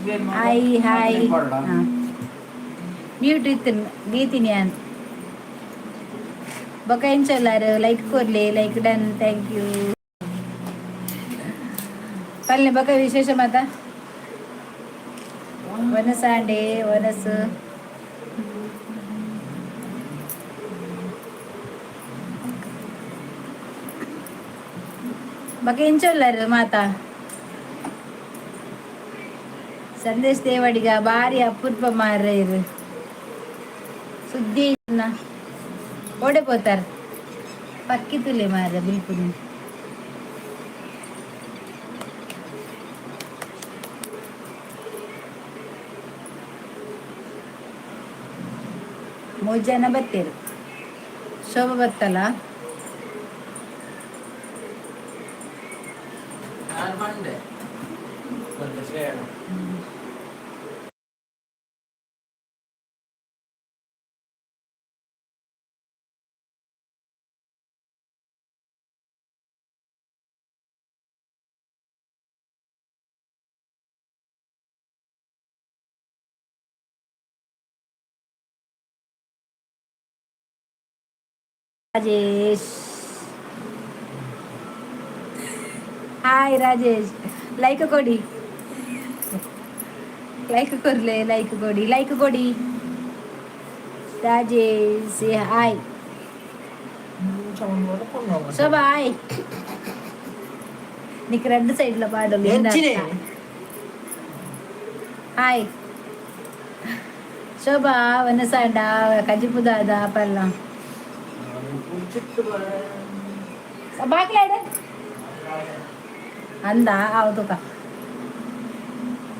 Hi hi mute ಇತ್ತು ಗೀತೀನಿ ನಾನು ಬೊಕ ಎಂಚಲ್ಲಾರು ಲೈಕ್ ಕೊರ್ಲಿ ಲೈಕ್ ಡನ್ ಥ್ಯಾಂಕ್ ಯು ಪಲ್ಲೆ ಬೊಕ ವಿಶೇಷ ಮಾತ ಒನಸಾಂಡೆ ಒನಸು ಬೊಕ ಎಂಚಲ್ಲಾರು ಮಾತಾ ಸಂದೇಶ್ ದೇವಡಿಗ ಬಾರಿ ಅಪೂರ್ವ ಮಾರ್ರೆ ಇರು ಸುದ್ದಿ ಓಡಿపోతారు ಪಕ್ಕಿತುಲೆ ಮಾರ್ರೆ ಬಿಲ್ಕುಲ್ ಮೂರು ಜನ ಬರ್ತೀರು ಶೋಭಾ ಬರ್ತಲ್ಲ ರಾಜೇಶ್ ಹಾಯ್ ರಾಜೇಶ್ ಲೈಕ್ ಕೊಡಿ ಲೈಕ್ ಕೊರ್ಲೆ ಲೈಕ್ ಕೊಡಿ ರಾಜೇಶ್ ಹಾಯ್ ಶೋಭಾ ಹಾಯ್ నీకు రెండు సైడ్ల పాడలు హాయ్ శోభ వనసాండ కజిపుదాద పల్ల బాకిలాడ ಅಂದ ಹೌದು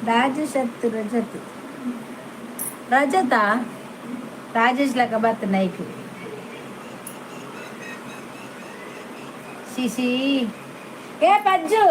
ರಾಜಶತ್ತು ರಜತ್ ರಜತ ರಾಜೇಶ್ ಲಕ ಬತ್ತ ನೈಕ್ ಶಿಶಿ ఏ పజ్జు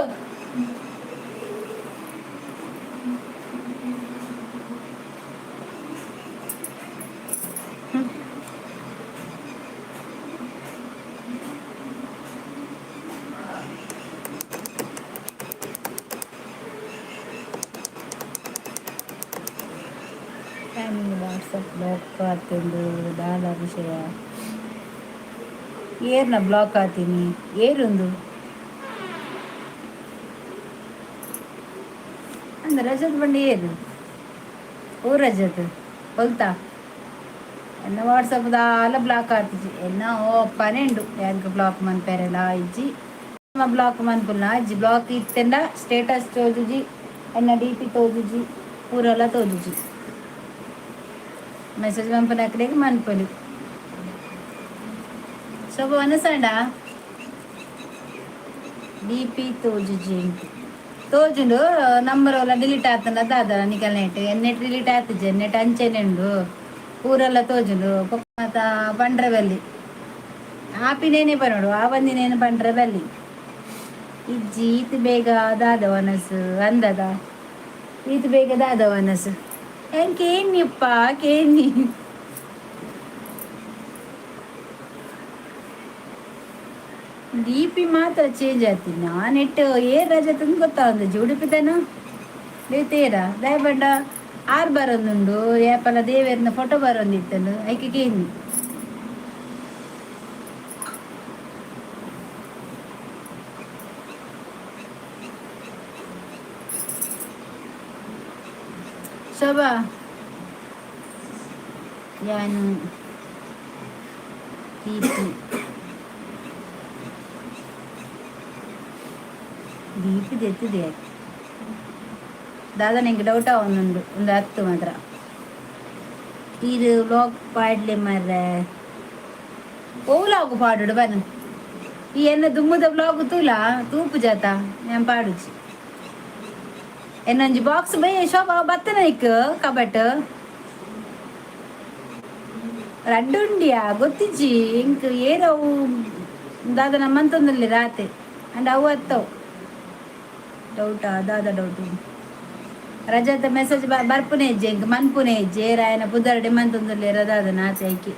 ವಾಟ್ಸಪ್ ಬ್ಲಾಕ್ ಆಗ್ತಿಂದು ದಾಲ ವಿಷಯ ಏರ್ನ ಬ್ಲಾಕ್ ಆಗ್ತೀನಿ ಏರುಂದು ರಜತ್ ಬಂಡಿ ಏನು ಓ ರಜತ್ ಹೊಲ್ತಾ ಎನ್ನ ವಾಟ್ಸಪ್ ದಾಲ ಬ್ಲಾಕ್ ಆತಿಜಿ ಎನ್ನ ಓ ಪನೆಂಡು ಯಾಕೆ ಬ್ಲಾಕ್ ಮನ್ಪೇರೆಲ್ಲ ಇಜ್ಜಿ ಬ್ಲಾಕ್ ಮನ್ಪುಲ್ನ ಅಜ್ಜಿ ಬ್ಲಾಕ್ ಇತ್ತೆಂಡ ಸ್ಟೇಟಸ್ ತೋಜುಜಿ ಎನ್ನ ಡಿ ಪಿ ತೋಜುಜಿ ಪೂರೆಲ್ಲ ತೋಜುಜಿ ಮೆಸೇಜ್ ಮನ್ಪನ ಕಡೆಗೆ ಮನ್ಪಲಿ ಶೋಭ ಅನಸಂಡ ಡಿ ಪಿ ತೋಜುಜಿ ಅಂತ ತೋಜುಂಡು ನಂಬರ್ ಎಲ್ಲ ಡಿಲೀಟ್ ಆತನ ದಾದ ನಿಕಲ್ ನೆಟ್ ನೆಟ್ ಡಿಲೀಟ್ ಆತಜೆ ನೆಟ್ ಅಂಚೆನೆಂಡು ಊರೆಲ್ಲ ತೋಜುಂಡು ಮತ್ತ ಬಂಡ್ರೆ ಬಲ್ಲಿ ಆಪಿನೇನೆ ಬರೋಡು ಆ ಬಂದಿನೇನು ಬಂಡ್ರೆ ಬಲ್ಲಿ ಇಜ್ಜಿ ಈತ್ ಬೇಗ ದಾದ ವನಸು ಅಂದದ ಈತ್ ಬೇಗ ದಾದ ವನಸು ಹೆಂಗೆ ಕೇನಿಯಪ್ಪ ಕೇನಿ ಡಿ ಪಿ ಮಾತ್ರ ಚೇಂಜ್ ಆಗ್ತೀನಿ ನಾನು ಇಟ್ಟು ಏರ್ ರಜೆ ತಂದು ಗೊತ್ತಾ ಒಂದು ಜುಡಿಪಿದನ ಲೇತೇರ ದಯಬಂಡ ಆರು ಬರೋದುಂಡು ಯಾಪಲ್ಲ ದೇವೇರ್ನ ಫೋಟೋ ಬರೋಂದಿತ್ತನು ಐಕೆ ಕೇನಿ ಶೋಭಾ ಯಾನು ಡಿ ಪಿ ಬೀಪಿ ತೆತ್ತಿದೆ ದಾದಾ ನಿಂಗೆ ಡೌಟ ಒಂದೊಂದು ಒಂದು 10 ಮಾತ್ರ ಇದು ಬ್ಲಾಗ್ ಪಾಡ್ಲೆ ಮರ್ರೆ ಓಲಾಗು ಪಾಡು ಬನ್ ಈ ಎನ್ನ ದುಮ್ಮದ ಬ್ಲಾಗ್ ತೂಪು ಜಾತ ನಾನು ಪಾಡುಜಿ ಎನ್ನೊಂಜಿ ಬಾಕ್ಸ್ ಬೈ ಶೋಭಾ ಬತ್ತನ ಇಕ್ ಕಬಟ್ ರಡ್ಡುಂಡಿಯಾ ಗೊತ್ತಿಜ್ಜಿ ಇಂಕ್ ಏರವು ದಾದ ನಮ್ಮಂತಂದಲ್ಲಿ ರಾತೆ ಅಂಡ್ ಅವು ಹತ್ತವು ಡೌಟಾ ದಾದ ಡೌಟು ರಜತ ಮೆಸೇಜ್ ಬರ್ಪುನೆ ಇಜ್ಜೆ ಇಂಕ ಮನ್ಪುನೆ ಇಜ್ಜೆ ರಾಯನ ಪುದರ್ಡೆ ಮಂತೊಂದುಲ್ಲೆ ರದಾದ ನಾಚೆ ಐಕಿ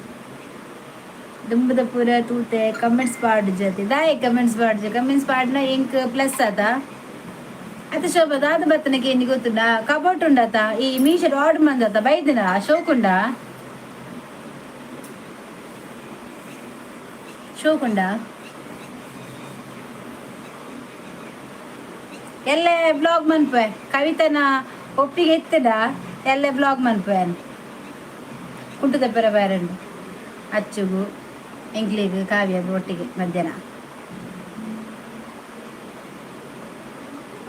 ದುಂಬದ ಪೂರ ತೂತೆ ಕಮೆಂಟ್ಸ್ ಪಾಡ್ ಜೊತೆ ದಾಯ ಕಮೆಂಟ್ಸ್ ಪಾಡ್ಜೆ ಕಮೆಂಟ್ಸ್ ಪಾಡ್ನ ಇಂಕ್ ಪ್ಲಸ್ ಆತ అయితే శోభ దాద బత్తనకి ఎన్ని ಗೊತ್ತುಂಡ కబోర్డ్ ఉండత ఈ మీషో ఆర్డర్ మందత బైదిన షోకుండ ಶೋಕುಂಡ ಎಲ್ಲ ಬ್ಲಾಗ್ ಮನ್ಪೆ ಕವಿತನ ಒಪ್ಪಿಗೆ ಎತ್ತದ ಎಲ್ಲ ಬ್ಲಾಗ್ ಮನ್ಪೆ ಕುಂಟು ದಪ್ಪರ ಬೇರೆಂಡು ಅಚ್ಚುಗು ಎಂಕ್ಲಿಗು ಕಾವ್ಯಗು ಒಟ್ಟಿಗೆ ಮಧ್ಯಾಹ್ನ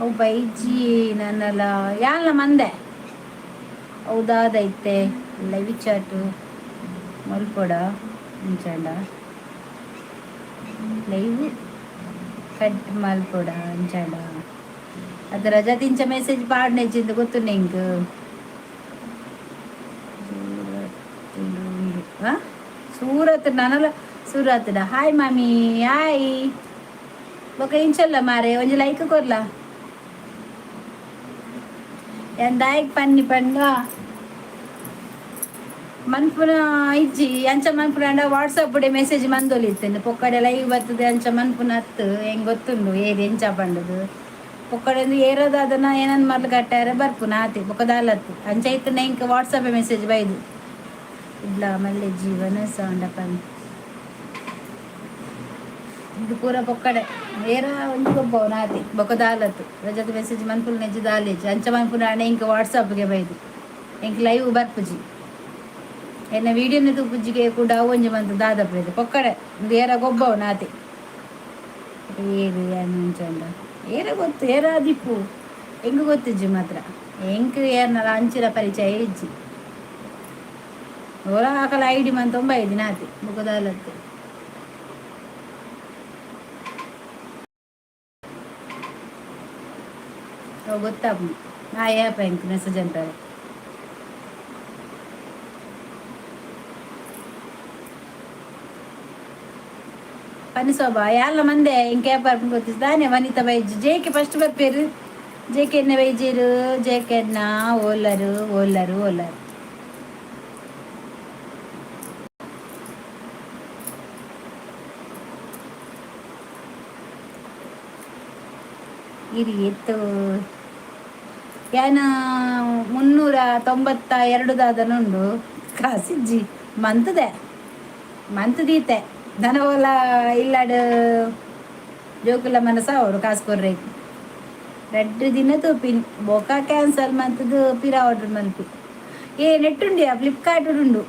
ಅವು ಬೈಜಿ ನನ್ನಲ್ಲ ಯಾಲ ಮಂದೆ ಹೌದಾದೈತೆ ಲೈವ್ ಚಾಟು ಮಲ್ಕೊಡ ಮುಂಚಂಡ ಲೈವ್ ಕಟ್ ಮಲ್ಕೊಡ ಅಂಚಾಡ ಅದು ರಜಾ ತಿಂಚ ಮೆಸೇಜ್ ಪಾಡ್ನೆಚ್ಚಿಂದು ಗೊತ್ತುಂಡೆ ಇಂಕ್ ಸೂರತ್ ನನಲ ಸೂರತ್ಡ ಹಾಯ್ ಮಾಮಿ ಹಾಯ್ ಬೊಕ ಇಂಚಲ್ಲ ಮಾರೆ ಒಂಜಿ ಲೈಕ್ ಕೊರ್ಲ ಎಂದಾಯ್ಕ್ ಪನ್ನಿ ಪಂಡ ಮನ್ಪುನ ಇಜ್ಜಿ ಅಂಚ ಮನ್ಪುನ ವಾಟ್ಸಪ್ ಡೆ ಮೆಸೇಜ್ ಮಂದೊಲಿತ್ತೇನೆ ಪೊಕ್ಕಡೆ ಲೈವ್ ಬರ್ತದೆ ಅಂಚ ಮನ್ಪುನ ಹತ್ತು ಹೆಂಗ್ ಗೊತ್ತುಂಡು ಏರಿ ಎಂಚ ಪಂಡದು ಪೊಕ್ಕಡೆ ಏರೋದಾದನ ಏನನ್ ಮರ್ಲು ಕಟ್ಟಾರ ಬರ್ಪುನ ಆತಿ ಬೊಕ್ಕದಾಲತ್ತು ಅಂಚ ಇತ್ತು ಇಂಕ ವಾಟ್ಸಪ್ ಮೆಸೇಜ್ ಬೈದು ಇಲ್ಲ ಮಲ್ಲೆ ಜೀವನ ಸಾಂಡಪ್ಪನ್ ಇದು ಪೂರ ಪೊಕ್ಕಡೆ ಏರ ಒಂದು ಗೊಬ್ಬವ ನಾತಿ ಬೊಕ್ಕದಾಲತ್ತು ರಜದ ಮೆಸೇಜ್ ಮನ್ಪುಲ್ ನೆಜ್ಜು ದಾಲೇಜ್ ಅಂಚ ಮನ್ಪುನ ಹಣೆ ಇಂಕ ವಾಟ್ಸಪ್ಗೆ ಬೈದು ಇಂಕ ಲೈವ್ ಬರ್ಪುಜಿ ಎನ್ನ ವೀಡಿಯೋನ ತೂಪುಜಿಗೆ ಕೂಡ ಒಂಜಿ ಮಂತ್ ದಾದಪ್ಪ ಪೊಕ್ಕಡೆ ಒಂದು ಏರ ಗೊಬ್ಬವ ನಾತಿ ಏರು ಮುಂಚಂಡ ಏರ ಗೊತ್ತು ಏರ ದಿಪ್ಪು ಹೆಂಗ ಗೊತ್ತಿಜ್ಜಿ ಮಾತ್ರ ಹೆಂಗ್ ಏರ್ನಲ್ಲ ಅಂಚಿನ ಪರಿಚಯ ಇಜ್ಜಿ ಓರ ಹಾಕಲ ಐಡಿ ಮಂತ್ 9 ದಿನ ಆತಿ ಮುಖದಾಲತ್ತು ಗೊತ್ತಾಪ ನಾ ಏಪ ಹೆಂಗ್ ಮೆಸೇಜ್ ಅಂತಾರೆ పనిశోభ యాళ్ళ మందే ఇంకేపారు ಗೊತ್ತಿದ್ದಾನೆ ವನಿತಾ ವೈಜ್ ಜೇಕೆ ಫಸ್ಟ್ ಬರ್ಪೇರು ಜೇಕೆನ್ನ ವೈಜೀರು ಜೇಕೆನ್ನ ಓಲರು ಓಲರು ಓಲರು ಇರಿ ಎತ್ತು ಏನ 392 ದಾದನುಂಡು ಕಾಸಿಜ್ಜಿ ಮಂತದೀತೆ ಧನವೋಲ ಇಲ್ಲಾಡು ಜೋಕುಲ ಮನಸ ಅವರು ಕಾಸು ಕೊರ್ರೆ 2 ದಿನ ತೂಪಿನಿ ಬೊಕ ಕ್ಯಾನ್ಸಲ್ ಮಂತದು ಪಿರ ಆರ್ಡರ್ ಮಲ್ಪಿ ನೆಟ್ಟುಂಡಿಯಾ ಫ್ಲಿಪ್ಕಾರ್ಟ್ ಉಂಡು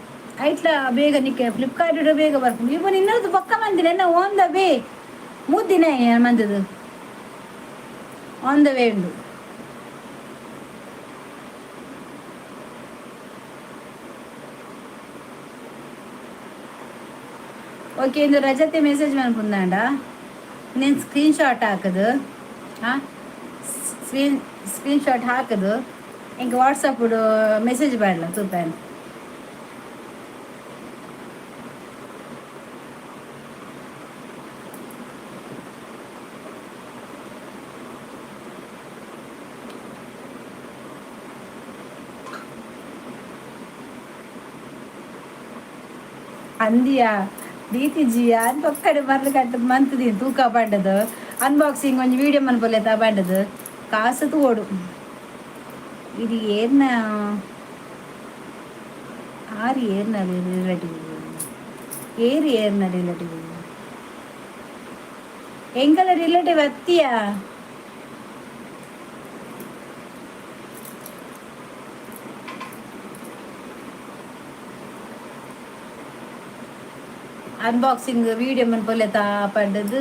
ಐಟ್ಲ ಬೇಗ ನಿಕ್ಕೆ ಫ್ಲಿಪ್ಕಾರ್ಟ್ ಬೇಗ ಬರ್ಕೊಂಡು ಇವನು ಇನ್ನೊಂದು ಬೊಕ್ಕ ಮಂದಿನ ಎನ್ನ ಓನ್ ದ ವೇ 3 ದಿನ ಮಂದದು ಆನ್ ದ ವೇ ಉಂಡು ಓಕೆ ಇಂದು ರಜತೆ ಮೆಸೇಜ್ ಮನ್ಪುಂದಾಂಡ నేను ಸ್ಕ್ರೀನ್ ಶಾಟ್ ಹಾಕದು ಸ್ಕ್ರೀನ್ ಶಾಟ್ ಹಾಕದು ಇಂಕ ವಾಟ್ಸಪ್ ಮೆಸೇಜ್ ಬೇಡಲ್ಲ ತೂಪಾನು ಅಂದಿಯಾ ದೀತಿಜಿ ಅಂತ ಒಕ್ಕಡೆ ಮರ್ಲು ಕಟ್ಟು ಮಂತದಿ ತೂಕ ಪಡ್ಡದು ಅನ್ಬಾಕ್ಸಿಂಗ್ ಒಂದು ವೀಡಿಯೋ ಮನ್ಪೊಲೆ ತಗೊಂಡದು ಕಾಸು ತೋಡು ಇದು ಏರ್ನ ಆರು ಏರ್ನ ರಿಲೇಟಿವ್ ಏರ್ನ ರಿಲೇಟಿವ್ ಎಂಗಲ ರಿಲೇಟಿವ್ ಅತ್ತಿಯಾ ಅನ್ಬಾಕ್ಸಿಂಗ್ ವೀಡಿಯೋ ಮನ್ಪೊಲೆ ಪಡ್ಡದು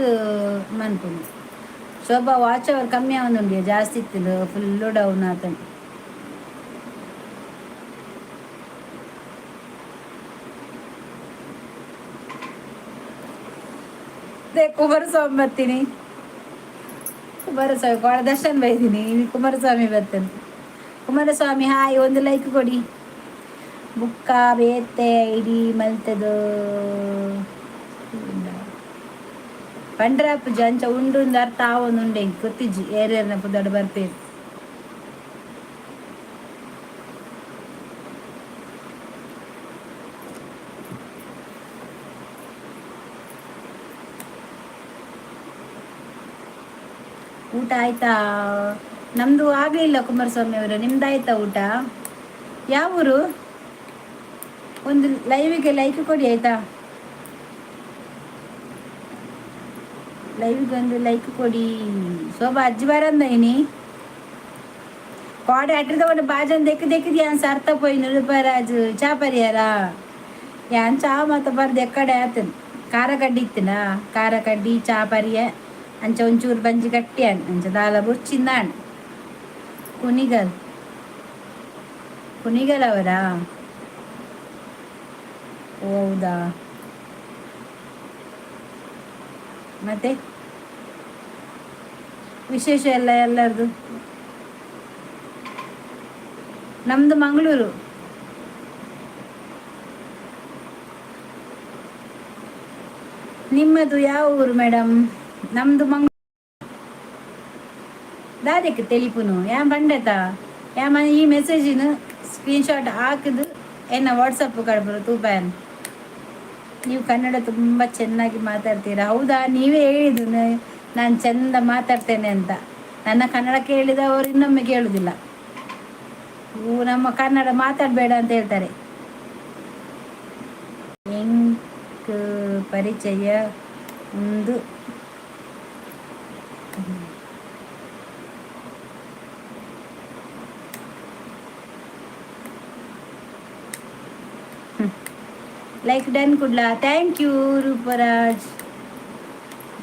ಮನ್ಪುಂಡು ಶೋಭಾ ವಾಚ್ ಅವರ್ ಕಮ್ಮಿ ಆವೊಂದುಂಡು ಜಾಸ್ತಿ ಇತ್ತಿಲ್ಲ ಫುಲ್ಲು ಡೌನ್ ಆತಂಡು ಕುಮಾರಸ್ವಾಮಿ ಬರ್ತೀನಿ ಕುಮಾರಸ್ವಾಮಿ ಕೊಳ ದರ್ಶನ್ ಬೈದೀನಿ ಕುಮಾರಸ್ವಾಮಿ ಬರ್ತೇನೆ ಕುಮಾರಸ್ವಾಮಿ ಹಾಯ್ ಒಂದು ಲೈಕ್ ಕೊಡಿ ಬುಕ್ಕ ಬೇತೆ ಇಡೀ ಮಲ್ತದು ಪಂಡ್ರಾಪು ಜಂಚ ಉಂಡು ಅರ್ಥ ಆವೊಂದುಂಡೆ ಗೊತ್ತಿಜ್ಜಿ ಏರಿಯರ್ನ ದೊಡ್ಡ ಬರ್ಪೇರು ಊಟ ಆಯ್ತಾ ನಮ್ಮದು ಆಗಲಿಲ್ಲ ಕುಮಾರಸ್ವಾಮಿ ಅವರೇ, ನಿಮ್ದಾಯ್ತಾ ಊಟ? ಯಾವ ಊರು? ಒಂದು ಲೈವಿಗೆ ಲೈಕ್ ಕೊಡಿ ಆಯಿತಾ? ಲೈವಿಗೆ ಒಂದು ಲೈಕ್ ಕೊಡಿ. ಶೋಭಾ ಅಜ್ಜಿ ಬರಂದ ಇನಿ കോട അട്ടിട്ട് ബാജൻ തെക്ക് ഞാൻ സർത്ത പോയി ನಿರುಪರಾಜು ಚಾ ಪರಿಯಾರ ಯಾನ್ ಚಾ ಮಾತ ಬರ್ದು ಎಕ್ಕಡೆ ಆತನ್ ಖಾರ ಕಡ್ಡಿ ಇತ್ತಿನ ಖಾರ ಕಡ್ಡಿ ಚಾ ಪರಿಯ ಅಂಚ ಒಂಚೂರು ಬಂಜಿ ಗಟ್ಟಿ ಅಂಚ ದಾಲ ಬುರ್ಚಿಂದಾಣ್ ಕುಣಿಗಲ್ ಕುಣಿಗಲ್ ಅವರಾ? ಹೌದಾ? ಮತ್ತೆ ವಿಶೇಷ ಎಲ್ಲ ಎಲ್ಲರದು? ನಮ್ದು ಮಂಗಳೂರು. ನಿಮ್ಮದು ಯಾವ ಊರು ಮೇಡಮ್? ನಮ್ದು ದಾದಕ್ಕೆ ತೆಲಿಪುನು ಯಾ ಬಂಡೆತ ಯಾ ಈ ಮೆಸೇಜಿನ ಸ್ಕ್ರೀನ್ಶಾಟ್ ಹಾಕಿದು ಎನ್ನ ವಾಟ್ಸಪ್ ಕಡ್ಬರು ತೂಪಾಯನ್. ನೀವು ಕನ್ನಡ ತುಂಬ ಚೆನ್ನಾಗಿ ಮಾತಾಡ್ತೀರಾ. ಹೌದಾ? ನೀವೇ ಹೇಳಿದ್ದು ನಾನು ಚೆಂದ ಮಾತಾಡ್ತೇನೆ ಅಂತ. ನನ್ನ ಕನ್ನಡ ಕೇಳಿದವರು ಇನ್ನೊಮ್ಮೆ ಕೇಳುವುದಿಲ್ಲ. ನಮ್ಮ ಕನ್ನಡ ಮಾತಾಡಬೇಡ ಅಂತ ಹೇಳ್ತಾರೆ. ಹೆಂಗ್ ಪರಿಚಯ ಒಂದು like done Kudla. Thank you Rooparaj.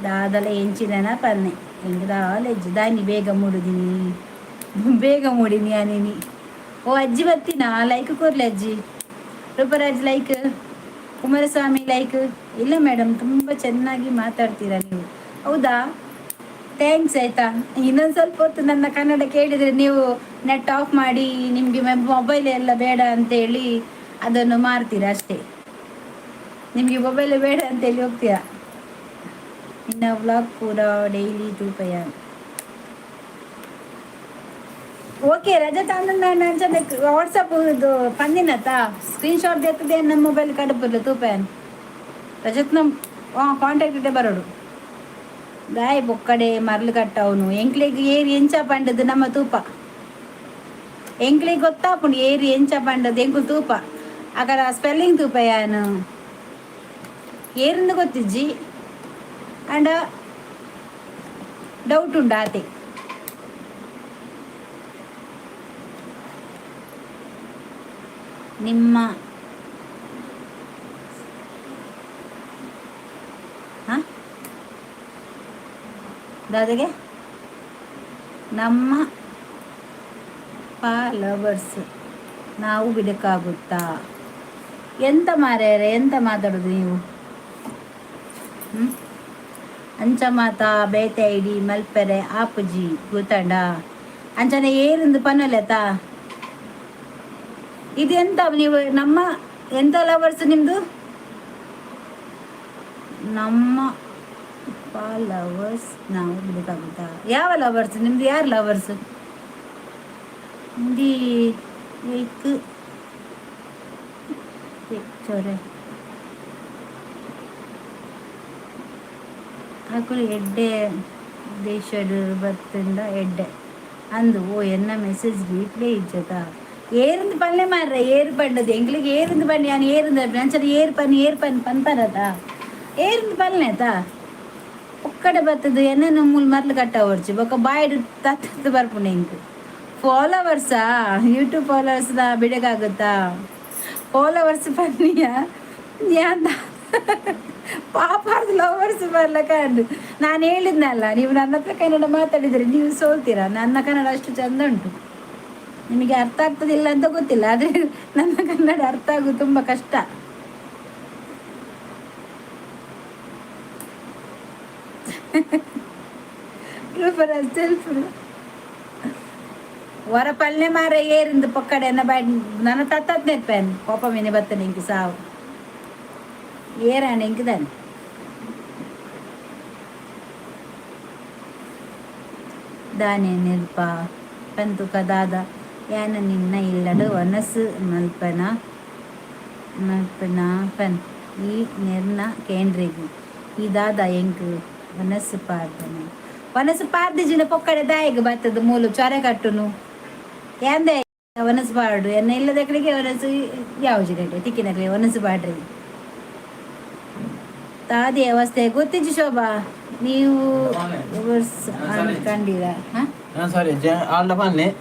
దాదల ఎంచిదనా పన్నే ఇంక రాలేజ్జి దాన్ని ಬೇಗ ಮೂಡಿನಿ ಅನಿನಿ. ಓ ಅಜ್ಜಿ ಬತ್ತಿನಾ? ಲೈಕ್ ಕೊರ್ಲಿ ಅಜ್ಜಿ. ರೂಪರಾಜ್ ಲೈಕ್, ಕುಮಾರಸ್ವಾಮಿ ಲೈಕ್. ಇಲ್ಲ ಮೇಡಮ್, ತುಂಬ ಚೆನ್ನಾಗಿ ಮಾತಾಡ್ತೀರಾ ನೀವು. ಹೌದಾ? ಥ್ಯಾಂಕ್ಸ್ ಆಯಿತಾ. ಇನ್ನೊಂದು ಸ್ವಲ್ಪ ಹೊತ್ತು ನನ್ನ ಕನ್ನಡ ಕೇಳಿದರೆ ನೀವು ನೆಟ್ ಆಫ್ ಮಾಡಿ ನಿಮಗೆ ಮೊಬೈಲ್ ಎಲ್ಲ ಬೇಡ ಅಂತೇಳಿ ಅದನ್ನು ಮಾರ್ತೀರಾ ಅಷ್ಟೇ. ನಿಮಗೆ ಮೊಬೈಲ್ ಬೇಡ ಅಂತೇಳಿ ಹೋಗ್ತೀರಾ. ಇನ್ನು ವ್ಲಾಗ್ ಪೂರ ಡೈಲಿ ತೂಪಯ. ಓಕೆ ರಜತ ಅಂದ ವಾಟ್ಸಪ್ ಇದು ಪಂದಿನತ್ತ ಸ್ಕ್ರೀನ್ಶಾಟ್ ದೇತದೆ ನಮ್ಮ ಮೊಬೈಲ್ ಕಡಪಲ್ಲ ತೂಪಯನ್ ರಜತ್ ನಮ್ಮ ಕಾಂಟ್ಯಾಕ್ಟ್ ಇಟ್ಟೆ ಬರೋಡು ಗಾಯ ಬೊಕ್ಕಡೆ ಮರ್ಲು ಕಟ್ಟವನು ಎಂಕ್ಲಿಗೆ ಏರಿ ಎಂಚ ಪಂಡದು ನಮ್ಮ ತೂಪ ಎಂಕ್ಲಿಗೆ ಗೊತ್ತಾಪುಂಡು ಏರಿ ಎಂಚ ಪಂಡದು ಎಂಕು ತೂಪ ಅಕರ ಸ್ಪೆಲ್ಲಿಂಗ್ ತೂಪ ಯಾನು ಏರಿಂದ ಗೊತ್ತಿಜ್ಜಿ ಅಂಡ ಡೌಟ್ ಉಂಡು ಆತೆ. ನಿಮ್ಮ ದಾದಗೆ ನಮ್ಮ ಫಾಲೋವರ್ಸ್ ನಾವು ಬಿಡಕ್ಕಾಗುತ್ತಾ? ಎಂತ ಮಾರ್ಯಾರೆ, ಎಂತ ಮಾತಾಡೋದು ನೀವು? ಅಂಚ ಮಾತಾ ಬೇತೆ ಐಡಿ ಮಲ್ಪೆರೆ ಆಪುಜಿ ಗೊತ್ತಂಡ ಅಂಚನೆ ಏರಿಂದು ಪನ್ನಲೆತಾ ಇದು ಎಂತ ನೀವು ನಮ್ಮ ಎಂತ ಲವರ್ಸ್ ನಿಮ್ಮದು? ನಮ್ಮ ಲವರ್ಸ್ ನಾವು ಬಿಡಕ್ಕಾಗುತ್ತಾ? ಯಾವ ಲವರ್ಸ್ ನಿಮ್ದು? ಯಾರು ಲವರ್ಸ್? ಹಿಂದಿ ಲೈಕ್ ಪಿಕ್ಚರೆ ಹಾಕಲು ಎಡ್ಡೆ ದೇಶದ ಬತ್ತಿಂದ ಎಡ್ಡೆ ಅಂದು ಓ ಎನ್ನ ಮೆಸೇಜ್ ರೀಪ್ಲೇ ಇಜ್ಜತಾ ಏರಿಂದ ಪಲ್ಲೆ ಮಾರ್ರೆ ಏರು ಪಂಡದು ಎಂಗ್ಲಿಗೆ ಏರಿಂದ ಬನ್ನಿ ನಾನು ಏರಿಂದ ನಂಚನ ಏರು ಪನ್ನಿ ಪಂತಾರತ ಏರಿಂದ ಪಲ್ಲೆತಾ ಒಕ್ಕಡೆ ಬರ್ತದು ಎನ್ನ ಮೂಲ ಮರ್ಲು ಕಟ್ಟ ಹೊರ್ಚು ಬೊಕ್ಕ ಬಾಯ್ಡು ತತ್ತು ಬರ್ಪುಂಡು ಎಂಕ್ ಫಾಲೋವರ್ಸಾ ಯೂಟ್ಯೂಬ್ ಫಾಲೋವರ್ಸ್ದ ಬಿಡಕ್ಕಾಗುತ್ತಾ? ಫಾಲೋವರ್ಸ್ ಪನ್ನಿಯ ಯಾಂತ ಪಾಪಾರ್ದು ಲವರ್ಸ್ ಬರ್ಲ ಕಂಡು ನಾನು ಹೇಳಿದ್ನಲ್ಲ, ನೀವು ನನ್ನ ಹತ್ರ ಕನ್ನಡ ಮಾತಾಡಿದರೆ ನೀವು ಸೋಲ್ತೀರಾ. ನನ್ನ ಕನ್ನಡ ಅಷ್ಟು ಚಂದ ಉಂಟು, ನಿಮಗೆ ಅರ್ಥ ಆಗ್ತದಿಲ್ಲ ಅಂತ ಗೊತ್ತಿಲ್ಲ, ಆದರೆ ನನ್ನ ಕನ್ನಡ ಅರ್ಥ ಆಗೋದು ತುಂಬ ಕಷ್ಟ. ಸೆಲ್ಫ್ ಹೊರ ಪಲ್ಲೆ ಮಾರ ಏರಿಂದ ಪಕ್ಕಡೆ ನನ್ನ ತತ್ತದ್ ನೆಪ್ಪೇನು ಪಾಪ ಮೀನೆ ಬತ್ತ ನಿಂಗೆ ಸಾವು ಏರಾಣ ಹೆಂಗಿದಾನೆ. ದಾನೆ ನೆಲ್ಪ ಪಂತು ಕದಾದ ಯಾನ ನಿನ್ನ ಇಲ್ಲಡು ವನಸ್ಸು ಮಲ್ಪನ ಪನ್ ಈ ನಿರ್ನ ಕೇಂದ್ರಿಗು ಇದಾದ ಎಂಕು ವನಸ್ಸು ಪಾರ್ಪನೆ ವನಸು ಪಾರ್ದಿಜಿನ ಪೊಕ್ಕಡೆ ದಾಯಿಗೆ ಬರ್ತದ ಮೂಲು ಚೊರೆ ಕಟ್ಟುನು ಎಂದೆ ವನಸು ಪಾಡು ಎನ್ನ ಇಲ್ಲದ ಕಡೆಗೆ ವನಸು ಯಾವ ಜಿಗಡೆ ತಿಕ್ಕಿನಕ್ಲೆ ವನಸು ಪಾಡ್ರಿ ತಾದಿ ಅವಸ್ಥೆ ಗೊತ್ತಿಜ್ಜಿ ಶೋಭಾ ನೀವು ಕಂಡೀರ ಸಾರಿ ಆಲ್ಡ ಪನ್ನೆ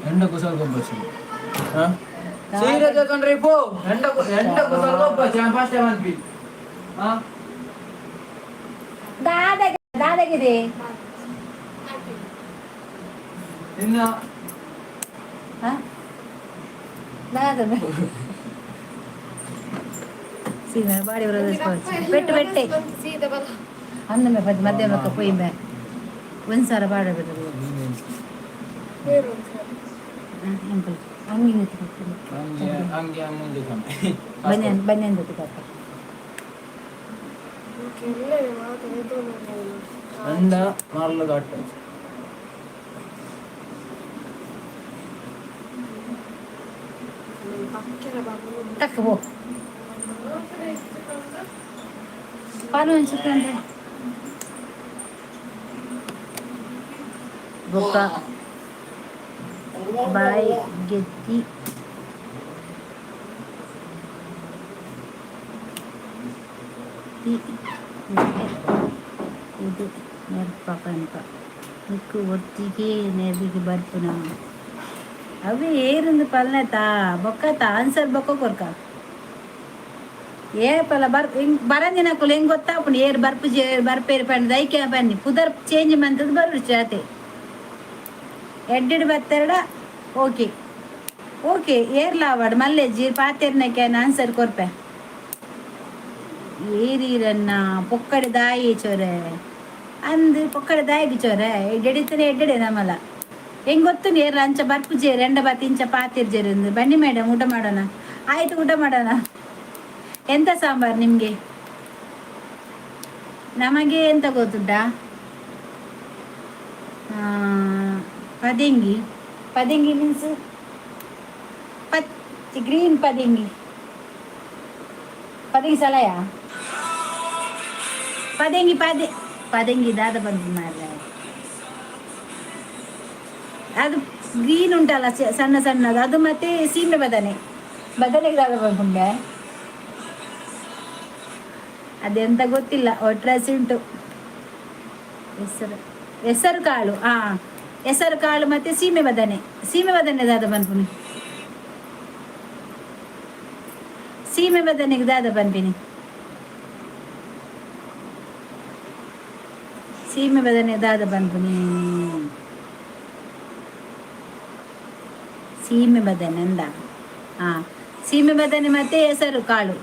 ಎಂಡ ಕುಸಲ್ ಗೊಬ್ಬಸಿ ಸೀರೆ ತಗೊಂಡ್ರಿ ಪೋ ಎಂಡ ಕುಸಲ್ ಗೊಬ್ಬಸಿ ಫಾಸ್ಟ್ ಬಂದ್ವಿ ದಾದಾಗಿದೆ ಇನ್ನ ದಾದ ಸೀಮೆ ಬಾಡಿ ಬರೋದು ಪೆಟ್ಟು ಪೆಟ್ಟೆ ಅಂದಮೆ ಪದ ಮಧ್ಯಾಹ್ನಕ್ಕೆ ಪೊಯ್ಯೆ ಒಂದ್ಸಾರ ಬಾಡ ಬಿಡೋದು ಹಂಗೆ ಬನ್ನಿ ಜೊತೆ ಕಪ್ಪ ಎಂಡ ಮಾರ್ಲು ಘಾಟ್ ತಕ್ಕ ಹೋ ಪಾಲು ಹಂಚ್ಕೊಂಡ್ರೆ ಬೊಕ್ಕ ಬಾಯಿ ಗೆದ್ದಿ ಇದು ನೆರ್ಪ ಕನಕ ನಿಕ್ಕು ಒತ್ತಿಗೆ ನೆರ್ಬಿಗೆ ಬರ್ಪು ನಾವು ಅవి ಏರಿಂದ ಪಲ್ನೆತಾ ಬೊಕ್ಕತ ಆನ್ಸರ್ ಬೊಕ್ಕ ಕೊರ್ಕ ಏರ್ ಪಲ್ಲ ಹಿಂಗ್ ಬರಂದಿನಕುಲು ಹೆಂಗ್ ಗೊತ್ತಾಪುಂಡು ಏರ್ ಬರ್ಪುಜಿ ಬರ್ಪೇರು ಪಂಡ ದೈಕೆ ಬನ್ನಿ ಪುದರ್ ಚೇಂಜ್ ಮಂತದ್ದು ಬರು ಚಾತೆ ಎಡ್ಡಿಡ್ ಬತ್ತೆರಡ ಓಕೆ ಓಕೆ ಏರ್ಲಾವಾಡು ಮಲ್ಲೆಜ್ಜಿ ಪಾತೆರ್ನಕ್ಕೆ ಆನ್ಸರ್ ಕೊರ್ಪೆ ಏರೀರನ್ನ ಪೊಕ್ಕಡೆ ದಾಯಿ ಚೋರೆ ಅಂದು ಪೊಕ್ಕಡೆ ದಾಯಿಗೆ ಚೋರೆ ಎಡ್ಡೆಡಿತಾನೆ ಎಡ್ಡೆಡೆ ನಮ್ಮಲ್ಲ ಹೆಂಗ್ ಗೊತ್ತು ಏರ್ಲ ಅಂಚ ಬರ್ಪುಜೇರಿ ಎಂಡ ಬತ್ತು ಇಂಚ ಪಾತಿರ್ಜೇರಿ ಬನ್ನಿ ಮೇಡಮ್ ಊಟ ಮಾಡೋಣ ಆಯ್ತು ಊಟ ಮಾಡೋಣ ಎಂತ ಸಾಂಬಾರು ನಿಮಗೆ ನಮಗೆ ಎಂತ ಗೊತ್ತುಂಟ ಪದಂಗಿ ಪದಂಗಿ ಮೀನ್ಸ್ ಗ್ರೀನ್ ಪದಂಗಿ ಪದಂಗಿ ಸಲಯ ಪದಂಗಿ ಪದಂಗಿ ದಾದ ಬಂದು ಮಾರ್ರೆ ಅದು ಗ್ರೀನ್ ಉಂಟಲ್ಲ ಸಣ್ಣ ಸಣ್ಣದು ಅದು ಮತ್ತೆ ಸೀಮೆ ಬದನೆಗೆ ದಾದ ಬಂದುಂಡೆ ಅದೆಂತ ಗೊತ್ತಿಲ್ಲ ಒಟ್ರಾಸಿ ಉಂಟು ಹೆಸರು ಕಾಳು ಹೆಸರು ಕಾಳು ಮತ್ತೆ ಸೀಮೆ ಬದನೆ ದಾದ ಬಂದ್ಬಿನಿ ಸೀಮೆ ಬದನೆಗೆ ದಾದ ಬಂದ್ಬಿನಿ ಸೀಮೆ ಬದನೆ ದಾದ ಬಂದ್ಬಿನಿ ಸೀಮೆ ಬದನೆ ಅಂದ ಸೀಮೆ ಬದನೆ ಮತ್ತೆ ಹೆಸರು ಕಾಳು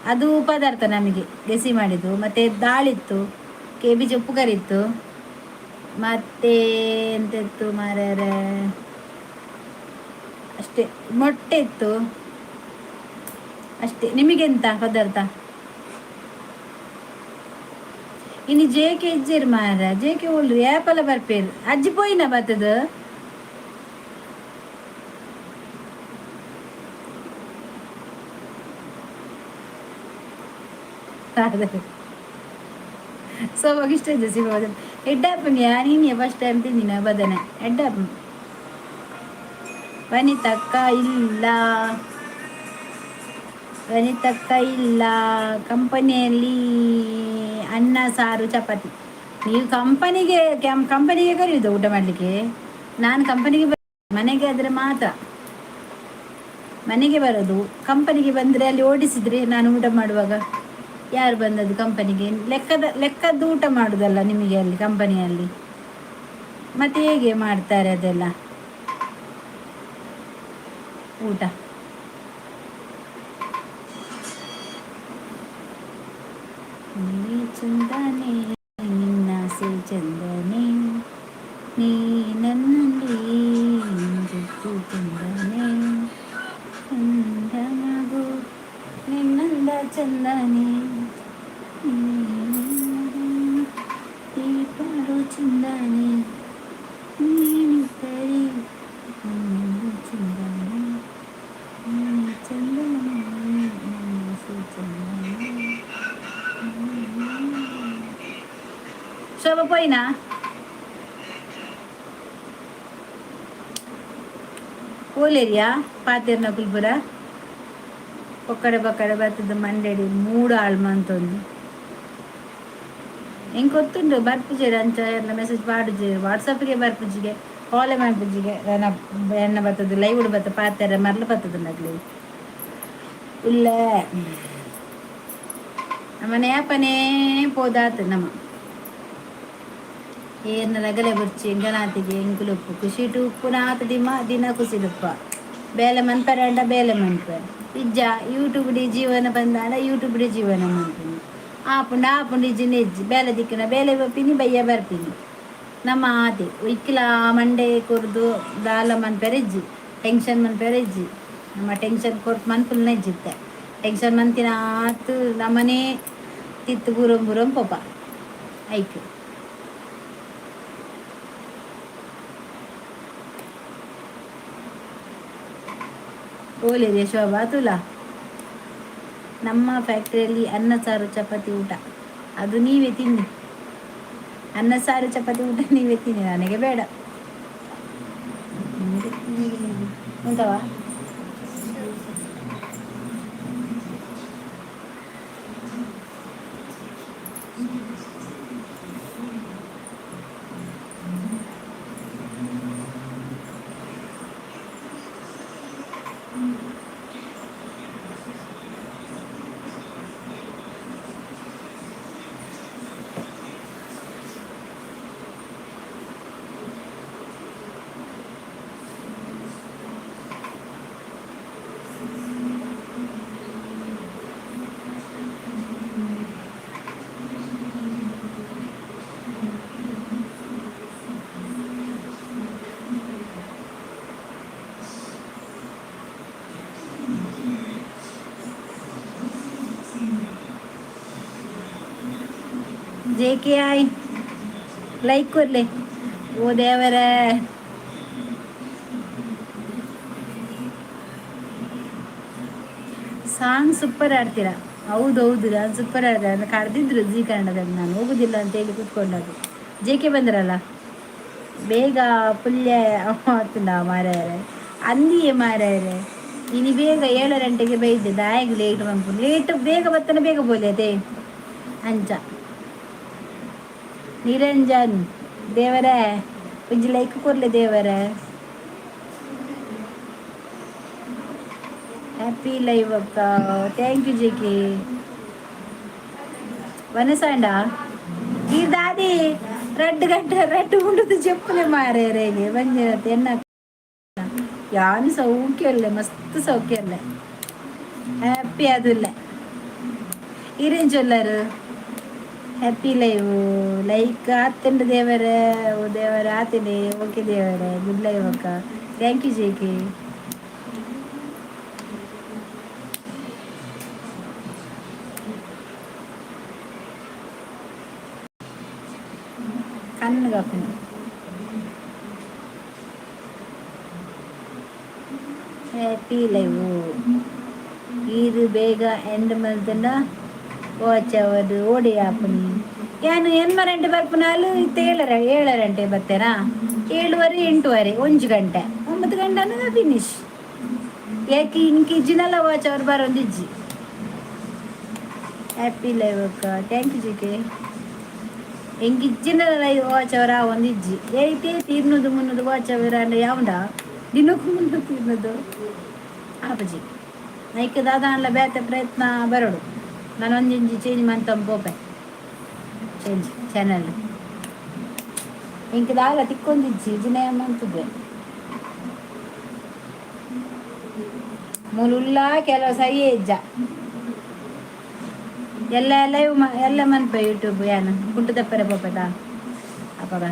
ಅದು ಪದಾರ್ಥ ನಮಗೆ ಗೆಸಿ ಮಾಡಿದ್ದು ಮತ್ತು ದಾಳಿತ್ತು ಬೀಜ ಉಪ್ಪು ಕರಿತ್ತು ಮತ್ತೆ ಎಂತಿತ್ತು ಮಾರ್ಯಾರೆ ಅಷ್ಟೇ ಮೊಟ್ಟೆ ಇತ್ತು ಅಷ್ಟೇ ನಿಮಗೆಂತ ಪದಾರ್ಥ ಇನ್ನು ಜೇಕೆ ಇಜ್ಜಿರು ಮಾರ ಜೇಕೆ ಉಳ್ರಿ ಆ್ಯಪಲ್ಲ ಬರ್ಪೇರು ಅಜ್ಜಿ ಪೋಯಿನ ಬರ್ತದ ಸೋವಾಗ ಇಷ್ಟ ಇದೆ ಸಿಗೋದು ಎಡ್ಡಪ್ಪನಿಯ ನೀನು ಫಸ್ಟ್ ಟೈಮ್ ತಿಂದಿನ ಬದನೆ ಎಡ್ಡಪ್ಪ ವನಿತಕ್ಕ ಇಲ್ಲ ಕಂಪನಿಯಲ್ಲಿ ಅನ್ನ ಸಾರು ಚಪಾತಿ ನೀವು ಕಂಪನಿಗೆ ಕರೆಯುವುದು ಊಟ ಮಾಡಲಿಕ್ಕೆ ನಾನು ಕಂಪನಿಗೆ ಮನೆಗೆ ಆದರೆ ಮಾತ್ರ ಮನೆಗೆ ಬರೋದು ಕಂಪನಿಗೆ ಬಂದರೆ ಅಲ್ಲಿ ಓಡಿಸಿದರೆ ನಾನು ಊಟ ಮಾಡುವಾಗ ಯಾರು ಬಂದದ್ದು ಕಂಪನಿಗೆ ಲೆಕ್ಕದ್ದು ಊಟ ಮಾಡೋದಲ್ಲ ನಿಮಗೆ ಅಲ್ಲಿ ಕಂಪನಿಯಲ್ಲಿ ಮತ್ತೆ ಹೇಗೆ ಮಾಡ್ತಾರೆ ಅದೆಲ್ಲ ಊಟ ನೀ ಚಂದನೆ ನಿನ್ನಾಸೆ ಚಂದನೆ ನೀ ನನ್ನಲ್ಲಿ ಚಂದನೆ ಚಂದ ಮಗು ನಿನ್ನಂದ ಚಂದನೆ ಪಾಡು ಚಂದನೆ ನೀನು ಸರಿ ಚಂದನೆ ಚಂದನೆ ಚಂದನೆ ಶೋಭ ಪೋಯ್ನಾ ಓಲೇರಿಯಾ ಪಾತೆರ್ನ ಕುಲ್ಪುರ ಒಕ್ಕಡೆ ಬಕ್ಕಡೆ ಬರ್ತದ ಮಂಡೇಡಿ 3 ಆಳು ಮಂತೊಂದು ಹೆಂಗೆ ಗೊತ್ತುಂಟು ಬರ್ಪುಜೇರು ಅಂಚ ಎಲ್ಲ ಮೆಸೇಜ್ ಪಾಡುಜೇರು ವಾಟ್ಸಪ್ಗೆ ಬರ್ಪುಜಿಗೆ ಕಾಲೇ ಮಾಡ್ಪುಜಿಗೆ ಎಣ್ಣ ಬರ್ತದೆ ಲೈವ್ ಬರ್ತದೆ ಪಾತೆರ ಮರಳು ಬರ್ತದೆ ನಗ್ಲಿ ಇಲ್ಲ ನಮ್ಮನೆ ಯಾಪನೇ ಪೋದಾತು ನಮ್ಮ ಏರ್ನ ರಗಲೆ ಬರ್ಚಿ ಎಂಗನಾತಿಗೆ ಎಂಕುಲುಪ್ಪು ಖುಷಿಟು ಉಪ್ಪು ನಾತು ದಿನ ಖುಷಿಲುಪ್ಪ ಬೇಲೆ ಮನ್ಪರಂಡ ಬೇಲೆ ಮನ್ಪ ಇಜ್ಜ ಯೂಟ್ಯೂಬ್ ಡಿ ಜೀವನ ಬಂದಾಂಡ ಯೂಟ್ಯೂಬ್ ಡಿ ಜೀವನ ಮನ್ಪಿನಿ ಆಪುಂಡು ಇಜ್ಜಿ ನೆಜ್ಜಿ ಬೇಲೆ ದಿಕ್ಕಿನ ಬೇಲೆ ಬಪ್ಪಿನಿ ಬಯ್ಯ ಬರ್ಪಿನಿ ನಮ್ಮ ಆತಿ ಇಕ್ಕಿಲ ಮಂಡೆ ಕೊರ್ದು ದಾಲ ಮನ್ಪೆರೆಜ್ಜಿ ಟೆನ್ಷನ್ ಮನ್ಪೆರೆಜ್ಜಿ ನಮ್ಮ ಟೆನ್ಷನ್ ಕೊರ್ತು ಮನ್ಪುಲ್ ನೆಜ್ಜಿತ್ತೆ ಟೆನ್ಷನ್ ಮಂತಿನ ಆತು ನಮ್ಮನೆ ತಿತ್ತು ಬುರಂ ಪೋಪ ಐಕ್ ಓಲಿದೆ ಶೋಭಾ ತುಲಾ ನಮ್ಮ ಫ್ಯಾಕ್ಟ್ರಿಯಲ್ಲಿ ಅನ್ನ ಸಾರು ಚಪಾತಿ ಊಟ ಅದು ನೀವೇ ತಿನ್ನಿ ಅನ್ನ ಸಾರು ಚಪಾತಿ ಊಟ ನೀವೇ ತಿನ್ನಿ ನನಗೆ ಬೇಡ ಉಂಟವಾ JKI ಲೈಕ್ ಕೊರ್ಲೆ ಓ ದೇವರ ಸಾಂಗ್ ಸೂಪರ್ ಆಡ್ತೀರಾ ಹೌದೌದು ನಾನು ಸೂಪರ್ ಆಡ್ದೆ ಅಂತ ಕರೆದಿದ್ರು ಜಿ ಕನ್ನಡದಲ್ಲಿ ನಾನು ಹೋಗುದಿಲ್ಲ ಅಂತ ಹೇಳಿ ಕೂತ್ಕೊಂಡದ್ದು JK ಬಂದ್ರಲ್ಲ ಬೇಗ ಪುಲ್ಯ ಆತುಂಡ ಮಾರಾಯರೆ ಅಂದಿಯೇ ಮಾರಾಯರೆ ಇನಿ ಬೇಗ 7 ಗಂಟೆಗೆ ಬೈದೆ ದಾಯಿಗೆ ಲೇಟ್ ಬೇಗ ಬತ್ತನ ಬೇಗ ಬೋಲೆ ಅದೇ ಅಂಚ ನಿರಂಜನ್ ದೇವರ ಒಂಜಿ ಲೈಕ್ ಕೊರ್ಲೆ ದೇವರ ಹ್ಯಾಪಿ ಲೈವ್ ಅಕ್ಕ ಥ್ಯಾಂಕ್ ಯು JK ವನಸಾಂಡ ಈ ದಾದಿ రెడ్ ఉండదు చెప్పులే మారేరేగి మంచి తిన్న ಯಾನು ಸೌಖ್ಯಲ್ಲೇ ಮಸ್ತ್ ಸೌಖ್ಯಲ್ಲೇ ಹ್ಯಾಪಿ ಅದುಲ್ಲ ಇರೇನು ಚೊಲ್ಲರು ಹ್ಯಾಪಿ ಲೈಕ್ ಆತಂಡು ದೇವರ ಓ ದೇವರ ಆತಂಡೆ ಓಕೆ ದೇವರ ಗುಡ್ ಲೈವ್ ಅಕ್ಕ ಥ್ಯಾಂಕ್ ಯು JK ಕಣ್ಣಿಗೆ ಹಾಕೊಂಡು ಹ್ಯಾಪಿ ಲೈವ್ ಇದು ಬೇಗ ಎಂಡ್ ಮಂತನ ವಾಚ್ ಅವರು ಓಡಿ ಹಾಪನಿ ಏನು ಎನ್ಮರಂಟೆ ಬರ್ಪನಾಲು ಇತ್ತು 7 ಗಂಟೆ ಬರ್ತೇನಾ 7:30 8:30 1 ಗಂಟೆ 9 ಗಂಟೆ ಫಿನಿಶ್ ಯಾಕೆ ಇಂಕಿ ಜಿನಲ್ಲ ವಾಚ್ ಅವ್ರು ಬರೋದಿಜ್ಜಿ ಹ್ಯಾಪಿ ಲೈವ್ ಅಕ್ಕ ಥ್ಯಾಂಕ್ ಯು JK ಎಂಗಿಜ್ಜಿನ ಲೈವ್ ವಾಚ್ ಅವರ ಒಂದಿಜ್ಜಿ ಏಯ್ತಿ 200-300 ವಾಚ್ ಅವರ ಯಾವಂಡ ದಿನಕ್ಕೂ 300 ತಿನ್ನೋದು ಆಪಜಿ ನೈಕೆ ದಾದಾನ್ಲ ಬೇತೆ ಪ್ರಯತ್ನ ಬರೋಡು ನಾನು ಒಂದಿಂಜಿ ಚೇಂಜ್ ಮಂತಂಬೋಪೆ ಚೇಂಜ್ ಚಾನಲ್ ಇಂಕ ದಾಲ ತಿಕ್ಕೊಂದಿಜ್ಜಿ ಜಿನೇ ಮಂತಿದ್ದೆ ಮೂಲುಲ್ಲ ಕೆಲವು ಸರಿ ಇಜ್ಜ ಎಲ್ಲ ಲೈವ್ ಎಲ್ಲ ಮನ್ಪೆ ಯೂಟ್ಯೂಬ್ ಏನು ಗುಂಟು ತಪ್ಪರೆ ಪೋಪದ ಅಪ್ಪಗ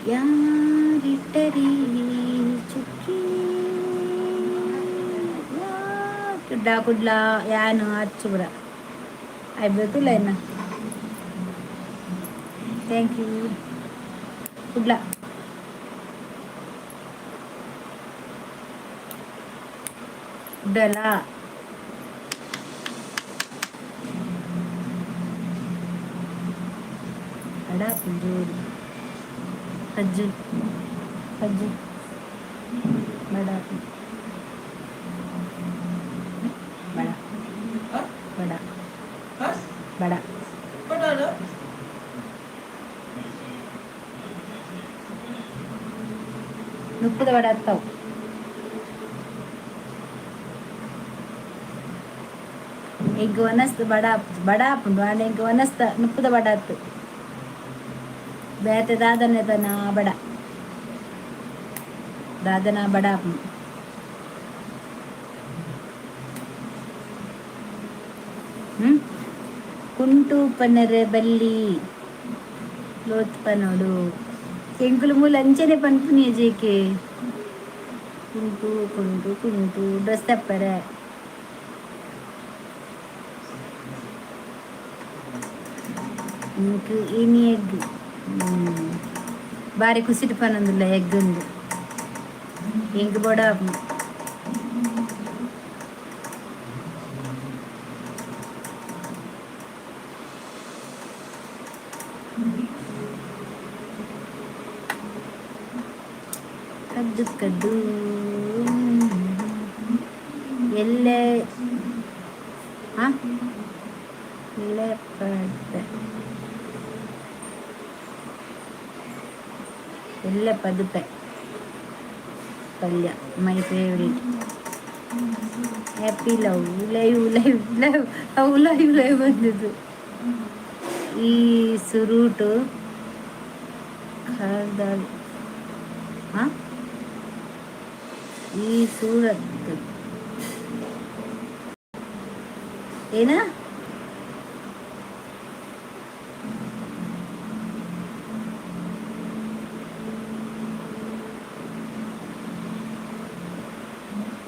ಯಾರಿಟ್ಟರಿ ಚುಕ್ಕಿ ಕುಡ್ಲ ಯಾನು ಹಚ್ಚು ಬಿಡ ಆಯ್ಬೇಕಿಲ್ಲ ಇನ್ನ ಥ್ಯಾಂಕ್ ಯು ಕುಡ್ಲ ಉಡಲ ಅಡ ಜೋಡಿ ಅಜ್ಜು ಅಜ್ಜು ಬಡ ಬಡ ಬಡ ಬಡ ನುಪ್ಪದ ಬಡ ಹತ್ತವು ಎಗ್ ಒನಸ್ತು ಬಡ ಬಡ ಹಾಪುಂಡು ಆಂಡ ಎಗ್ ಒನಸ್ತ ನುಪ್ಪದ ಬಡ ಹತ್ತು ಬೇತೆ ದಾದನೆ ತನ ಬಡ ದಾದನ ಬಡ ಹಾಪುಂಡು ಕುಂಟು ಪನ್ನರೆ ಬಲ್ಲಿ ಲೋತ್ ಪನೋಡು ಎಂಕುಲು ಮೂಲ ಅಂಚನೆ ಪನ್ಪುನಿಯ ಜೇಕೆ ಕುಂಟು ಕುಂಟು ಕುಂಟು ಡ್ರೆಸ್ ತಪ್ಪರೆ ಇಂಕು ಇನಿ ಎಗ್ ಬಾರಿ ಕುಸಿಟ್ಟು ಪನೊಂದುಲ್ಲ ಎಗ್ ಉಂದು ಎಂಕ್ ಬೊಡ ಕದ್ದು ಕದ್ದು ಎಲ್ಲೆ ಎಲ್ಲ ಪದುಪೆ ಪಲ್ಯ my favourite happy love live live love ಅವು ಲೈವ್ ಲೈವ್ ಬಂದದ್ದು ಈ ಸುರೂಟು ಖಾರ್ದಾಲ್ ಈ ಸೂರತ್ ಏನ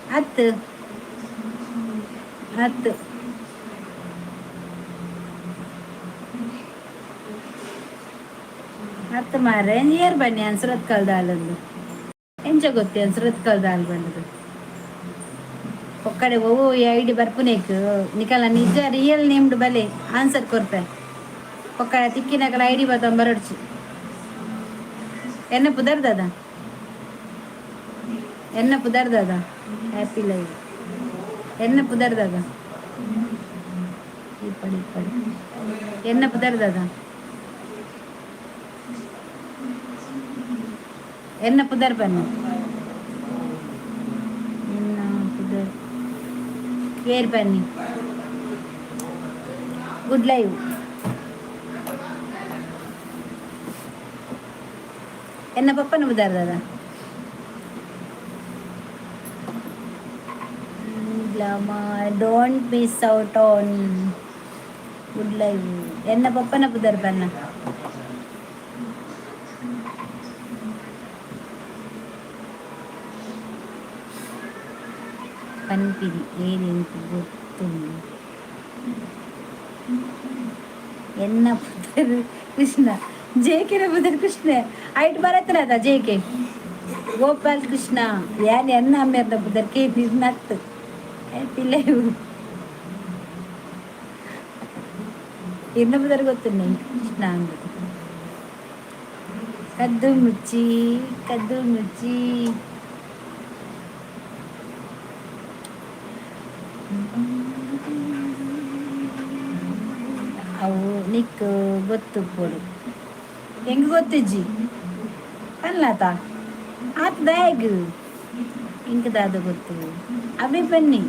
ಹತ್ತು ಹತ್ತು ಹತ್ತು ಮಾರ ಏರ್ ಬನ್ನಿ ಅನ್ಸರತ್ ಕಲ್ದಾಲಂದು ಎಂಚ ಗೊತ್ತಿ ಅನ್ಸರತ್ ಕಲ್ದಾಲ್ ಬಂದದು ಒಕ್ಕಡೆ ಓ ಐಡಿ ಬರ್ಪುನೇಕ್ ನಿಕಲ ನಿಜ ರಿಯಲ್ ನೇಮ್ಡ್ ಬಲೆ ಆನ್ಸರ್ ಕೊರ್ಪೆ ಒಕ್ಕಡೆ ತಿಕ್ಕಿನಕಲ ಐಡಿ ಬತ್ತ ಬರಡ್ಚು ಎನ್ನ ಪುದರ್ದದ ಎನ್ನ ಪುದರ್ದದ ಹ್ಯಾಪಿ ಲೈವ್ ಎನ್ನ ಪುದರ್ದದ ಇಪ್ಪಡಿ ಇಪ್ಪಡಿ ಎನ್ನ ಪುದರ್ದದ ಎನ್ನ ಪುದರ್ ಬನ್ನಿ ಎನ್ನ ಪುದರ್ ಕೇರ್ ಬನ್ನಿ ಗುಡ್ ಲೈವ್ ಎನ್ನ ಪಪ್ಪನ ಪುದರ್ದದ don't miss out on good live ಎನ್ನ ಪಪ್ಪನ ಪುದರ್ ಬನ್ನ ಪನ್ಪಿರಿ ಏನೆಂತು ಗೊತ್ತು ಎನ್ನ ಪುದರ್ ಕೃಷ್ಣ ಜೇಕೆನ ಪುದರ್ ಕೃಷ್ಣ ಐಟ್ ಬರತ್ತನದ ಜೇಕೆ ಗೋಪಾಲ್ ಕೃಷ್ಣ ಯಾನ್ ಎನ್ನ ಅಮ್ಮೇರ್ನ ಪುದರ್ ಕೆ ನಿರ್ನತ್ತು ಹ್ಯಾಪಿ ಲೈವ್ ಎನ್ನ ಪುದರ್ ಗೊತ್ತು ನಂಗೆ ಕೃಷ್ಣ ಅಂದು ಕದ್ದು ಮುಚ್ಚಿ ಕದ್ದು ಮುಚ್ಚಿ ಅವು ನಿಕ್ ಗೊತ್ತು ಕೊಡು ಹೆಂಗೆ ಗೊತ್ತಿಜ್ಜಿ ಅಲ್ಲಾತ ಆತದ ಹೇಗೆ ಹಿಂಗೆ ದಾದ ಗೊತ್ತು ಅವೇ ಬನ್ನಿ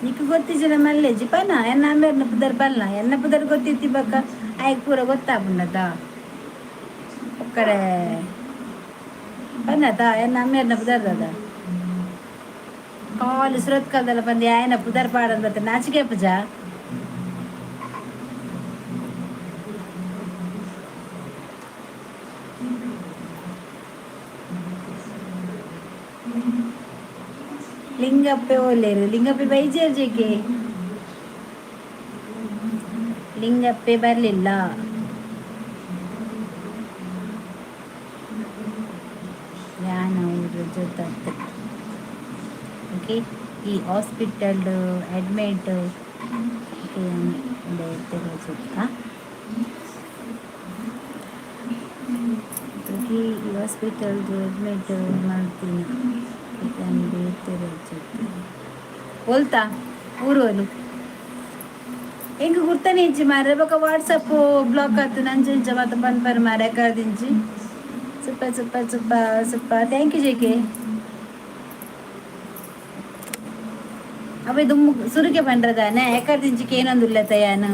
ನಿಕ್ ಗೊತ್ತಿಜ್ಜಿನ ಮಲ್ಲೆಜ್ಜಿ ಪನ ಎನ್ನ ಆಮೇಲೆ ಪುದರ್ ಬಲ್ಲ ಎನ್ನ ಪುದರ್ ಗೊತ್ತಿತ್ತಿ ಬಕ್ಕ ಆಯ್ಕೆ ಪೂರ ಗೊತ್ತಾಗ್ಬಿಡದ ಒಕ್ಕಡೆ ಬನ್ನತ ಎನ್ನ ಅಮ್ಮೇರ್ನ ಪುದರ್ದದ ಕಾಲು ಸುರತ್ ಕಾಲದಲ್ಲ ಬಂದು ಆಯನ ಪುದರ್ ಪಾಡನ್ ಬತ್ತ ನಾಚಿಕೆ ಪೂಜ ಲಿಂಗಪ್ಪೆ ಓಲೇರು ಲಿಂಗಪ್ಪೆ ಬೈಜೇರ್ಜಿಗೆ ಲಿಂಗಪ್ಪೆ ಬರಲಿಲ್ಲ ಯಾನ ಜೊತೆ ಓಕೆ ಈ ಹಾಸ್ಪಿಟಲ್ ಅಡ್ಮಿಟ್ ಈ ಹಾಸ್ಪಿಟಲ್ದು ಅಡ್ಮಿಟ್ ಮಾಡ್ತೀನಿ ಹೋಲ್ತಾ ಊರೋಲು ಹೆಂಗೆ ಗುರ್ತಾನೆ ಇಂಚಿ ಮಾರೆ ಬೊಕ ವಾಟ್ಸಪ್ ಬ್ಲಾಕ್ ಆತು ನಂಚೆ ಇಂಚ ಮತ್ತೆ ಪನ್ಪರ್ ಮಾರೆ ಕರ್ದಿಂಚಿ super super super super thank you JK ಅವ ದುಮ್ಮು ಸುರುಕೆ ಪಂಡ್ರದಾನೆ ಎಕರ್ದಿಂಚಿಗೆ ಏನೊಂದುಲ್ಲ ತಯಾನು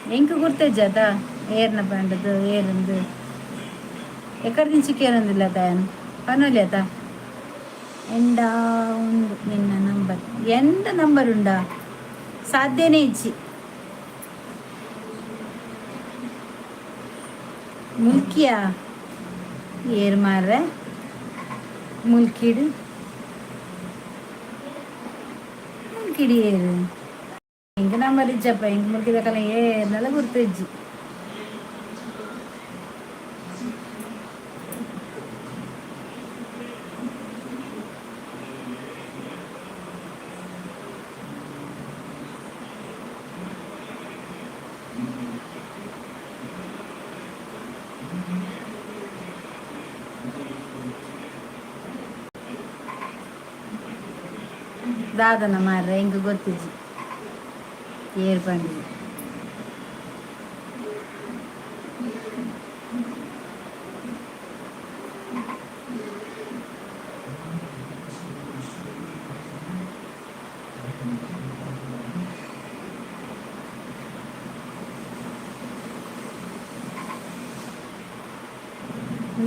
ಹೆಂಗೆ ಗುರ್ತಜ್ಜಾತ ಏರ್ನ ಪಂಡದು ಏರಂದು ಎಕರ್ದಿಂಚಿಗೆ ಏನೊಂದಿಲ್ಲ ತಯಾನು ಪನೋಲಿಯತ ಎಂಡ ಉಂಡು ನಿನ್ನ ನಂಬರ್ ಎಂತ ನಂಬರ್ ಉಂಡಾ ಸಾಧ್ಯನೇ ಇಚ್ಚಿ ಮುಲ್ಕಿಯಾ ಏರ್ ಮಾರ್ರೆ ಮುಲ್ಕಿಡು ಏರು ಹಿಂಗೆ ನಂಬರ್ ಇಜ್ಜಪ್ಪ ಹಿಂಗೆ ಮುಲ್ಕಿದಕ್ಕಲ್ಲ ಏರ್ನೆಲ್ಲ ಗುರ್ತಜ್ಜಿ ದಾದನ ಮಾರ್ರೆ ಹಿಂಗೆ ಗೊತ್ತಿಜ್ಜಿ ಏರ್ ಬಂಡಿ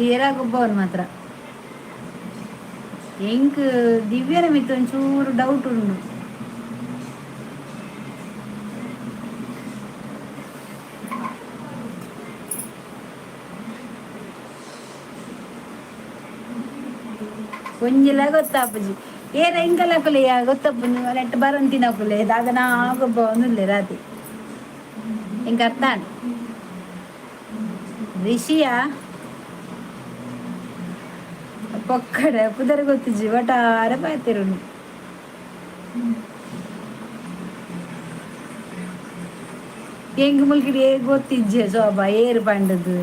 ಏರಾಗೊಬ್ಬವನು ಮಾತ್ರ ಹೆಂಗ್ ದಿವ್ಯನ ಮಿತ್ತು ಒಂಚೂರು ಡೌಟ್ ಉಂಡು ಒಂಜಿಲ ಗೊತ್ತಾಪುಜಿ ಏರ ಹಿಂಗಲ್ಲ ಕುಲೆಯ ಗೊತ್ತಪ್ಪು ನೀವು ನೆಟ್ಟು ಬರಂತಿನ ಕುಲೆ ದಾದನ ಆಗೊಬ್ಬ ಒಂದಿಲ್ಲ ರಾತಿ ಹಿಂಗ ಅರ್ಥ ರಿಷಿಯ ಪೊಕ್ಕಡ ಪುದರ್ ಗೊತ್ತಿಜ್ಜಿ ಒಟಾರ ಪಾತಿರು ಹೆಂಗ್ ಮುಲ್ಕಿಡಿ ಗೊತ್ತಿಜ್ಜಿ ಶೋಭಾ ಏರು ಪಂಡದು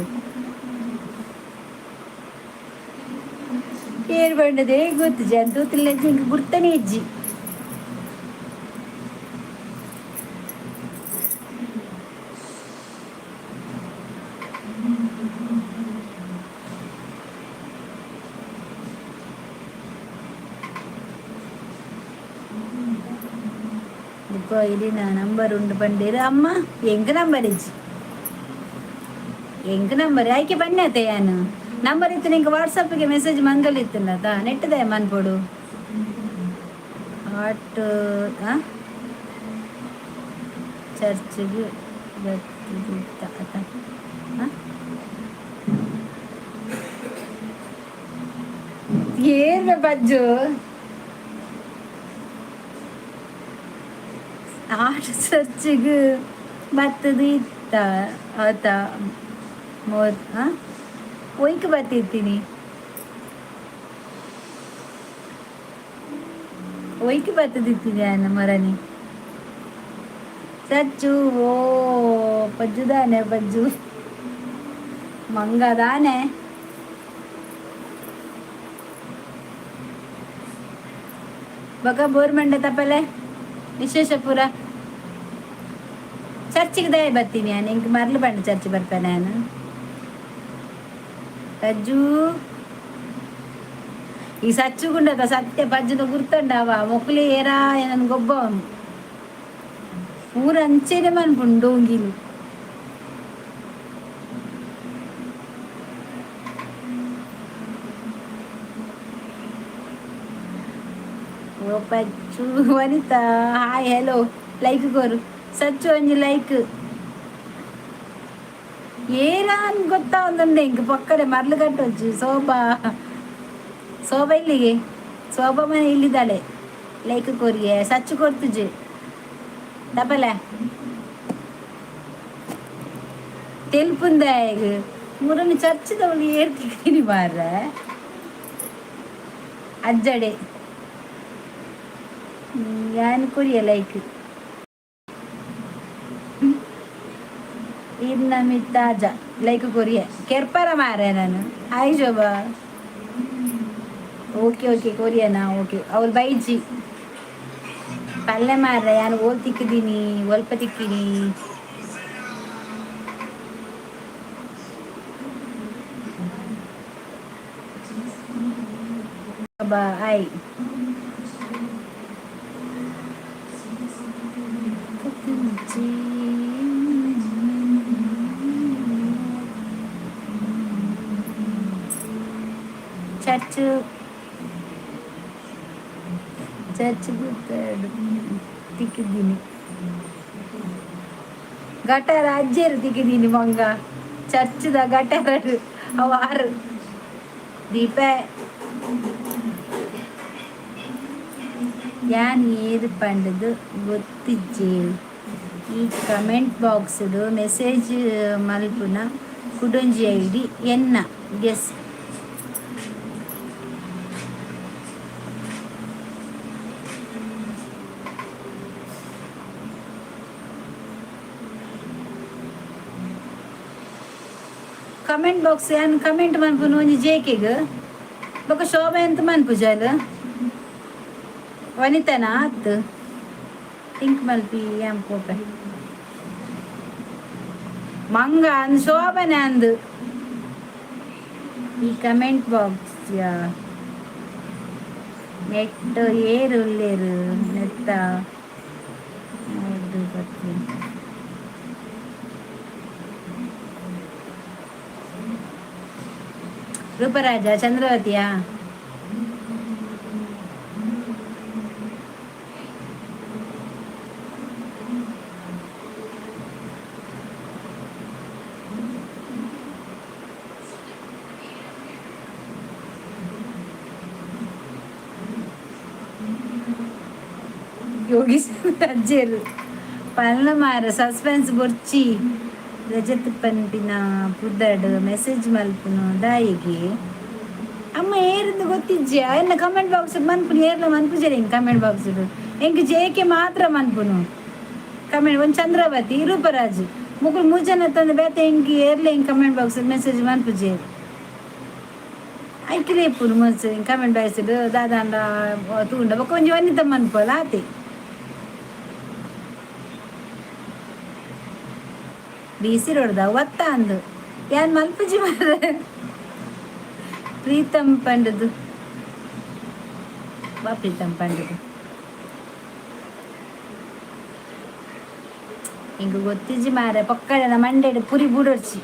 ಏರು ಪಂಡದು ಹೇಗೆ ಗೊತ್ತಿಜ್ಜಿ ಅಂತ ಗೊತ್ತಿಲ್ಲ ಹಿಂಗೆ ಗುರ್ತಾನೆ ಇಜ್ಜಿ ഇതിന് നമ്പർ ഉണ്ട് പണ്ടേര് അമ്മ എങ്ക് നമ്പർ ഇജ്ജി ಎಂಕ್ ನಂಬರ್ ಆಯ್ಕೆ ಬನ್ನಿ ಯಾನು ನಂಬರ್ ಇತ್ತು ನಿಂಗೆ ವಾಟ್ಸಪ್ಗೆ ಮೆಸೇಜ್ ಮಂದಲಿತ್ತಲ್ಲ ನೆಟ್ಟದೆ ಮನ್ಪೊಡು ಆಟ್ ಚರ್ಚ್ಗೆ ಏನು ಬಜ್ಜು ಆಟ ಚರ್ಚ್ಗೆ ಬರ್ತದ ಇತ್ತ ಆತ ಒಯ್ಕೆ ಬರ್ತಿರ್ತೀನಿ ಒಯ್ಕೆ ಬರ್ತದಿರ್ತೀನಿ ಅನ್ನ ಮರನಿ ಸಚ್ಚು ಓ ಪಜ್ಜುದಾನೆ ಪಜ್ಜು ಮಂಗದಾನೆ ಬಕ ಬೋರ್ಮಂಡೆ ತಪ್ಪಲೆ ವಿಶ್ವೇಶಪುರ ಚರ್ಚಿಗೆ ದಯ ಬರ್ತೀನಿ ನಾನು ಹಿಂಗೆ ಮರಳು ಬಂಡ ಚರ್ಚ್ ಬರ್ತಾನೆ ನಾನು ಸಜ್ಜು ಈ ಸಚ್ಚುಗುಂಡದ ಸತ್ಯ ಪಜ್ಜುನ ಗುರ್ತಂಡವ ಮೊಕ್ಲಿ ಏರಾ ನನ್ ಗೊಬ್ಬ ಅವನು ಊರ ಅಂಚೆನೆ ಮನ್ಪುಂಡು ಡೋಂಗಿಲು ಓ ಪಚ್ಚು ವನಿತಾ ಹಾಯ್ ಹೆಲೋ ಲೈಕ್ ಕೋರು ಸಚ್ಚು ಒಂಜಿ ಲೈಕ್ ಏರಾ ಅನ್ ಗೊತ್ತಾ ಒಂದೊಂದೆ ಇಂಕ ಪಕ್ಕಡೆ ಮರ್ಲು ಕಟ್ಟೊಚ್ಚು ಶೋಭಾ ಇಲ್ಲಿಗೆ ಶೋಭಾ ಮನೆ ಇಲ್ಲಿದ್ದಾಳೆ ಲೈಕ್ ಕೋರಿಗೆ ಸಚ್ಚು ಕೊಡ್ತುಜು ಡಬಲ ತೆಲ್ಪುಂದ ಈಗ ಮೂರನ್ನು ಚರ್ಚದವಳು ಏರ್ತೀನಿ ಮಾರ್ರೆ ಅಜ್ಜಡೆ ಯಾನ್ ಕೊರಿಯ ಲೈಕ್ ಇನ್ನ ಮಿತ್ತಾಜ ಲೈಕ್ ಕೊರಿಯ ಕೆರ್ಪರ ಮಾರೆ ನಾನು ಹಾಯ್ ಶೋಭಾ. ಓಕೆ ಓಕೆ ಕೊರಿಯನಾ ಓಕೆ ಅವ್ರು ಬೈಜಿ ಪಲ್ಲೆ ಮಾರ್ರೆ ಯಾನು ಓಲ್ ತಿಕ್ಕಿದ್ದೀನಿ ಒಲ್ಪ ತಿಕ್ಕಿನಿ. ಬಾ ಆಯ್ ಚರ್ಚ್ ಚರ್ಚ್ ತಿಕ್ಕಿದ್ದೀನಿ ಗಟಾರ ಅಜ್ಜೇರು ತಿಕ್ಕಿದ್ದೀನಿ ಮಂಗ ಚರ್ಚ್ದ ಗಟಾರ ಅವಾರು ದೀಪ ಯಾನ್ ಏದು ಪಂಡದು ಗೊತ್ತಿಜ್ಜೆ ಈ ಕಮೆಂಟ್ ಬಾಕ್ಸ್ಡು ಮೆಸೇಜ್ ಮಲ್ಪುನ ಕುಡೊಂಜಿ ಐಡಿ ಎನ್ನ ಗೆಸ್ ಕಮೆಂಟ್ ಬಾಕ್ಸ್ ಏನು ಕಮೆಂಟ್ ಮನ್ಪುನು ಒಂಜಿ ಜೇಕೆಗ್ ಬೊಕ ಶೋಭೆ ಅಂತ ಮನ್ಪುಜಲ್ ವನಿತನ ಅತ್ತು ಟಿಂಕ್ ಮಲ್ಪಿ ಏನ್ ಪೋಪೆ ಮಂಗ ಅಂದ್ ಶೋಭನೆ ಅಂದು ಈ ಕಮೆಂಟ್ ಬಾಕ್ಸ್ ನೆಟ್ ಏರು ಉಳ್ಳೇರು ನೆತ್ತ ನೋಡು ಬರ್ತೀನಿ. ರೂಪರಾಜ ಚಂದ್ರವತಿಯಾ ಯೋಗೀಶ್ ಅಜ್ಜೇರು ಪಲ್ಲ ಮಾರ ಸಸ್ಪೆನ್ಸ್ ಬೊರ್ಚಿ ರಜತ್ ಪನ್ಪಿನ ಪುದಡ್ ಮೆಸೇಜ್ ಮಲ್ಪುನು ದಾಯಿಗೆ ಅಮ್ಮ ಏರಿಂದ ಗೊತ್ತಿಜ್ಜ ಎನ್ನ ಕಮೆಂಟ್ ಬಾಕ್ಸ್ ಮನ್ಪುನು ಏರ್ಲ ಮನ್ಪುಜರ ಹಿಂಗೆ ಕಮೆಂಟ್ ಬಾಕ್ಸ್ ಹೆಂಗೆ ಜೇಕೆ ಮಾತ್ರ ಮನ್ಪುನು ಕಮೆಂಟ್ ಒಂದು ಚಂದ್ರವತಿ ರೂಪರಾಜ್ ಮುಗುಳು ಮೂಜನ ತಂದು ಬೇತೆ ಹಿಂಗೆ ಏರ್ಲ ಹಿಂಗೆ ಕಮೆಂಟ್ ಬಾಕ್ಸ್ ಮೆಸೇಜ್ ಮನ್ಪುಜೆ ಐಕ್ರೆ ಪುನು ಮನ್ಸು ಹಿಂಗೆ ಕಮೆಂಟ್ ಬಾಕ್ಸ್ ದಾದಾಂಡ ತೂಂಡ ಬೊಕ್ಕ ಒಂಜಿ ವನಿತ ಮನ್ಪಲ್ಲ ಆತೆ ಬೀಸಿ ರೋಡ್ದ ಒತ್ತ ಅಂದು ಯಾನ್ ಮಲ್ಪುಜಿ ಮಾರ ಪ್ರೀತಮ್ ಪಂಡದು ಬಾ ಪ್ರೀತಮ್ ಪಂಡದು ಹಿಂಗ ಗೊತ್ತಿಜ್ಜಿ ಮಾರ ಪಕ್ಕಡ ಮಂಡ್ಯಡ್ ಪುರಿ ಬೂಡೋಡ್ಚಿ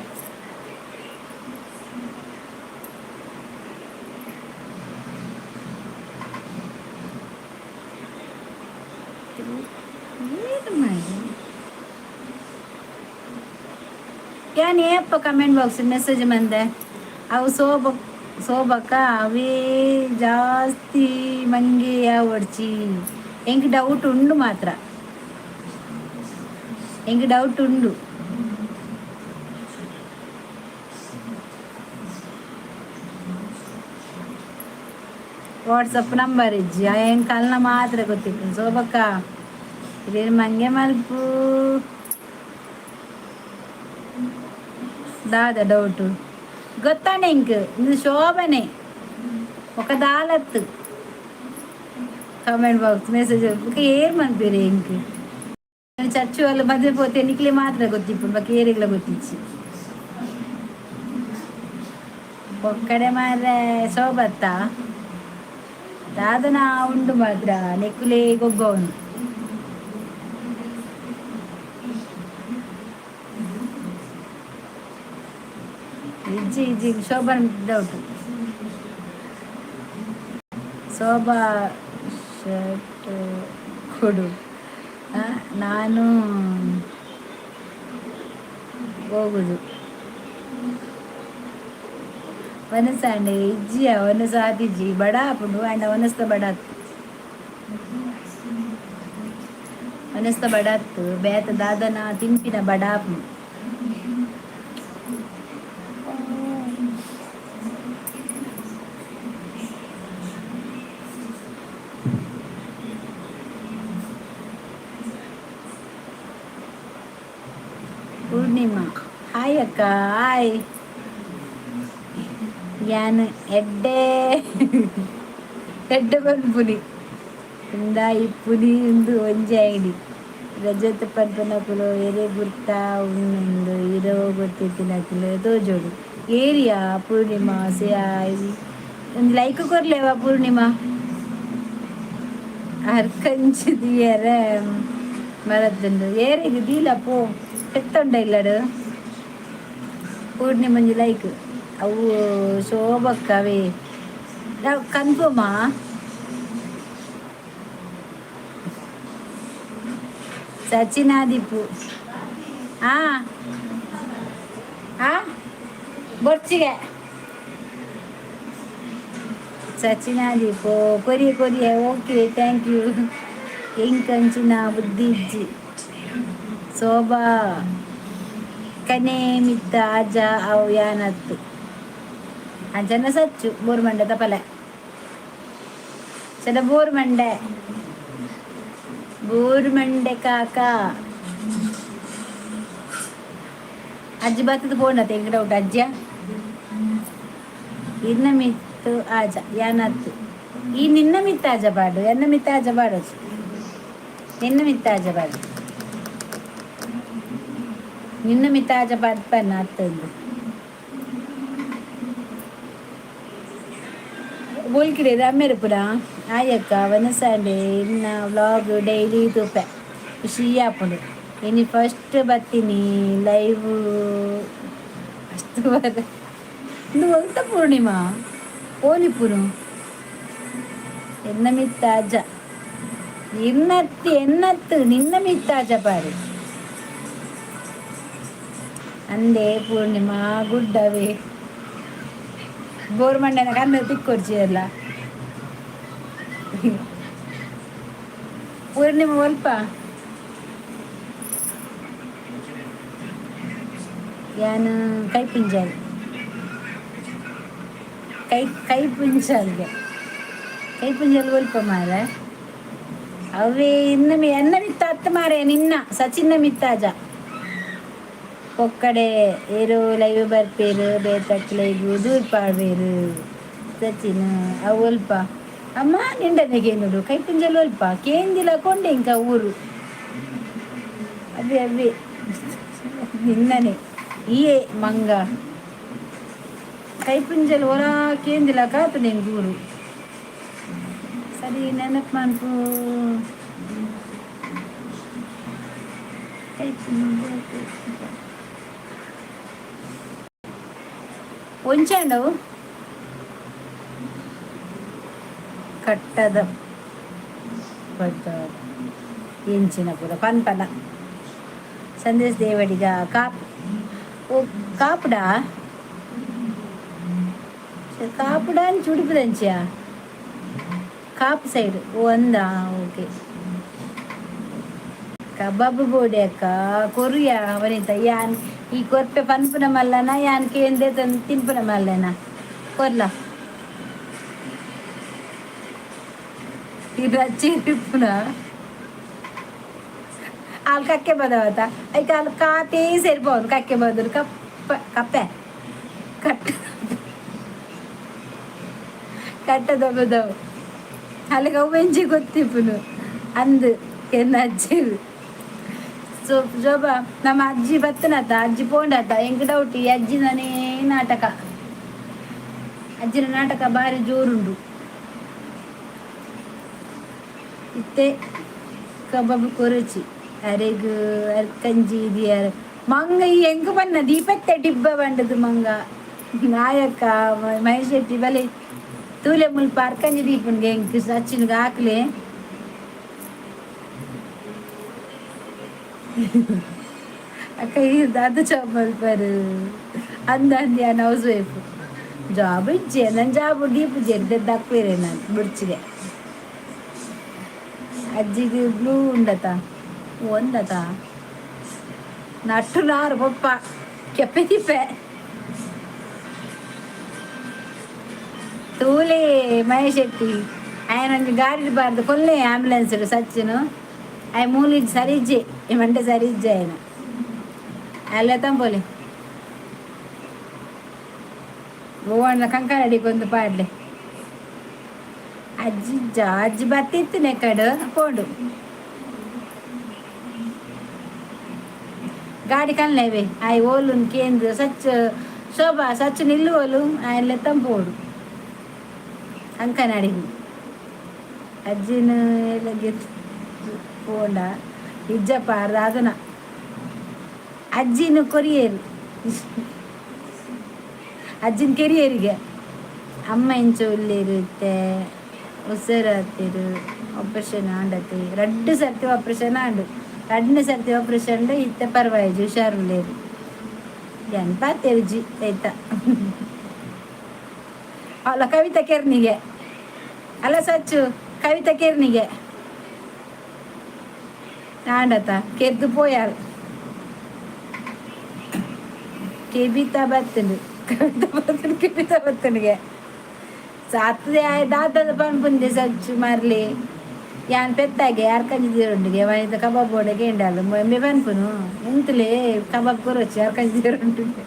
ಯಾನ್ ಏಪ್ಪ ಕಮೆಂಟ್ ಬಾಕ್ಸ್ ಮೆಸೇಜ್ ಮಂದೆ ಅವು ಸೋಬಕ್ಕ ಅವೇ ಜಾಸ್ತಿ ಮಂಗೆಯ ಒಡ್ಚಿ ಹೆಂಗೆ ಡೌಟ್ ಉಂಡು ಮಾತ್ರ ಹೆಂಗೆ ಡೌಟ್ ಉಂಡು ವಾಟ್ಸಪ್ ನಂಬರ್ ಇಜ್ಜಿ ಹೆಂಗೆ ಕಲ್ನ ಮಾತ್ರ ಗೊತ್ತಿತ್ತು ಸೋಬಕ್ಕ ಇದೇನು ಮಂಗೆ ಮಲ್ಪು ದಾದ ಡೌಟು ಗೊತ್ತಾನೆ ಇಂಕ್ ಇದು ಶೋಭನೆ ఒక దాలత్తు కమెంట్ బాక్స్ మెసేజ్ ఒక ఏర్ మనిపేరు ఇంక చర్చి వాళ్ళు మధ్య పోతే నిక్లే మాత్రం ಗೊತ್ತಿ ఇప్పుడు మాకు ఏరిగ్ల ಗೊತ್ತಿచ్చి ఒక్కడే మారే శోభత్త దాదన ఉండు మాత్ర నెక్కులే గొగ్గవును ಇಜ್ಜಿ ಇಜ್ಜಿ ಶೋಭನ್ ಡೌಟ್ ಶೋಭಾ ಶರ್ಟ್ ಕೊಡು ನಾನು ಹೋಗುದು ವನಸಂಡೆ ಇಜ್ಜಿಯ ವನಸ ಆದಿಜ್ಜಿ ಬಡ ಹಾಪುಂಡು ಅಂಡ ವನಸ್ತ ಬಡಾತ್ ವನಸ್ತ ಬಡಾತ್ ಬೇತ ದಾದನ ತಿಂಪಿನ ಬಡಾಪು ಪೂರ್ಣಿಮಾ ಹಾಯ್ ಅಕ್ಕ ಹಾಯ್. ಯಾನ್ ಎಡ್ಡೆ ಎಡ್ಡೆ ಬಂದ್ಪುನಿ ಇಂದ ಇಪ್ಪುನಿ ಇಂದು ಒಂಜಿ ಐಡಿ ರಜತ್ ಪದ್ಮನಕುಲು ಎರೆ ಗುರ್ತಾ ಉಂಡು ಇರೋ ಗೊತ್ತಿತ್ತಿನಕುಲು ತೋಜೋಡು ಏರಿಯಾ ಪೂರ್ಣಿಮಾ ಸೇ ಒಂದು ಲೈಕ್ ಕೊರ್ಲೇವಾ ಪೂರ್ಣಿಮಾ ಅರ್ಕಂಚು ದಿಯರ ಮರದ್ದುಂಡು ಏರಿಗೆ ದೀಲ ಪೋ ಎತ್ತೊಂಡ ಇಲ್ಲಡು ಪೂರ್ಣಿಮಂಜಿ ಲೈಕ್ ಅವು ಶೋಭಕ್ಕವೇ ನಾವು ಕನ್ಫರ್ಮಾ ಸಚಿನಾದಿಪು ಹಾ ಹಾ ಬೊರ್ಚಿಗೆ ಸಚಿನಾದಿಪು ಕೊರಿಯ ಓಕೆ ಥ್ಯಾಂಕ್ ಯು ಎಂಕಂಚಿನ ಬುದ್ಧಿ ಇಜ್ಜಿ ಶೋಭಾ ಕನೆ ಮಿತ್ತ ಅಜ ಅವು ಯಾನತ್ತು ಅಜ್ಜನ ಸಚ್ಚು ಬೋರ್ಮಂಡೆ ತಪಲೆ ಚಲ ಬೋರ್ಮಂಡೆ ಕಾಕ ಅಜ್ಜಿ ಬತ್ತದ ಬೋಂಡ ತೆಂಗಡ ಊಟ ಅಜ್ಜ ಇನ್ನ ಮಿತ್ತು ಆಜ ಯಾನತ್ತು ಈ ನಿನ್ನ ಮಿತ್ತ ಆಜ ಬಾಡು ಎನ್ನ ಮಿತ್ತ ಆಜ ಬಾಡು ನಿನ್ನ ಮಿತ್ತ ಆಜ ಬಾಡು ನಿನ್ನ ಮಿತ್ತ ಆಜ ಬಾಡ್ಪನ್ನ ಅತ್ತಂದು ಬೋಲ್ಕಿಡೆ ರಮ್ಮೆರು ಪುರ ಆಯಕ್ಕ ವನಸಾಂಡೆ ಇನ್ನ ವ್ಲಾಗ್ ಡೈಲಿ ತೂಪೆ ಖುಷಿ ಆಪುಂಡು ಇನ್ನು ಫಸ್ಟ್ ಬರ್ತೀನಿ ಲೈವ್ ಅಷ್ಟು ಬರ ಇದು ಒಂತ ಪೂರ್ಣಿಮಾ ಓಲಿಪುರು ಎನ್ನ ಮಿತ್ತ ಅಜ್ಜ ಎನ್ನತ್ತು ನಿನ್ನ ಮಿತ್ತ ಅಜ್ಜ ಪಾರು ಅಂದೆ ಪೂರ್ಣಿಮಾ ಗುಡ್ಡವೇ ಬೋರ್ಮಂಡನ ಕಣ್ಣು ತಿಕ್ಕೊಡ್ಚಿ ಅಲ್ಲ ಪೂರ್ಣಿಮಾ ಒಲ್ಪ ಯಾನು ಕೈ ಪಿಂಜಾಲ್ ಕೈ ಪುಂಜಾಲ್ಗೆ ಕೈ ಪುಂಜಲ್ ಒಲ್ಪ ಮಾರ ಅವೇ ಇನ್ನ ಎನ್ನ ಮಿತ್ತ ಅತ್ತ ಮಾರೆ ನಿನ್ನ ಸಚಿನ್ನ ಮಿತ್ತಾಜ ಒಕ್ಕಡೆ ಏರು ಲೈವ್ ಬರ್ಪೇರು ಬೇತಕ್ ಲೈವ್ ದೂರ ಪಾಡ್ಬೇರು ಸಚಿನ್ ಅವು ಒಲ್ಪ ಅಮ್ಮ ನಿಂಡನೆಗೆ ನೋಡು ಕೈ ಪುಂಜಲ್ ಒಲ್ಪ ಕೇಂದಿಲ್ಲ ಕೊಂಡೆ ಇಂಕ ಊರು ಅವೇ ನಿನ್ನನೆ ಈಯೇ ಮಂಗ ಕೈ ಪುಂಜಲ್ ಹೊರ ಕೇಂದಿಲ್ಲ ಕಾತದೆ ಊರು ಸರಿ ನೆನಪು ಮಾಡ್ಕೋ ಕೈ ಪುಂಜಲ್ ಒಂಚಾಂಡವು ಕಟ್ಟದ ಎಂಚಿನ ಪೂರ ಪನ್ಪನ ಸಂದೇಶ್ ದೇವಡಿಗ ಕಾಪುಡಾ ಕಾಪುಡಾ అని ಚುಡಿಪುದಂಚಿಯ ಕಾಪು ಸೈಡ್ ಒಂದಾ ಓಕೆ ಕಬಾಬ್ ಬೋಡೆ ಅಕ್ಕ ಕೊರಿಯ ಅವನಿತ ಯಾನ್ ಈ ಕೊರ್ಪೆ ಪನ್ಪುನ ಮಲ್ಲನ ಯಾನ್ ಕೇಂದ್ರೆ ತಂದು ತಿನ್ಪುನ ಮಲ್ಲನ ಕೊರ್ಲ ಇದು ಹಚ್ಚಿಪುನ ಅಲ್ಲಿ ಕಕ್ಕೆ ಬದವತ ಐಕ ಅಲ್ಲಿ ಕಾತೇ ಸೇರ್ಬೋದು ಕಕ್ಕೆ ಬದ್ರು ಕಪ್ಪೆ ಕಟ್ಟದ ಬದವು ಅಲ್ಲಿಗೆ ಅವು ವೆಂಜಿ ಗೊತ್ತಿಪ್ಪುನು ಅಂದು ಎನ್ನ ಅಜ್ಜಿ ಜೋಬ ನಮ್ಮ ಅಜ್ಜಿ ಬತ್ತನತ್ತ ಅಜ್ಜಿ ಪೋಂಡತ್ತ ಎಂಕ್ ಡೌಟ್ ಈ ಅಜ್ಜಿನೇ ನಾಟಕ ಅಜ್ಜಿನ ನಾಟಕ ಭಾರಿ ಜೋರುಂಡು ಇತ್ತೆ ಕಬಾಬ್ ಕೊರಚಿ ಅರೆಗು ಅರ್ಕಂಜಿ ದಿಯಾರ ಮಂಗ ಈ ಹೆಂಗ ಬನ್ನ ದೀಪತ್ತೆ ಡಿಬ್ಬ ಬಂಡದು ಮಂಗ ನಾಯಕ ಮಹೇಶ್ ಶೆಟ್ಟಿ ಬಲೆ ತೂಲೆ ಮುಲ್ಪ ಅರ್ಕಂಜಿ ದೀಪನ್ಗೆ ಹೆಂಗ್ ಸಚಿನ್ಗೆ ಹಾಕ್ಲೆ ಅಕ್ಕ ಅದು ಜಾಬ್ ಮಲ್ಪರು ಅಂದಂದು ಯಾನ್ ಹೌಸ್ ವೈಫ್ ಜಾಬ್ ಇಜ್ಜೆ ನನ್ನ ಜಾಬ್ ಡೀಪ್ ಜೆರ್ದದ್ದು ಹಾಕ್ಬೇರೆ ನಾನು ಬಿಡ್ಚಿದೆ ಅಜ್ಜಿಗೆ ಬ್ಲೂ ಉಂಡತ ಒಂದತ ನಟ್ಟು ನಾರು ಪಪ್ಪ ಕೆಪ್ಪೆ ತಿಪ್ಪೆ ತೂಲೆ ಮಹೇಶ್ ಶೆಟ್ಟಿ ಆಯನೊಂದು ಗಾಡಿ ಬಾರ್ದು ಕೊಲ್ಲೆ ಆಂಬುಲೆನ್ಸ್ ಸಚ್ಚಿನು ಆಯ್ ಮೂಲಿ ಸರಿಜ್ಜೆ ಈ ಮಂಡೆ ಸರಿಜ್ಜೆ ಆಯನ ಅಲ್ಲೇ ತಂಬೋಲಿ ಓಣ್ಣ ಕಂಕಣ ಅಡಿಗೊಂದು ಪಾಡ್ಲೆ ಅಜ್ಜಿ ಬತ್ತಿತ್ತು ನೆಕ್ಕಡು ಪೋಂಡು ಗಾಡಿ ಕಲ್ಲೇವೆ ಆಯ್ ಓಲು ಕೇಂದ್ರ ಸಚ್ಚ ಶೋಭಾ ಸಚ್ಚು ನಿಲ್ಲುವಲು ಆಯಲ್ಲ ತಂಪೋಡು ಅಂಕನ ಅಡಿಗೆ ಅಜ್ಜಿನ ಎಲ್ಲ ಗೆದ್ದು ಪೋಂಡ ಇಜ್ಜಪ್ಪ ಅದನ್ನ ಅಜ್ಜಿನ ಕೊರಿಯರು ಅಜ್ಜಿನ ಕೆರಿಯರಿಗೆ ಅಮ್ಮ ಇಂಚು ಇರುತ್ತೆ ಉಸಿರಾತಿರು ಆಪ್ರೇಷನ್ ಆಂಡತಿ 2 ಸರ್ತಿ ಆಪ್ರೇಷನ್ ಆಂಡು 2 ಸರ್ತಿ ಆಪ್ರೇಷನ್ ಇತ್ತೆ ಪರವಾಯಿಜು ಹುಷಾರುಲೇರು ಎಂತ ತೆರಿಜಿ ಆಯ್ತಾ ಅಲ್ಲ ಕವಿತಾ ಕೆರ್ನಿಗೆ ಅಲ್ಲ ಸಚ್ಚು ಕವಿತಾ ಕೆರ್ನಿಗೆ ಆಂಡತ ಕೆದ್ದು ಪೋಯಾರು ಕೆಬಿತಾ ಬತ್ತನು ಕವಿತಾ ಬತ್ತನಿಗೆ ಸಾತ್ತದೆ ದಾದದ ಪಂಪುಂದೆ ಸಚ್ಚು ಮರ್ಲಿ ಯಾನ್ ಪೆತ್ತಾಗೆ ಯಾರು ಕಂಜಿದೀರೊಂಡಿಗೆ ವೈದ ಕಬಾಬ್ ಬೋಡೆಗೆ ಎಂಡಾಲು ಮೊಮ್ಮೆ ಪನ್ಪುನು ಎಂತಲೇ ಕಬಾಬ್ ಕೊರೊಚ್ಚಿ ಯಾರು ಕಂಜಿದೀರೊಂಡಿಗೆ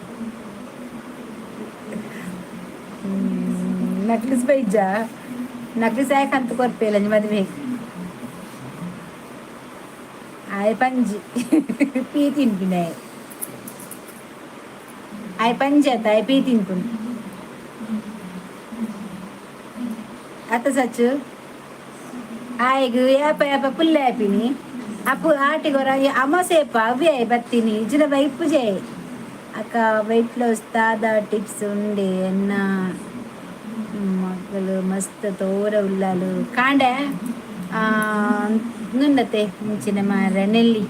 ನಕ್ಲಿಸ್ ಬೈಜ ನಕ್ಲಿಸ್ ಯಾಕಂತ ಕೊರ್ಪೇಲ ಮದುವೆ ಆಯ್ ಪಂಜಿ ಪೀ ತಿನ್ಪಿನ ಆಯ್ ಪಂಜಿ ಆತ ಆಯ್ ಪೀ ತಿನ್ಪುನು आता सच आयगु याप पुल्ले आपिनी अप्पु आटिगोर अमासेप अवी आय बत्तीनी जिन वैपु जे अक्क वेट लॉस दादा टिप्स उंडे एन्न मक्कलु मस्त तोर उल्लालु कांडे ನುಣ್ಣತೆ ಮುಂಚಿನ ಮಾರ ನೆಲ್ಲಿ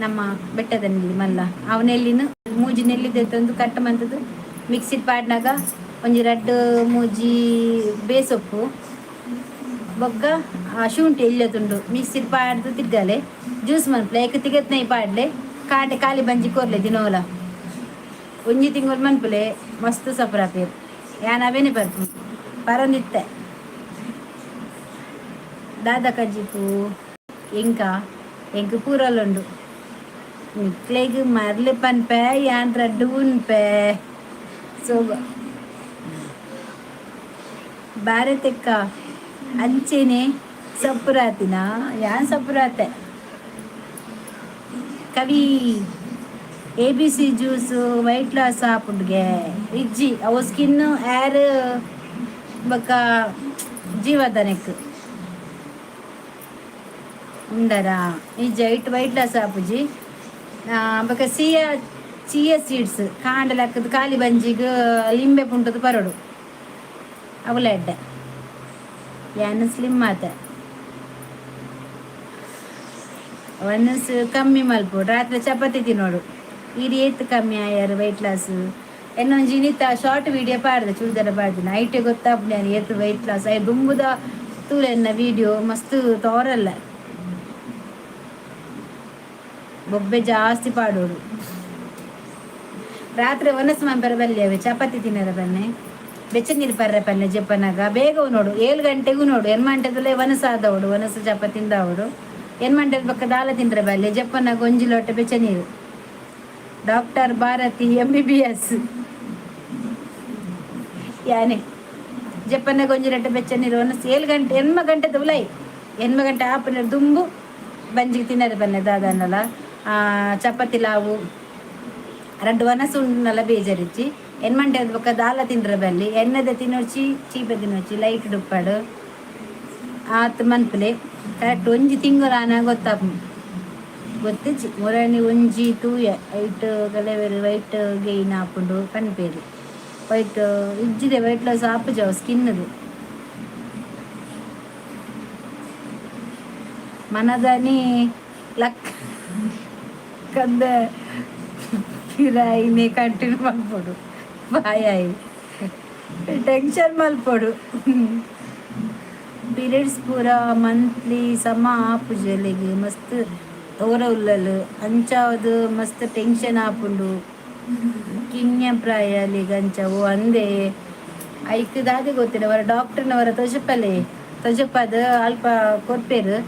ನಮ್ಮ ಬೆಟ್ಟದ ನೆಲ್ಲಿ ಮಲ್ಲ ಅವ ನೆಲ್ಲಿನ ಮೂಜಿ ನೆಲ್ಲಿದೆ ತಂದು ಕಟ್ ಮಂತದ್ದು ಮಿಕ್ಸಿಡ್ ಪಾಡ್ನಾಗ ಒಂಜಿ 2 ಮೂಜಿ ಬೇಸೊಪ್ಪು ಬೊಕ್ಕ ಶುಂಠಿ ಇಲ್ಲತುಂಡು ಮಿಕ್ಸಿಡ್ ಪಾಡ್ದು ತಿಗ್ಗಲೆ ಜ್ಯೂಸ್ ಮನ್ಪಲೆ ಏಕ ತಿಗತ್ನೈ ಪಾಡ್ಲೆ ಕಾಂಡೆ ಖಾಲಿ ಬಂಜಿ ಕೊರ್ಲೆ ದಿನೋಲ ಒಂಜಿ ತಿಂಗಳು ಮನ್ಪಲೆ ಮಸ್ತ್ ಸಪುರ ಪೇರು ಯಾನ್ ಅವೇನೆ ಬರ್ಪು ಪರಂದಿತ್ತೆ ದಾದ ಕಜ್ಜಿಪು ಎಂಕ ಪೂರಲ್ಲುಂಡು ನಿಕ್ಲೆಗ್ ಮರ್ಲೆ ಪನ್ಪೆ ಯಾನ್ ರಡ್ಡು ಉನ್ಪೆ ಸೋಗ ಭಾರತಕ್ಕ ಅಂಚೆನೆ ಸಪುರಾತಿನ ಯಾನ್ ಸಪುರಾತೆ ಕವಿ ABC ಜ್ಯೂಸು ವೈಟ್ ಲಾಸ್ ಆಪುಡ್ಗೆ ಇಜ್ಜಿ ಅವು ಸ್ಕಿನ್ ಏರ್ ಬೊಕ್ಕ ಜೀವದನೆಕ್ ಉಂಡರ ಇಜ್ಜ ಇಟ್ಟು ವೈಟ್ ಲಾಸ್ ಆಪುಜಿ ಬೊಕ್ಕ ಚಿಯಾ ಸೀಡ್ಸ್ ಕಾಂಡಲ ಹಾಕದು ಖಾಲಿ ಬಂಜಿಗೆ ಲಿಂಬೆ ಪುಂಟದು ಪರಡು ಅವಳ ಎಡ್ಡೆ ಯಾನು ಸ್ಲಿಮ್ ಆತ ಒನ್ಸ್ ಕಮ್ಮಿ ಮಲ್ಪೋಡು ರಾತ್ರಿ ಚಪಾತಿ ತಿನ್ನೋಡು ಇದು ಏತ್ ಕಮ್ಮಿ ಆಯಾರು ವೈಟ್ ಲಾಸ್ ಇನ್ನೊಂದು ಜಿನಿತ ಶಾರ್ಟ್ ವಿಡಿಯೋ ಪಾಡ್ದೆ ಚೂಡಿದಾರ ಪಾಡ್ದೆ ನೈಟೇ ಗೊತ್ತಾಗ್ಲಿ ನಾನು ಏತ್ ವೈಟ್ ಲಾಸ್ ಆಯ್ ದುಂಬುದ ತೂಲೆನ್ನ ವಿಡಿಯೋ ಮಸ್ತ್ ತೋರಲ್ಲ ಬೊಬ್ಬೆ ಜಾಸ್ತಿ ಪಾಡೋಡು ರಾತ್ರಿ ಒನಸ್ ಮಂಪರ ಬಲ್ಲಿ ಅವೆ ಚಪಾತಿ ತಿನ್ನರ ಬನ್ನೆ ಬೆಚ್ಚ ನೀರು ಪರ್ರೆ ಪಲ್ಲೆ ಜಪ್ಪನಾಗ ಬೇಗ ನೋಡು 7 ಗಂಟೆಗೂ ನೋಡು ಎನ್ಮಂಟದಲ್ಲೇ ಒನಸಾದವಡು ಒನಸು ಚಪಾತಿ ತಿಂದವಡು ಎನ್ಮಂಟದ ಪಕ್ಕ ದಾಲ ತಿಂದ್ರೆ ಬಲ್ಲೆ ಜಪ್ಪನಾಗ ಒಂಜಿ ಲೋಟ ಬೆಚ್ಚ ನೀರು ಡಾಕ್ಟರ್ ಭಾರತಿ MBBS ಯಾನೆ ಜಪ್ಪನಾಗ ಒಂಜಿ ಲೋಟ ಬೆಚ್ಚ ನೀರು ಒನಸು 7 ಗಂಟೆ 8 ಗಂಟೆದ ಉಲೈ 8 ಗಂಟೆ ಆಪು ನೀರು ದುಂಬು ಬಂಜಿಗೆ ತಿನ್ನರೆ ಬನ್ನೆ ದಾದನ್ನಲ್ಲ ಚಪಾತಿ ಲಾವು 2 ಒನಸು ಉಂಡನಲ್ಲ ಬೇಜಾರಿಚ್ಚಿ ಎನ್ಮಂಟೆ ಬೊಕ್ಕ ದಾಲ ತಿಂಡ್ರೆ ಬಲ್ಲಿ ಎಣ್ಣೆದ ತಿನ್ನೋಚಿ ಚೀಪ ತಿನ್ನೋಚಿ ಲೈಟ್ ಡುಪ್ಪಾಡು ಆತು ಮನ್ಪಲೆ ಕರೆಕ್ಟ್ ಒಂಜಿ ತಿಂಗಳು ಆನ ಗೊತ್ತಿಚ್ಚಿ ಮುರಣಿ ಒಂಜಿ ತೂಯ ವೈಟ್ ಕಲೆವೇರು ವೈಟ್ ಗೇಯ್ನ್ ಹಾಕೊಂಡು ಕಣ್ಪೇರು ವೈಟ್ ಇಜ್ಜಿದೆ ವೈಟ್ ಲಾಸ್ ಆಪುಜಾವ ಸ್ಕಿನ್ನದು ಮನದಾನಿ ಲಕ್ ಕದ್ದ ಕಿರಾಯಿನೇ ಕಂಟಿನ್ಯೂ ಮಾಡ್ಬೋದು ಬಾಯಾಯಿ ಟೆನ್ಷನ್ ಮಲ್ಪೋಡು ಪೀರಿಯಡ್ಸ್ ಪೂರ ಮಂತ್ಲಿ ಸಮ ಆಪುಜಲೆಗೆ ಮಸ್ತ್ ತೋರ ಉಲ್ಲಲು ಅಂಚಾವದು ಮಸ್ತ್ ಟೆನ್ಷನ್ ಆಪುಂಡು ಕಿನ್ಯ ಪ್ರಾಯಲಿಗೆ ಅಂಚವು ಅಂದೆ ಐಕ್ದಾದೆ ಗೊತ್ತಿಲ್ಲ ಅವರ ಡಾಕ್ಟರ್ನವರ ತೊಜಪಲೆ ತೊಜಪದ ಅಲ್ಪ ಕೊರ್ಪೇರು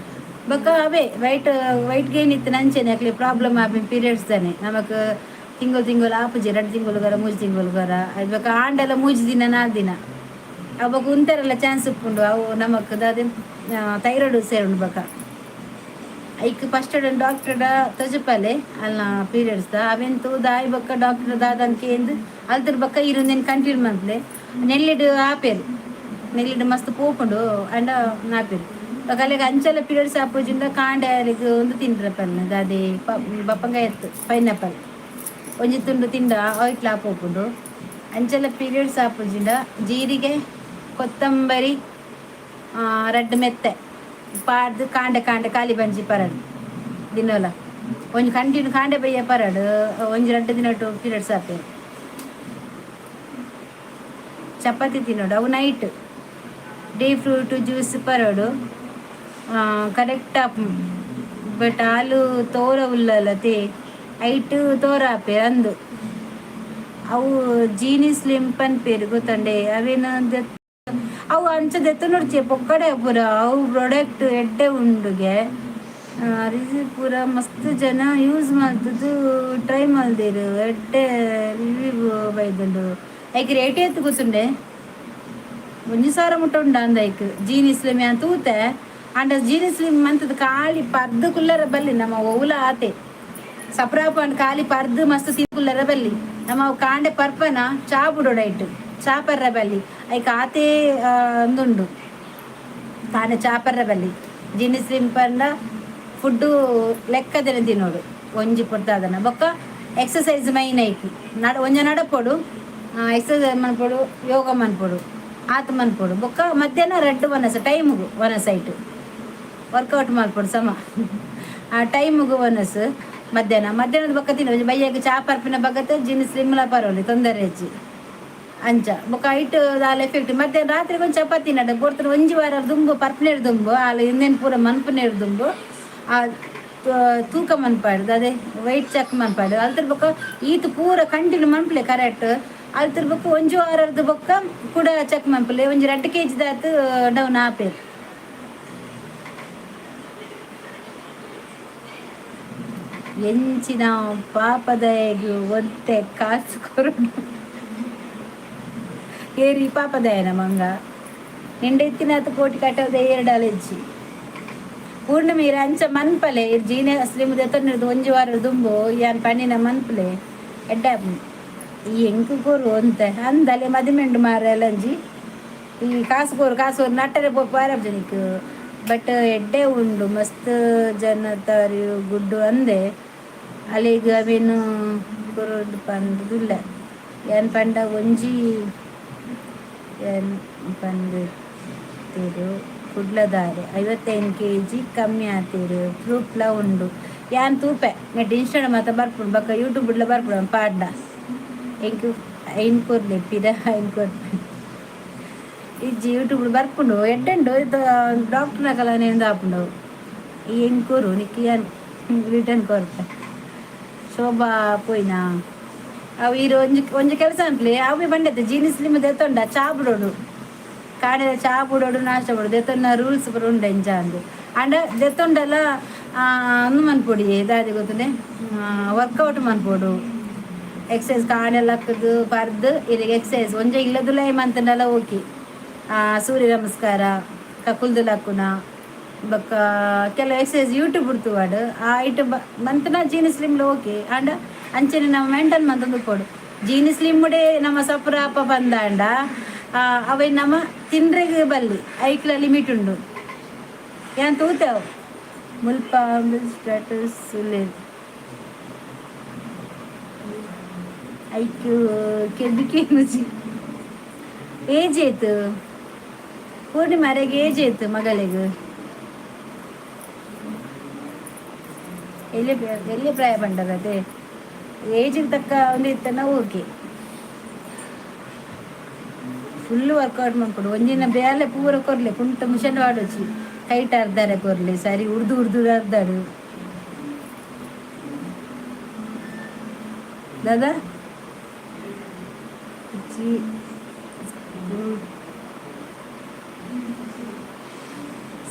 ബക്ക അവേ വൈറ്റ് വൈറ്റ് ഗെയിൻ ഇತ್ತು ನಂಚೆನೆ ಅಕ್ಲಿ ಪ್ರಾಬ್ಲಮ್ ಆಪಿ ಪೀರಿಯಡ್ಸ್ ತಾನೆ ನಮಕ್ ತಿಂಗಳು ತಿಂಗಳು ಆಪುಜಿ 2 ತಿಂಗಳು ಗರ 3 ತಿಂಗಳು ಗರ ಅದು ಬಕ ಆಂಡೆಲ್ಲ 3 ದಿನ 4 ದಿನ ಅವಾಗ ಉಂತೆರಲ್ಲ ಚಾನ್ಸ್ ಉಪ್ಪುಂಡು ಅವು ನಮಕ್ ದಾದೆ ಥೈರಾಯ್ಡ್ ಸೇರುಂಡು ಬಕ ಐಕ್ ಫಸ್ಟ್ ಡಾಕ್ಟರ್ ತಜುಪಲೆ ಅಲ್ಲ ಪೀರಿಯಡ್ಸ್ ಅವೆಂತು ದಾಯಿ ಬಕ್ಕ ಡಾಕ್ಟರ್ ದಾದಂಕೆ ಎಂದು ಅಲ್ತರ ಬಕ್ಕ ಇರುಂದೇನು ಕಂಟಿನ್ಯೂ ಮಂತ್ಲೆ ನೆಲ್ಲಿಡು ಆಪೇರು ನೆಲ್ಲಿಡು ಮಸ್ತ್ ಪೋಪುಂಡು ಅಂಡ ನಾಪೇರು ಬಕಲೆಗೆ ಅಂಚಲ ಪೀರಿಯಡ್ಸ್ ಆಪೋಜಿಂದ ಕಾಂಡೆಗೆ ಒಂದು ತಿಂದ್ರಪ್ಪಲ್ಲ ದಾದೆ ಬಪ್ಪಂಗಾಯ ಎತ್ತು ಪೈನಾಪಲ್ ಒಂಜಿ ತುಂಡು ತಿಂಡ ಆಯ್ಟ್ಲ ಆಪೋಪುಂಡು ಅಂಚಲ ಪೀರಿಯಡ್ಸ್ ಆಪೋಜಿಂದ ಜೀರಿಗೆ ಕೊತ್ತಂಬರಿ ರಡ್ಡು ಮೆತ್ತೆ ಪಾಡ್ದು ಕಾಂಡೆ ಕಾಂಡೆ ಖಾಲಿ ಬಂಜಿ ಪರಡು ದಿನೋಲ ಒಂಜಿ ಕಂಟಿನ್ಯೂ ಕಾಂಡೆ ಬಯ್ಯ ಪರಡು ಒಂಜಿ 2 ದಿನ ಪೀರಿಯಡ್ಸ್ ಆಪೆ ಚಪಾತಿ ತಿನ್ನೋಡು ಅವು ನೈಟ್ ಡೇ ಫ್ರೂಟ್ ಜ್ಯೂಸ್ ಪರಡು ಕರೆಕ್ಟ್ ಆಪ್ ಬಟ್ ಹಾಲು ತೋರ ಉಲ್ಲಲ್ಲ ತೇ ಐಟು ತೋರ ಆಪೆ ಅಂದು ಅವು ಜೀನಿ ಸ್ಲಿಮ್ ಪನ್ಪೇರು ಗೊತ್ತಂಡೆ ಅವೇನು ಅವು ಅಂಚದೆತ್ತು ನೋಡ್ಚೆ ಪೊಕ್ಕಡೆ ಪೂರ ಅವು ಪ್ರಾಡಕ್ಟ್ ಎಡ್ಡೆ ಉಂಡುಗೆ ಪೂರ ಮಸ್ತ್ ಜನ ಯೂಸ್ ಮಾಡ್ತದ್ದು ಟ್ರೈ ಮಲ್ದೇರು ಎಡ್ಡೆ ರಿವ್ಯೂ ಬೈದುಂಡು ಐಕ್ ರೇಟ್ ಎತ್ತು ಗೊತ್ತುಂಡೆ 1,000 ಮುಟ್ಟ ಉಂಡ ಅಂದೈಕ್ ಜೀನಿ ಸ್ಲಿಮ್ ಅಂತ ತೂತೆ ಅಂಡ ಜೀನಿ ಸ್ಲಿಮ್ ಅಂತದ ಖಾಲಿ ಪರ್ದು ಕುಲ್ಲರ ಬಲ್ಲಿ ನಮ್ಮ ಓಲ ಆತೆ ಸಪ್ರಾಪ ಅಂಡ್ ಖಾಲಿ ಪರ್ದು ಮಸ್ತ್ ಕುಲ್ಲರ ಬಲ್ಲಿ ನಮ್ಮ ಕಾಂಡೆ ಪರ್ಪನ ಚಾ ಬುಡೋಡೈಟ್ ಚಾಪರ್ರ ಬಲ್ಲಿ ಐಕ ಆತೆ ಒಂದುಂಡು ಕಾಂಡೆ ಚಾಪರ್ರ ಬಲ್ಲಿ ಜೀನಿ ಸ್ಲಿಮ್ ಪಂಡ ಫುಡ್ಡು ಲೆಕ್ಕದೇನೆ ತಿನ್ನೋಡು ಒಂಜಿ ಪುಡ್ತಾದನ ಬೊಕ್ಕ ಎಕ್ಸಸೈಸ್ ಮೈನ್ ಐಕಿ ಒಂಜ ನಡಪೊಡು ಎಕ್ಸಸೈಸ್ ಮನ್ಪೊಡು ಯೋಗ ಮನ್ಪೊಡು ಆತ ಮನ್ಪೊಡು ಬೊಕ್ಕ ಮಧ್ಯಾಹ್ನ 2 ವನಸ ಟೈಮ್ಗು ವನಸೈಟು ವರ್ಕೌಟ್ ಮಾಡ್ಕೊಡು ಸಮ ಆ ಟೈಮ್ಗು ವನಸ್ ಮಧ್ಯಾಹ್ನದ ಬೊಕ್ಕ ತಿನ್ನ ಬೈಯಾಗ ಚಾ ಪರ್ಪಿನ ಬಗತ್ತೆ ಜೀನಿ ಸ್ಲಿಮ್ಲ ಪರೋಲಿ ತೊಂದರೆ ಹೆಚ್ಚಿ ಅಂಚ ಬೊಕ್ಕ ಐಟ್ ದಾಲ್ ಎಫೆಕ್ಟ್ ಮಧ್ಯಾಹ್ನ ರಾತ್ರಿಗೆ ಒಂದು ಚಪಾತಿ ನಡ ಕೊಡ್ತಾರೆ ಒಂಜಿ ವಾರ ದುಂಬು ಪರ್ಪನೇರು ದುಂಬು ಅಲ್ಲಿ ಇನ್ನೇನು ಪೂರ ಮನ್ಪನೇರು ದುಂಬು ಆ ತೂಕ ಮನ್ಪಾಡ್ದು ಅದೇ ವೈಟ್ ಚೆಕ್ ಮನ್ಪಾಡು ಅಲ್ತರ ಬೊಕ್ಕ ಈತು ಪೂರ ಕಂಟಿನ್ಯೂ ಮನ್ಪಲೆ ಕರೆಕ್ಟ್ ಅಲ್ತರ ಬೊಕ್ಕ ಒಂಜಿ ವಾರದ ಬೊಕ್ಕ ಕೂಡ ಚೆಕ್ ಮನ್ಪಲೆ ಒಂಜಿ 2 kg ದಾತು ಡೌನ್ ಆಪೇರು ಎಂಚಿನ ಪಾಪದಯಗು ಒತ್ತೆ ಕಾಸು ಕೊರಡು ಏರಿ ಪಾಪದಯನ ಮಂಗ ಎಂಡೆತ್ತಿನ ಕೋಟಿ ಕಟ್ಟೋದ 2 ಅಲೆಜ್ಜಿ ಪೂರ್ಣಿಮೀರ ಅಂಚ ಮನ್ಪಲೆ ಜೀನೆ ಸ್ಲಿಮ್ ದೆತ್ತೊಂದಿರ್ದು ಒಂಜಿ ವಾರ ದುಂಬು ಯಾನ್ ಪಣ್ಣಿನ ಮನ್ಪಲೆ ಎಡ್ಡ ಈ ಎಂಕು ಕೋರು ಅಂತ ಅಂದಲೆ ಮದಿಮೆಂಡು ಮಾರ ಎಲ್ಲಂಜಿ ಈ ಕಾಸು ನಟ್ಟರೆ ಪಾರ ಜನಿಕ್ ಬಟ್ ಎಡ್ಡೆ ಉಂಡು ಮಸ್ತ್ ಜನ ತಾರಿ ಗುಡ್ಡು ಅಂದೆ ಅಲ್ಲಿಗ ಅವೇನು ಕೊರೋಡು ಪಂದುಲ್ಲ ಏನ್ ಪಂಡ ಒಂಜಿ ಏನ್ ಪಂದು ತೀರು ಕುಡ್ಲದಾರೆ 55 kg ಕಮ್ಮಿ ಆತೀರು ಪ್ರೂಫ್ಲ ಉಂಡು ಯಾನ್ ತೂಪೆ ನೆಟ್ ಇನ್ಸ್ಟಾಗ್ರಾಮ್ ಮಾತ ಬರ್ಪುಡು ಬಕ್ಕ ಯೂಟ್ಯೂಬ್ ಇಡ್ಲ ಬರ್ಪುಡು ಪಾಡ್ಡ ಎಂಕು ಐನ್ ಕೊರ್ಲೆ ಪಿದ ಐನ್ ಕೊರ್ಲೆ ಇಜ್ಜಿ ಯೂಟ್ಯೂಬ್ ಬರ್ಪುಂಡು ಎಡ್ಡೆಂಡು ಡಾಕ್ಟರ್ನ ಕಲನೆಂದು ಆಪುಂಡು ಹೆಂಗೆ ಕೊರು ನಿಕ್ಕಿ ರಿಟರ್ನ್ ಕೊರ್ಪೆ ಶೋಭಾ ಪೋಯ್ನಾ ಅವು ಇರು ಒಂಜಿ ಕೆಲಸ ಅನ್ಪ್ಲಿ ಅವೇ ಬಂಡೈತೆ ಜೀನಿ ಸ್ಲಿಮ್ ದೆತ್ತೊಂಡ ಚಾ ಬಿಡೋಡು ಕಾಣೆದ ಚಾ ಬಿಡೋಡು ನಾಶ ಬಿಡೋದು ದೆತ್ತೊಂಡ ರೂಲ್ಸ್ ಬರುಂಡ ಎಂಚ ಅಂದು ಅಂಡ ದೆತ್ತೊಂಡಲ್ಲ ಅನ್ನು ಮನ್ಪೊಡಿ ದಾದಿ ಗೊತ್ತದೆ ವರ್ಕೌಟ್ ಮನ್ಪೊಡು ಎಕ್ಸಸೈಸ್ ಕಾಣೆಲ್ಲ ಹಾಕದು ಬರ್ದು ಇದಕ್ಕೆ ಎಕ್ಸಸೈಸ್ ಒಂಜ ಇಲ್ಲದುಲ್ಲ ಮಂತಂಡಲ್ಲ ಓಕೆ ಸೂರ್ಯ ನಮಸ್ಕಾರ ಕಕುಲ್ದುಲ್ ಹಾಕುನ ಬೊಕ್ಕ ಕೆಲವು ಎಕ್ಸಸೈಸ್ ಯೂಟ್ಯೂಬ್ ಬಿಡ್ತುವಾಡು ಆ ಐಟ್ ಮಂತನ ಜೀನಿ ಸ್ಲಿಮ್ಲು ಓಕೆ ಅಂಡ ಅಂಚನೆ ನಾವು ಮೆಂಟನ್ ಮಂತಂದು ಕೊಡು ಜೀನಿ ಸ್ಲಿಮ್ಡೆ ನಮ್ಮ ಸಪ್ರಾಪ ಬಂದಾಂಡ ಅವೆ ನಮ್ಮ ತಿಂಡ್ರೆಗೆ ಬಲ್ಲಿ ಐಕ್ಲ ಲಿಮಿಟ್ ಉಂಡು ಏನ್ ತೂತೇವು ಮುಲ್ಪ ಸ್ಟೇಟಸ್ ಐಕ್ಯು ಕೆಬಿಕೆ ಏಜ್ ಆಯ್ತು ಪೂರ್ಣಿಮಾರೆಗೆ ಏಜ್ ಆಯ್ತು ಮಗಳಿಗೆ ಎಲ್ಲಿ ಪ್ರಾಯ ಪಂಡರದೆ ಏಜಿಗೆ ತಕ್ಕ ಒಂದು ಇತ್ತನ ಓಕೆ ಫುಲ್ ವರ್ಕೌಟ್ ಮಾಡ್ಕೊಡು ಒಂದಿನ ಬೇಲೆ ಪೂರ ಕೊರ್ಲೆ ಕುಂಟ ಮಿಷನ್ ವಾಡೋಚಿ ಟೈಟ್ ಅರ್ಧಾರೆ ಕೊರ್ಲೆ ಸರಿ ಉರ್ದು ಅರ್ಧಾಡು ದಾದಾ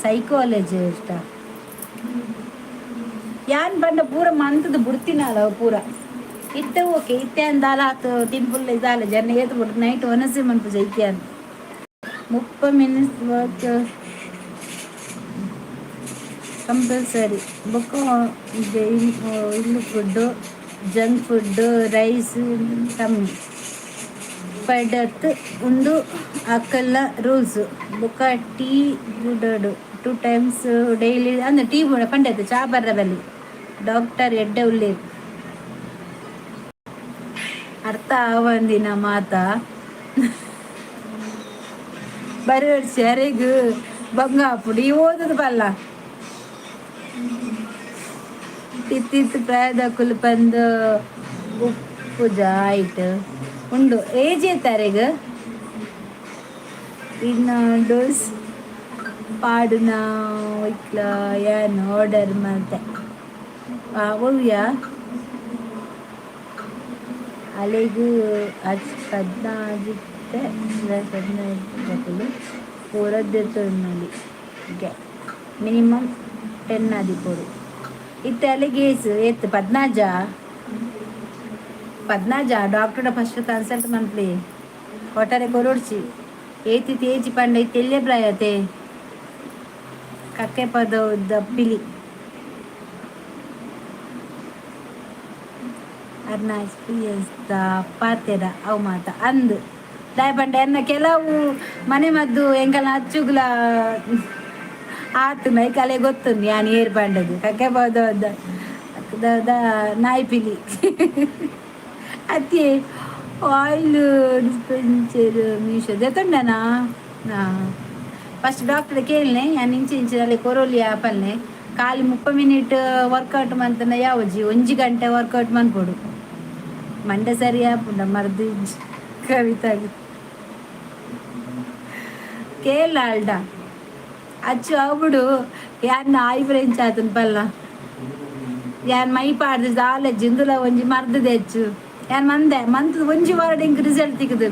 ಸೈಕಾಲಜಿ ಇಷ್ಟ ಯಾನ್ ಬಂಡ ಪೂರ ಮಂತದ ಬುಡ್ತಿನಲ್ಲ ಪೂರ ಇತ್ತೆ ಓಕೆ ಇತ್ತೆ ಅಂದಾಲ ಆತು ಟಿಂಪಲ್ ಇದಾಲ ಜನ ಏತು ಬಿಟ್ಟು ನೈಟ್ ಒನಸಿ ಮನ್ಪು ಜೈಕೆ ಅಂತ 30 ಮಿನಿಟ್ಸ್ ವರ್ಕ್ ಕಂಪಲ್ಸರಿ ಬೊಕ್ಕ ಇಲ್ಲಿ ಫುಡ್ಡು ಜಂಕ್ ಫುಡ್ ರೈಸ್ ಕಮ್ಮಿ ಪೈಡತ್ ಉಂದು ಅಕ್ಕಲ್ಲ ರೂಲ್ಸ್ ಬೊಕ್ಕ ಟೀ ಬಿಡೋಡು 2 ಟೈಮ್ಸ್ ಡೈಲಿ ಅಂದ್ರೆ ಟೀ ಪಂಡೈತೆ ಚಾ ಬರ್ರ ಬಲ್ಲಿ ಡಾಕ್ಟರ್ ಎಡ್ಡೆ ಉಳ್ಳೇರು ಅರ್ಥ ಆವಂದಿನ ಮಾತ ಬರೀ ಸರಿಗು ಬಂಗಾಪುಡಿ ಓದದು ಬಲ್ಲ ಇತ್ತಿತ್ತು ಪ್ರಾಯದ ಕುಲ್ಪಂದು ಉಪ್ಪು ಜಾಯ್ಟ್ ಉಂಡು ಏಜ್ ಏತಾರೆಗ ಇನ್ನು ಡೋಸ್ ಪಾಡುನ ಇಟ್ಲ ಏನು ಆರ್ಡರ್ ಮತ್ತೆ ಅವ್ಯ ಅಲೆಗೂ 15 ಪೂರದ್ದಲ್ಲಿ ಮಿನಿಮಮ್ 10 ಆದಿ ಪೂರು ಇತ್ತೆ ಅಲ್ಲಿಗೆ ಎತ್ತು 15 ಡಾಕ್ಟರ್ ಫಸ್ಟ್ ಕನ್ಸಲ್ಟ್ ಮಂತ್ಲಿ ಒಟ್ಟಾರೆ ಕೊರೋಡ್ಸಿ ಏತಿ ತೇಜಿ ಪಂಡ ಇತ್ತೆಲ್ಲೇ ಪ್ರಾಯತೆ ಕಕ್ಕೆ ಪದ ದಪ್ಪಿಲಿ ಅರ್ನ ಎಕ್ಸ್ಪೀರಿಯನ್ಸ್ ಪಾತೆರ ಅವು ಮಾತ ಅಂದು ದಾಯ ಪಂಡ ಎನ್ನ ಕೆಲವು ಮನೆ ಮದ್ದು ಎಂಕಲ್ನ ಹಚ್ಚುಗ್ಲ ಆತು ನೈ ಕಲೆ ಗೊತ್ತು ನಾನು ಏರ್ ಪಂಡದು ಕಕ್ಕೆ ಪದ ನಾಯಿ ಪಿಲಿ ಅತಿ ಆಯಿಲ್ ಡಿಸ್ಪೆನ್ಸರ್ ಮೀಶೋ ದೆತ್ತೊಂಡನಾ ಫಸ್ಟ್ ಡಾಕ್ಟರ್ ಕೇಳಿನೆ ನಾನು ಇಂಚಿನಲ್ಲಿ ಕೊರೋಲಿ ಆಪಲ್ನೆ ಖಾಲಿ 30 ಮಿನಿಟ್ ವರ್ಕೌಟ್ ಮಂತನ ಯಾವಜಿ 1 ಗಂಟೆ ವರ್ಕೌಟ್ ಮನ್ಪೊಡು ಮಂಡೆ ಸರಿ ಆಪುಂಡ ಮರ್ದು ಕವಿತಾಗ ಕೇಳ ಅಲ್ಡ ಅಚ್ಚು ಅವ್ಬಿಡು ಯಾನ್ ಆಯ್ ಫ್ರೆಂಚ್ ಆತನ ಪಲ್ಲ ಯಾನ್ ಮೈ ಪಾಡ್ದು ದಾಲೆ ಜಿಂದುಲ ಒಂಜಿ ಮರ್ದದೆ ಹೆಚ್ಚು ಯಾನ್ ಮಂತದ ಒಂಜಿ ವಾರಡ್ ಇಂಕ್ ರಿಸಲ್ಟ್ ತಿಕ್ಕದು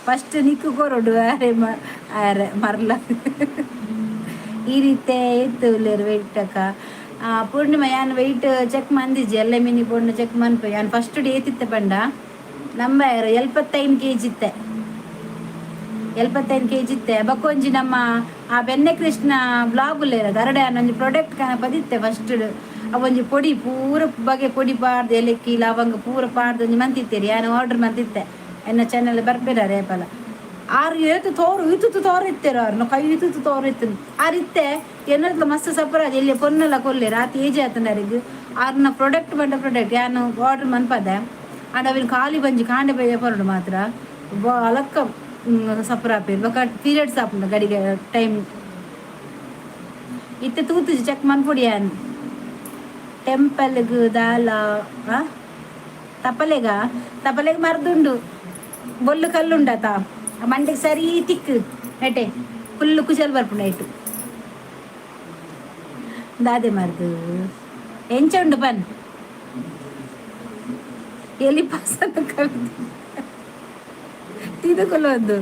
ಫಸ್ಟ್ ನಿಕ್ಕು ಕೊರೋಡು ಅರೆ ಮರ್ಲ ಈ ರೀತಿ ಇತ್ತು ಲೇರು ವೆಯ್ಟಕ್ಕ ಪೂರ್ಣಿಮ ಯಾನ್ ವೆಯ್ಟ್ ಚೆಕ್ ಮಂದಿಜಿ ಎಲ್ಲ ಮಿನಿ ಪೂರ್ಣ ಚೆಕ್ ಮನ್ಪ ಯಾನ್ ಫಸ್ಟ್ ಡೇ ಏತಿತ್ತೆ ಪಂಡ ನಮ್ಮ 75 kg ಇತ್ತೆ 75 kg ಇತ್ತೆ ಬಕ್ಕೊಂಜಿ ನಮ್ಮ ಆ ಬೆನ್ನೆ ಕೃಷ್ಣ ಬ್ಲಾಗುಲ್ಲೇರ ಗರಡೆ ಅನ್ನೊಂಜಿ ಪ್ರಾಡಕ್ಟ್ ಪದಿತ್ತೆ ಫಸ್ಟ್ ಅವೊಂಜಿ ಪೊಡಿ ಪೂರ ಬಗೆ ಪೊಡಿ ಪಾಡ್ದು ಏಲಕ್ಕಿ ಲವಂಗ ಪೂರ ಪಾಡ್ದು ಒಂಜಿ ಮಂತಿತ್ತೇರಿ ಯಾನು ಆರ್ಡ್ರ್ ಮಂತಿತ್ತೆ ಎನ್ನ ಚಾನಲ್ ಬರ್ಬೇಡ ರೇಪಲ ಆರು ಏತು ತೋರು ಇತ್ತು ತೋರು ಇತ್ತೇರು ಅವ್ರನ್ನ ಕೈ ಇತ್ತು ತೋರು ಇತ್ತು ಆರಿತ್ತೆ ಏನಾದ್ರು ಮಸ್ತ್ ಸಪರಾಜ್ ಎಲ್ಲಿ ಪೊನ್ನೆಲ್ಲ ಕೊಲ್ಲೆ ರಾತ್ರಿ ಏಜ್ ಆತನರಿಗೆ ಅವ್ರನ್ನ ಪ್ರಾಡಕ್ಟ್ ಪ್ರಾಡಕ್ಟ್ ಯಾನು ಆರ್ಡ್ರ್ ಮನ್ಪದೆ ಅಂಡ್ ಅವಿನ ಖಾಲಿ ಬಂಜಿ ಕಾಂಡೆ ಬೈಯ ಪರಡು ಮಾತ್ರ ಅಲಕ್ಕ ಸಪರಾಪೇರು ಬೊಕ ಪೀರಿಯಡ್ಸ್ ಆಪುಂಡ ಗಡಿಗೆ ಟೈಮ್ ಇತ್ತೆ ತೂತುಜಿ ಚೆಕ್ ಮನ್ಪೊಡಿ ಯಾನು ಟೆಂಪಲ್ಗೆ ದಾಲ ತಪ್ಪಲೆಗೆ ಮರ್ದುಂಡು ಬೊಲ್ಲು ಕಲ್ಲುಂಡತ ಮಂಡೆಗೆ ಸರಿ ತಿಕ್ಕು ನೆಟೆ ಫುಲ್ಲು ಕುಶಲ್ ಬರ್ಪುಂಡು ನೈಟು ದಾದೆ ಮರ್ದು ಎಂಚ ಉಂಡು ಬನ್ ಎಲ್ಲಿ ಪಾಸನ ಕಲ್ದು ತಿದುಕೊಲ್ಲೊಂದು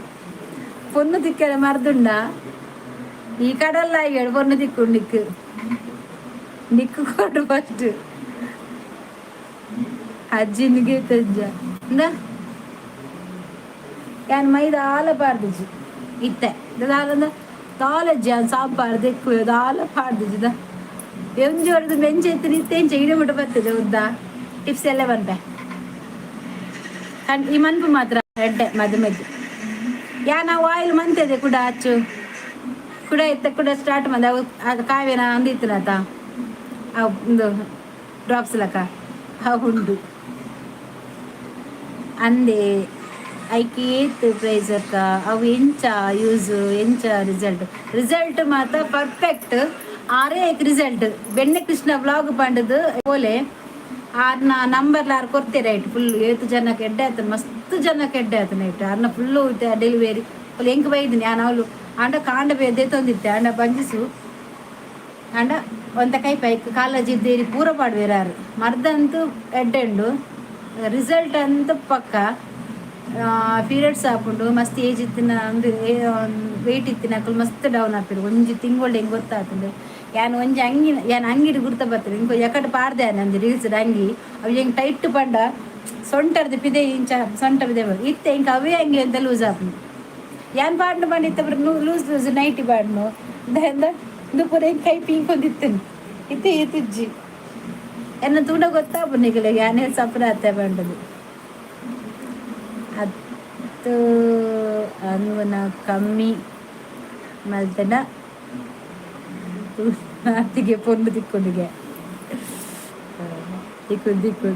ಪೊನ್ನು ತಿಕ್ಕಡೆ ಮರ್ದುಂಡ ಈ ಕಡಲ್ಲ ಹೇಳು ಪೊನ್ನು ತಿಕ್ಕು ನಿಕ್ಕು ಕೊಡು ಫಸ್ಟ್ ಅಜ್ಜಿನಿಗೆ ತಜ್ಜ ಯಾನ್ ಮೈದ ಆಲ ಪಾಡ್ದಿಜಿ ಇತ್ತೆ ದಾಲಂದ ದಾಲಜ್ಜಿ ಅವ್ನು ಸಾಂಬಾರ್ದು ఎక్కువ ದಾಲ ಪಾಡ್ದಿಜಿದ ಎಂಜಿ ಹೊಡೆದು ಬೆಂಚ್ ಎತ್ತಿ ಇತ್ತೆಂಚ ಇಡಮುಟ ಬರ್ತದೆ ಉದ್ದ ಟಿಪ್ಸ್ ಎಲ್ಲ ಬಂದೆ ಈ ಮನ್ಪು ಮಾತ್ರ ಎಡ್ಡೆ ಮದ್ದು ನಾವು ಆಯಿಲ್ ಮಂತದೆ ಕೂಡ ಹಚ್ಚು ಕೂಡ ಇತ್ತ ಕೂಡ ಸ್ಟಾರ್ಟ್ ಮಂದ ಅದು ಕಾವ್ಯನ ಅಂದಿತ್ತನತ ಒಂದು ಡ್ರಾಪ್ಸ್ ಲಕ್ಕ ಉಂಡು ಅಂದೆ ಐಕೇತ್ ಪ್ರೈಸ್ ಅಕ್ಕ ಅವು ಎಂಚ ಯೂಸ್ ಎಂಚ ರಿಸಲ್ಟ್ ಮಾತ್ರ ಪರ್ಫೆಕ್ಟ್ ಆರೇ ರಿಸಲ್ಟ್ ಬೆಣ್ಣೆ ಕೃಷ್ಣ ವ್ಲಾಗ್ ಪಂಡದು ಓಲೆ ಆರ್ನ ನಂಬರ್ಲ ಆರು ಕೊಡ್ತೀರ ಇಟ್ಟು ಫುಲ್ 7 ಜನಕ್ಕೆ ಎಡ್ಡೆ ಆಯ್ತಾನೆ ಮಸ್ತ್ ಜನಕ್ಕೆ ಎಡ್ಡೆ ಆಯ್ತಾನೆ ಇಟ್ಟು ಆರ್ನ ಫುಲ್ಲು ಡೆಲಿವರಿ ಫುಲ್ ಹೆಂಗೆ ಬೈದಿನಿ ನಾನು ಅವಳು ಅಂಡ ಕಾಂಡ ಬೇದೆ ತಂದಿತ್ತೆ ಅಂಡ ಬಂಜಿಸು ಅಂಡ ಒಂತ ಕೈ ಪೈಕ್ ಕಾಲೇಜ್ ಇದ್ದೇರಿ ಪೂರ ಪಾಡ್ವೇರಾರು ಮರ್ದಂತೂ ಎಡ್ಡೆಂಡು ರಿಸಲ್ಟ್ ಅಂತ ಪಕ್ಕ ಪೀರಿಯಡ್ಸ್ ಹಾಕೊಂಡು ಮಸ್ತ್ ಏಜ್ ಇತ್ತಿನ ಒಂದು ವೆಯ್ಟ್ ಇತ್ತಿನ ಮಸ್ತ್ ಡೌನ್ ಆಗ್ತಿರು ಒಂಜಿ ತಿಂಗಳು ಹೆಂಗೆ ಗೊತ್ತಾಗ್ತದೆ ಯಾನ್ ಒಂಜಿ ಅಂಗಿ ಯಾನ್ ಅಂಗಿಡ್ ಗುರ್ತ ಬರ್ತದೆ ಇಂಕೊ ಎಕಟ್ ಪಾಡ್ದೆ ನಂದು ರೀಲ್ಸ್ಡ್ ಅಂಗಿ ಅವು ಹೆಂಗೆ ಟೈಟ್ ಪಂಡ ಸೊಂಟರ್ದು ಪಿದೆ ಇಂಚ ಸೊಂಟ ಪಿದೆ ಇತ್ತೆ ಇಂಕ ಅವೇ ಅಂಗಿ ಅಂತ ಲೂಸ್ ಆಪುಂಡು ಯಾನ್ ಪಾಡ್ನು ಪಂಡ ಇತ್ತ ಲೂಸ್ ಲೂಸ್ ನೈಟಿ ಪಾಡ್ನು ದಾಯಂದ ದುಪುರ ಹಿಂಗೆ ಕೈ ಪೀಂಕೊಂಡಿತ್ತೇನೆ ಇತ್ತೆ ಇತ್ತಿಜ್ಜಿ ಎನ್ನ ತೂಂಡ ಗೊತ್ತಾಪು ನಿಗಲೆ ಯಾನೇ ಸಪ್ರ ಅತ್ತೆ ಪಂಡದು ಅತ್ತು ಅನುವನ ಕಮ್ಮಿ ಮಲ್ತನ ನಾತಿಗೆ ಪೊಂಡು ತಿಕ್ಕೊಂಡಿಗೆ ದಿಕ್ಕು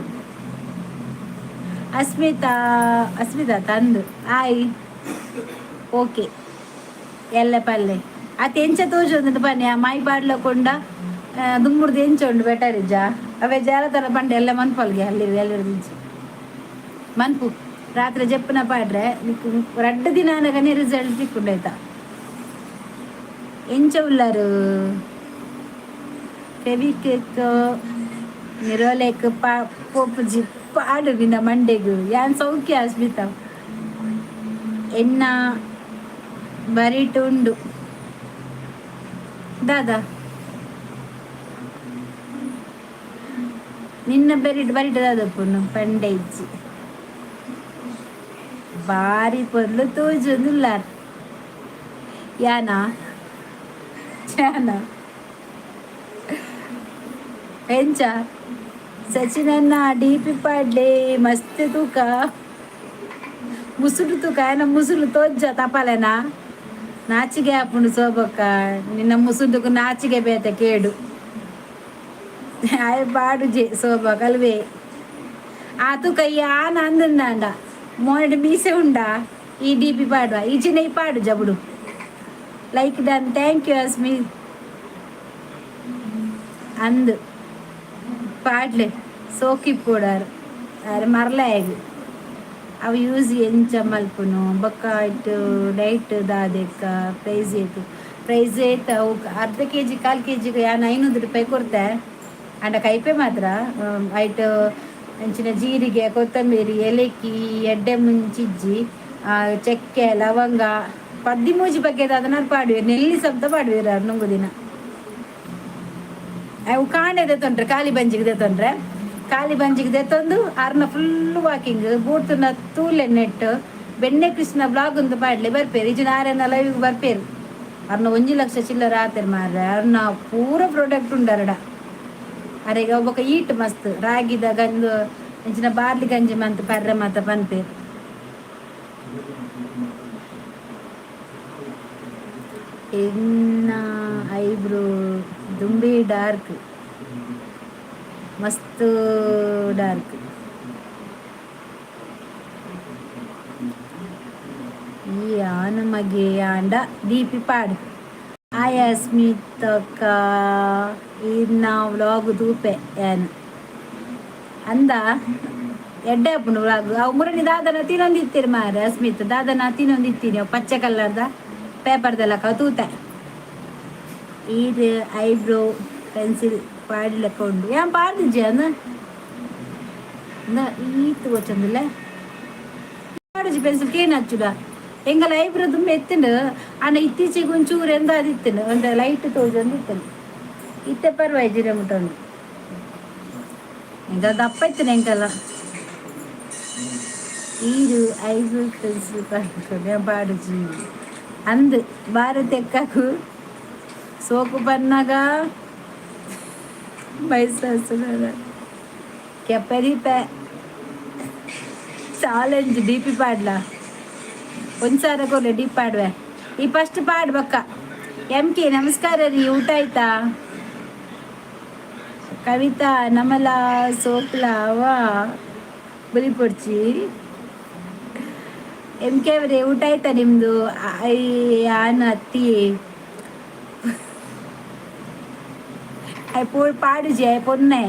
ಅಸ್ಮಿತಾ ತಂದು ಆಯ್ ಓಕೆ ಎಲ್ಲ ಪಲ್ಲೆ ಅತ್ ಎಂಚ ತೋಜೊಂದು ಬನ್ನಿ ಆ ಮೈ ಪಾಡ್ಲಕೊಂಡ ದುಮ್ಮುರ್ದು ಎಂಚ ಉಂಡು ಬೆಟರಿಜ್ಜ ಅವೇ ಜಾರ ಥರ ಬಂಡೆ ಎಲ್ಲ ಮನ್ಪಲ್ಗೆ ಅಲ್ಲಿ ಎಲ್ಲರದಿಂಚು ಮನ್ಪು ರಾತ್ರಿ ಜಪ್ಪನ ಪಾಡ್ರೆ ರಡ್ಡು ದಿನ ಅನ್ನಗನೆ ರಿಸಲ್ಟ್ ತಿಕ್ಕೊಂಡಾಯ್ತಾ ಎಂಚ ಉಳ್ಳಾರು ಫೆವಿಕ್ವಿಕ್ ನಿರೋಲೆಕ್ ಪೋಪುಜಿ ಪಾಡು ನಿನ್ನ ಮಂಡೆಗು ಯಾನ್ ಸೌಖ್ಯ ಅಸ್ಮಿತಾ ಎನ್ನ ಬರಿಟು ಉಂಡು ದಾದಾ ನಿನ್ನ ಬರಿಟು ದಾದಪ್ಪನು ಪಂಡೆ ಇಜ್ಜಿ ಬಾರಿ ಪೊರ್ಲು ತೋಜೊಂದುಲ್ಲಾರ ಯಾನ ಎಂಚ ಸಚಿನನ್ನ ಡಿಪಿ ಪಾಡ್ಲೆ ಮಸ್ತ್ ತೂಕ ಮುಸುಲು ತೂಕ ಏನ ಮುಸುಲು ತೋಜ್ಜ ತಪಾಲೆನಾ ನಾಚಿಗೆ ಹಾಪುಂಡು ಸೋಬಕ್ಕ ನಿನ್ನ ಮುಸುಂದುಕು ನಾಚಿಗೆ ಬೇತ ಕೇಡು ಆಯ್ ಪಾಡು ಜೆ ಸೋಬ ಕಲ್ವೇ ಆ ತೂಕ ಯಾನ ಅಂದಂಡ ಮೋನಡ್ ಮೀಸೆ ಉಂಡಾ ಈ ಡಿಪಿ ಪಾಡುವ ಈಚಿನ ಈ ಪಾಡು ಜಬುಡು ಲೈಕ್ ಡನ್ ಥ್ಯಾಂಕ್ ಯು ಅಸ್ಮಿ ಅಂದು ಪಾಡ್ಲೆ ಸೋಕಿ ಪೋಡಾರು ಅರೆ ಮರಲಾಯಗು ಅವು ಯೂಸ್ ಎಂಚ ಮಲ್ಪುನು ಬೊಕ್ಕ ಇಟ್ಟು ಡೈಟ್ ದಾದೆಕ್ಕ ಪ್ರೈಸ್ ಏತ್ ಅವು ಅರ್ಧ ಕೆಜಿ 1/4 ಕೆಜಿಗೆ ಯಾನ್ 500 ರೂಪಾಯಿ ಕೊಡ್ತೆ ಅಂಡ ಕೈಪೆ ಮಾತ್ರ ಐಟ್ ಅಂಚಿನ ಜೀರಿಗೆ ಕೊತ್ತಂಬರಿ ಏಲಕ್ಕಿ ಎಡ್ಡೆ ಮುಂಚಿಜ್ಜಿ ಚಕ್ಕೆ ಲವಂಗ 13 ಬಗ್ಗೆದ ಅದನ್ನ ಪಾಡುವೆ ನೆಲ್ಲಿ ಶಬ್ದ ಪಾಡುವೆ ನುಂಗು ದಿನ ಅವು ಕಾಂಡೆದೆ ತೊಂಡ್ರೆ ಖಾಲಿ ಬಂಜಿಗೆ ತಂದು ಅರ್ನ ಫುಲ್ ವಾಕಿಂಗ್ ಬೂಟ್ನ ತೂಲೆ ನೆಟ್ ಬೆಣ್ಣೆ ಕೃಷ್ಣ ಬ್ಲಾಗ್ ಒಂದು ಪಾಡ್ಲೆ ಬರ್ಪೇರು ಈಜಿನ ಆರೆನ ಲೈವ್ ಬರ್ಪೇರು ಅರ್ನ 1 ಲಕ್ಷ ಚಿಲ್ಲರ ಆತೇರು ಮಾರ್ರೆ ಅರ್ನ ಪೂರ ಪ್ರಾಡಕ್ಟ್ ಉಂಡರಡ ಅರೆಗ ಒಬ್ಬ ಈಟ್ ಮಸ್ತ್ ರಾಗಿದ ಗಂಜು ಇಂಚಿನ ಬಾರ್ಲಿ ಗಂಜಿ ಮಂತ್ ಪರ್ರೆ ಮಾತ ಪನ್ಪೇರು ಎನ್ನ ಐಬ್ರೋ ದುಂಬಿ ಡಾರ್ಕ್ ಮಸ್ತ್ ಡಾರ್ಕ್ ಈ ಆನ ಮಗೆ ಆಂಡ ದೀಪಿ ಪಾಡು ಆಯಾ ಸ್ಮಿತಕ್ಕ ಇನ್ನ ವ್ಲಾಗ್ ತೂಪೆ ಏನು ಅಂದ ಎಡ್ಡೆ ಅಪ್ಪನು ವ್ಲಾಗ್ ಅವು ಮುರಣಿ ದಾದನ ತಿನ್ನೊಂದಿತ್ತೀರಿ ಮಾರೆ ಅಸ್ಮಿತ್ ದಾದನ ತಿನ್ನೊಂದಿತ್ತೀನಿ ಅವು ಪಚ್ಚೆ ಕಲ್ಲರ್ದ ಪೇಪರ್ದೆಲ್ಲ ತೂತೆ ಇದು ಐಬ್ರೋ ಪೆನ್ಸಿಲ್ ಪಾಡ್ಲಕ್ಕ ಉಂಡು ಯಾನ್ ಪಾಡ್ದಿಜ್ಜಿ ಅಂದ ಈತು ಗೊತ್ತಂದಿಲ್ಲ ಪಾಡಿಜಿ ಪೆನ್ಸಿಲ್ ಕೇನು ಹಚ್ಚುಡ ಎಂಗಲ್ಲ ಐಬ್ರೋ ತುಂಬ ಎತ್ತಿಂಡು ಅನ್ನ ಇತ್ತೀಚೆಗೆ ಒಂಚೂರು ಎಂದ ಅದಿತ್ತನು ಒಂದು ಲೈಟ್ ತೋಜೊಂದು ಇತ್ತನು ಇತ್ತೆ ಪರ್ವಾಯ್ಜಿರ ಮುಟ್ಟನು ಎಂಗ ದಪ್ಪ ಇತ್ತನು ಎಂಕಲ್ಲ ಇದು ಐಬ್ರೋ ಪೆನ್ಸಿಲ್ ಪಾಡ್ಕೊಂಡು ಪಾಡಿಜಿ ಅಂದು ಭಾರತ ಎಕ್ಕಾಕು ಸೋಕು ಬನ್ನಾಗ ಮೈಸೂರ ಕೆಪ್ಪರಿಪೆ ಚಾಲೆಂಜ್ ಡಿಪಿ ಪಾಡ್ಲ ಒಂದ್ಸಾರ ಕೊಡ್ಲೆ ಡಿಪ್ ಪಾಡ್ವೆ ಈ ಫಸ್ಟ್ ಪಾಡ್ಬಕ್ಕ MK ನಮಸ್ಕಾರ ರೀ ಊಟ ಆಯ್ತಾ ಕವಿತಾ ನಮಲ ಸೋಕ್ಲ ಅವ ಬಲಿ ಪೊಡ್ಚಿ MK ಅವರೇ ಊಟ ಆಯ್ತಾ ನಿಮ್ದು ಆನ ಅತ್ತಿ ಪಾಡುಜಿ ಪೊನ್ನೆ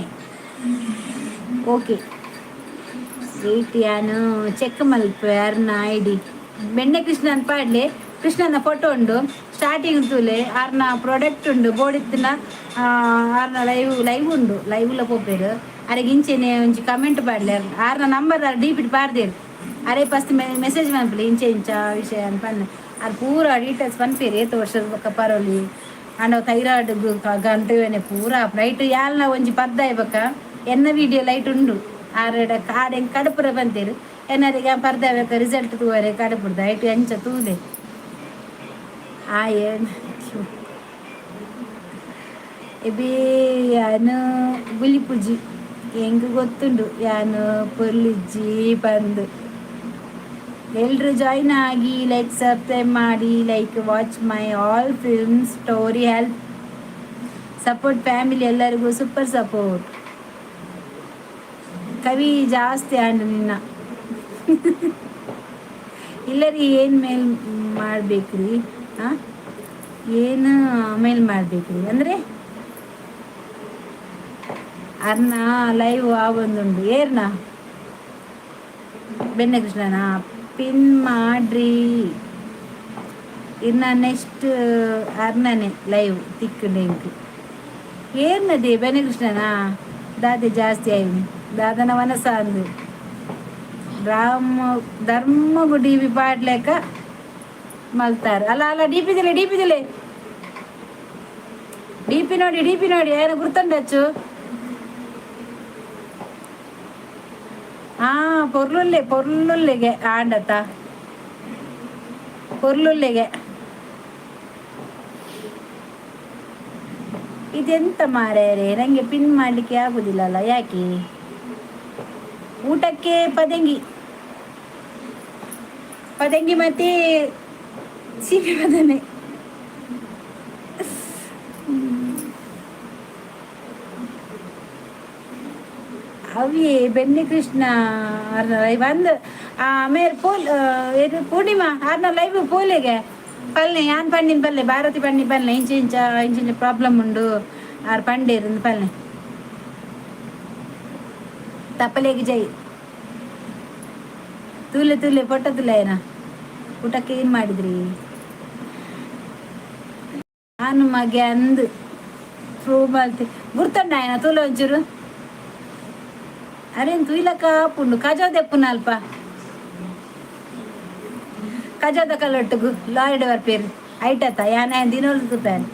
ಓಕೆ ವೇಟ್ ಯಾನು ಚೆಕ್ ಮಲ್ಪ ಯಾರನ್ನ ಐಡಿ ಬೆಣ್ಣೆ ಕೃಷ್ಣ ಅಂತ ಪಾಡ್ಲೆ ಕೃಷ್ಣನ ಫೋಟೋ ಉಂಡು ಸ್ಟಾರ್ಟಿಂಗ್ ತೂಲೆ ಆರ್ನ ಪ್ರಾಡಕ್ಟ್ ಉಂಡು ಬೋಡಿತ್ತಿನ ಆರ್ನ ಲೈವ್ ಉಂಡು ಲೈವ್ಲ ಪೋಪೇರು ಅರೆಗೆ ಇಂಚೆನೆ ಒಂಚಿ ಕಮೆಂಟ್ ಪಾಡ್ಲೆ ಆರ್ನ ನಂಬರ್ ಡಿಪಿಟ್ ಪಾರ್ದೇರು ಅರೆ ಫಸ್ಟ್ ಮೆಸೇಜ್ ಮನ್ಪಲಿ ಇಂಚೆ ಇಂಚ ವಿಷಯ ಅಂತ ಪನ್ನೆ ಅದು ಪೂರ ಡೀಟೇಲ್ಸ್ ಪನ್ಪೇರು ಏತು ವರ್ಷದ ಪಕ್ಕ ಪರೋಲಿ ಅಂಡ ಥೈರಾಯ್ಡ್ ಗಂಟೆನೆ ಪೂರ ನೈಟ್ ಯಾಲ್ನ ಒಂಜಿ ಪದ್ದ ಇಬೇಕ ಎನ್ನ ವಿಡಿಯೋ ಲೈಟ್ ಉಂಡು ಆರೆಡ ಆಡೆ ಕಡುಪುರ ಬಂತೇರು ಎನ್ನರಿಗೆ ಪರ್ದ ಬೇಕು ರಿಸಲ್ಟ್ ತೂವರೆ ಕಡುಪುರ್ದ ಐಟು ಎಂಚ ತೂಲೆ ಎಬಿ ಯಾನು ಗುಲಿಪುಜಿ ಹೆಂಗೆ ಗೊತ್ತುಂಡು ಯಾನು ಪೊರ್ಲಿಜ್ಜಿ ಬಂದು ಎಲ್ಲರೂ ಜಾಯ್ನ್ ಆಗಿ ಲೈಕ್ ಸಬ್ಸ್ಕ್ರೈಬ್ ಮಾಡಿ like watch my all film story help support family ಎಲ್ಲರಿಗೂ ಸೂಪರ್ ಸಪೋರ್ಟ್ ಕವಿ ಜಾಸ್ತಿ ಆಂಡು ನಿನ್ನ ಇಲ್ಲರಿ ಏನು ಮೇಲ್ ಮಾಡ್ಬೇಕ್ರಿ ಹಾಂ ಏನು ಮೇಲ್ ಮಾಡ್ಬೇಕ್ರಿ ಅಂದರೆ ಅರ್ನ ಲೈವ್ ಆವೊಂದುಂಡು ಏರ್ನ ಬೆನ್ನ ಕೃಷ್ಣನ ಪಿನ್ ಮಾಡ್ರಿ ಇನ್ನ ನೆಕ್ಸ್ಟ್ ಅರ್ನನೆ ಲೈವ್ ತಿಕ್ಕುಂಡು ಏರ್ನದೆ ಬೆನ್ನ ಕೃಷ್ಣನ ದಾದೆ ಜಾಸ್ತಿ ಆಯ್ತು ದಾದನ ವನಸ ಅಂದು ಧರ್ಮಗು ಡಿ ಪಿ ಪಾಡ್ಲೇಕ ಮಲ್ತಾರೆ ಅಲ್ಲ ಅಲ್ಲ ಡಿ ಪಿ ದಿಲೆ ಡಿ ಪಿ ನೋಡಿ ಏನು ಗುರ್ತಂಡಚ್ಚು ಪೊರ್ಲುಲ್ಲೆಗೆ ಆಂಡತ್ತ ಪೊರ್ಲುಲ್ಲೆಗೆ ಇದೆಂತ ಮಾರ್ಯಾರೆ ನನಗೆ ಪಿನ್ ಮಾಡಲಿಕ್ಕೆ ಆಗುದಿಲ್ಲಲ್ಲ ಯಾಕೆ ಊಟಕ್ಕೆ ಪದಂಗಿ ಮತ್ತೆ ಸೀಮೆ ಬದನೆ ಅವಿಯೇ ಬೆನ್ನಿ ಕೃಷ್ಣ ಆರ್ನ ಲೈವ್ ಅಂದು ಆಮೇಲೆ ಪೂರ್ಣಿಮಾ ಆರ್ನ ಲೈವ್ ಪೋಲೆಗೆ ಪಲ್ಲೆ ಯಾನ್ ಪಂಡಿನ ಪಲ್ಲೆ ಭಾರತಿ ಪಂಡಿ ಪಲ್ಲೆ ಇಂಚ ಪ್ರಾಬ್ಲಮ್ ಉಂಡು ಆರು ಪಂಡೇರು ಪಲ್ಲೆ ತಪ್ಪಲೆಗೆ ಜೈ ತುಲೆ ಪೊಟ್ಟ ತುಲೆ ಏನ ಊಟಕ್ಕೆ ಏನು ಮಾಡಿದ್ರಿ ನಾನು ಮಗೆ ಅಂದು ಪ್ರೂವ್ ಮಾಡ್ತಿ ಗುರ್ತಂಡ ಏನ ತುಲೆ ಒಂಚೂರು ಅರೇನು ತುಯ್ಲಕ್ಕ ಪುಂಡು ಕಜೋದೆಪ್ಪುನ ಅಲ್ಪ ಕಜೋದ ಕಲ್ಲೊಟ್ಟುಗು ಲಾಯ್ಡ್ ಬರ್ಪೇರು ಐಟತ್ತ ಯಾನ ದಿನೋಲ್ ತುಪ್ಪಾನು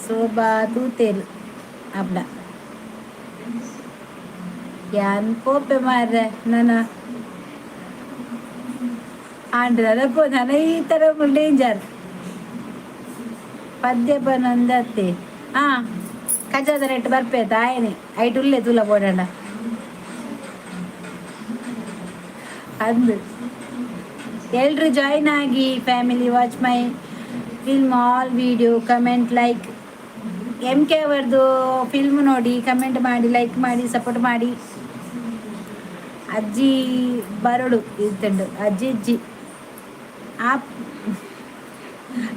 ಶೋಭಾ ತೂತೇರು ಅಬ್ಡ ಯಾನ್ ಕೋಪೆ ಮಾರ್ರೆ ನನ್ನ ಆಂಡ್ರದಕ್ಕೂ ನನ್ನ ಈ ಥರ ಡೇಂಜರ್ ಪದ್ಯ ಬಂದತ್ತೆ ಕಜಾದ ರೇಟ್ ಬರ್ಪೇತ ಆಯನೆ ಐಟು ಉಲ್ಲೆ ತುಲ ಬೋಡಂಡ ಅಂದು ಎಲ್ರು ಜಾಯ್ನ್ ಆಗಿ family watch my film all video comment like MK ಅವರದು ಫಿಲ್ಮ್ ನೋಡಿ ಕಮೆಂಟ್ ಮಾಡಿ ಲೈಕ್ ಮಾಡಿ ಸಪೋರ್ಟ್ ಮಾಡಿ ಅಜ್ಜಿ ಬರಡು ಇರ್ತಂಡು ಅಜ್ಜಿ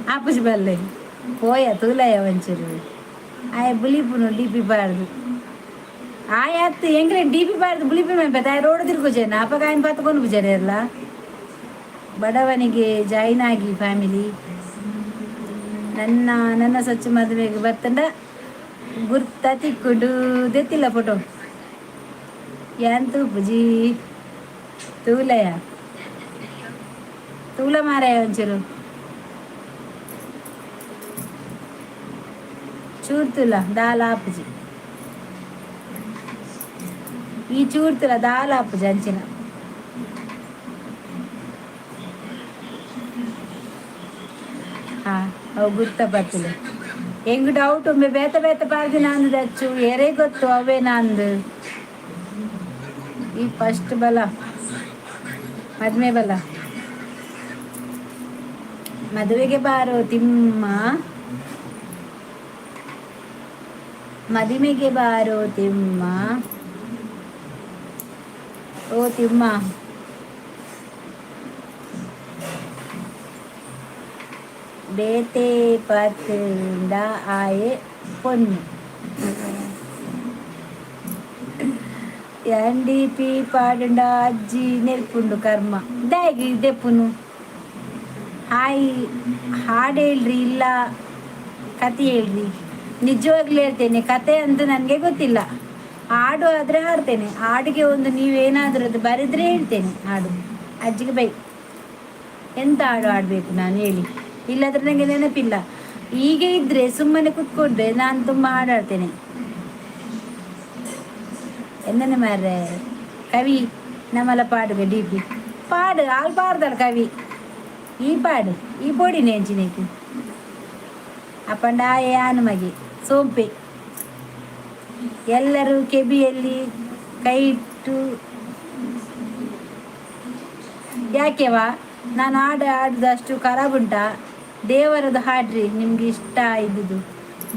ಆಪುಜಿ ಬಲ್ಲೆ పోయా తూలయ్య వంచరు ఆయ బులిపును డీపీ పాడదు ఆయత్తు ఎంకరే డీపీ పాడదు బులిಪಿ ಮೇಲೆ ರೋಡ್ ತಿರ್ಗೋಜೇನ ಅಪ್ಪ ఆయన ಪತ್ಕೊಂಡು ಬುಜಾರೆ ಎಲ್ಲ ಬಡವನಿಗೆ ಜಾಯಿನ್ ಆಗಿ ಫ್ಯಾಮಿಲಿ ನನ್ನ ಸ್ವಚ್ಛ ಮದುವೆಗೆ ಬರ್ತಂಡ ಗುರ್ತ ತಿಕ್ಕೊಂಡು ದೆತ್ತಿಲ್ಲ ಫೋಟೋ ಯಾಂತು ಬುಜಿ ತೂಲಯ ತೂಲ ಮಾರಾಯ ಒಂಚೂರು చూర్తుల దాలాపుజి ఈ చూర్తుల దాలాపుజి అంచిన ಅವು ಗುರ್ತಪತ್ತಿಲ್ಲ ಹೆಂಗ್ ಡೌಟ್ ಬೇತ ಪಾರ್ದಿ ನಂದು ದಚ್ಚು ಎರೆ ಗೊತ್ತು ಅವೇ ನಂದು ಈ ಫಸ್ಟ್ ಬಲ ಮದುವೆಗೆ ಬಾರೋ ತಿಮ್ಮ ಮದಿಮೆಗೆ ಬಾರೋ ತಿಮ್ಮ ಓ ತಿಮ್ಮ ಬೇತೆ ಪತ್ತಿಂದ ಆಯೆ ಪೊನ್ನು NDP ಪಾಡುಂಡ ಅಜ್ಜಿ ನೆಲ್ಪುಂಡು ಕರ್ಮ ಇದಾಗಿ ದೆಪ್ಪುನು ಹಾಯ್ ಹಾಡು ಹೇಳ್ರಿ ಇಲ್ಲ ಕತೆ ಹೇಳ್ರಿ ನಿಜವಾಗ್ಲೂ ಹೇಳ್ತೇನೆ ಕತೆ ಅಂತ ನನಗೆ ಗೊತ್ತಿಲ್ಲ ಹಾಡು ಆದರೆ ಹಾಡ್ತೇನೆ ಹಾಡಿಗೆ ಒಂದು ನೀವೇನಾದರೂ ಅದು ಬರೆದ್ರೆ ಹೇಳ್ತೇನೆ ಹಾಡು ಅಜ್ಜಿಗೆ ಬೈ ಎಂತ ಹಾಡು ಆಡಬೇಕು ನಾನು ಹೇಳಿ, ಇಲ್ಲಾಂದ್ರೆ ನನಗೆ ನೆನಪಿಲ್ಲ. ಹೀಗೆ ಇದ್ರೆ ಸುಮ್ಮನೆ ಕೂತ್ಕೊಂಡ್ರೆ ನಾನು ತುಂಬ ಹಾಡಾಡ್ತೇನೆ. என்னென்ன மாதிரி கவி நம்மளை பாடுங்க டிபி பாடு ஆள் பாடுதாள் கவி ಈ ಪಾಡು ಈ ಪೋಡಿ ನೆಂಚಿನೇಕು ಅಪ್ಪಂಡಾಯ ಆನುಮಗೆ ಸೋಂಪೆ ಎಲ್ಲರೂ ಕೆಬಿಯಲ್ಲಿ ಕೈ ಇಟ್ಟು ಯಾಕೆವಾ ನಾನು ಆಡಿದಷ್ಟು ಖರಾಬ್ ಉಂಟಾ? ದೇವರದ್ದು ಹಾಡ್ರಿ ನಿಮ್ಗೆ ಇಷ್ಟ ಇದ್ದುದು.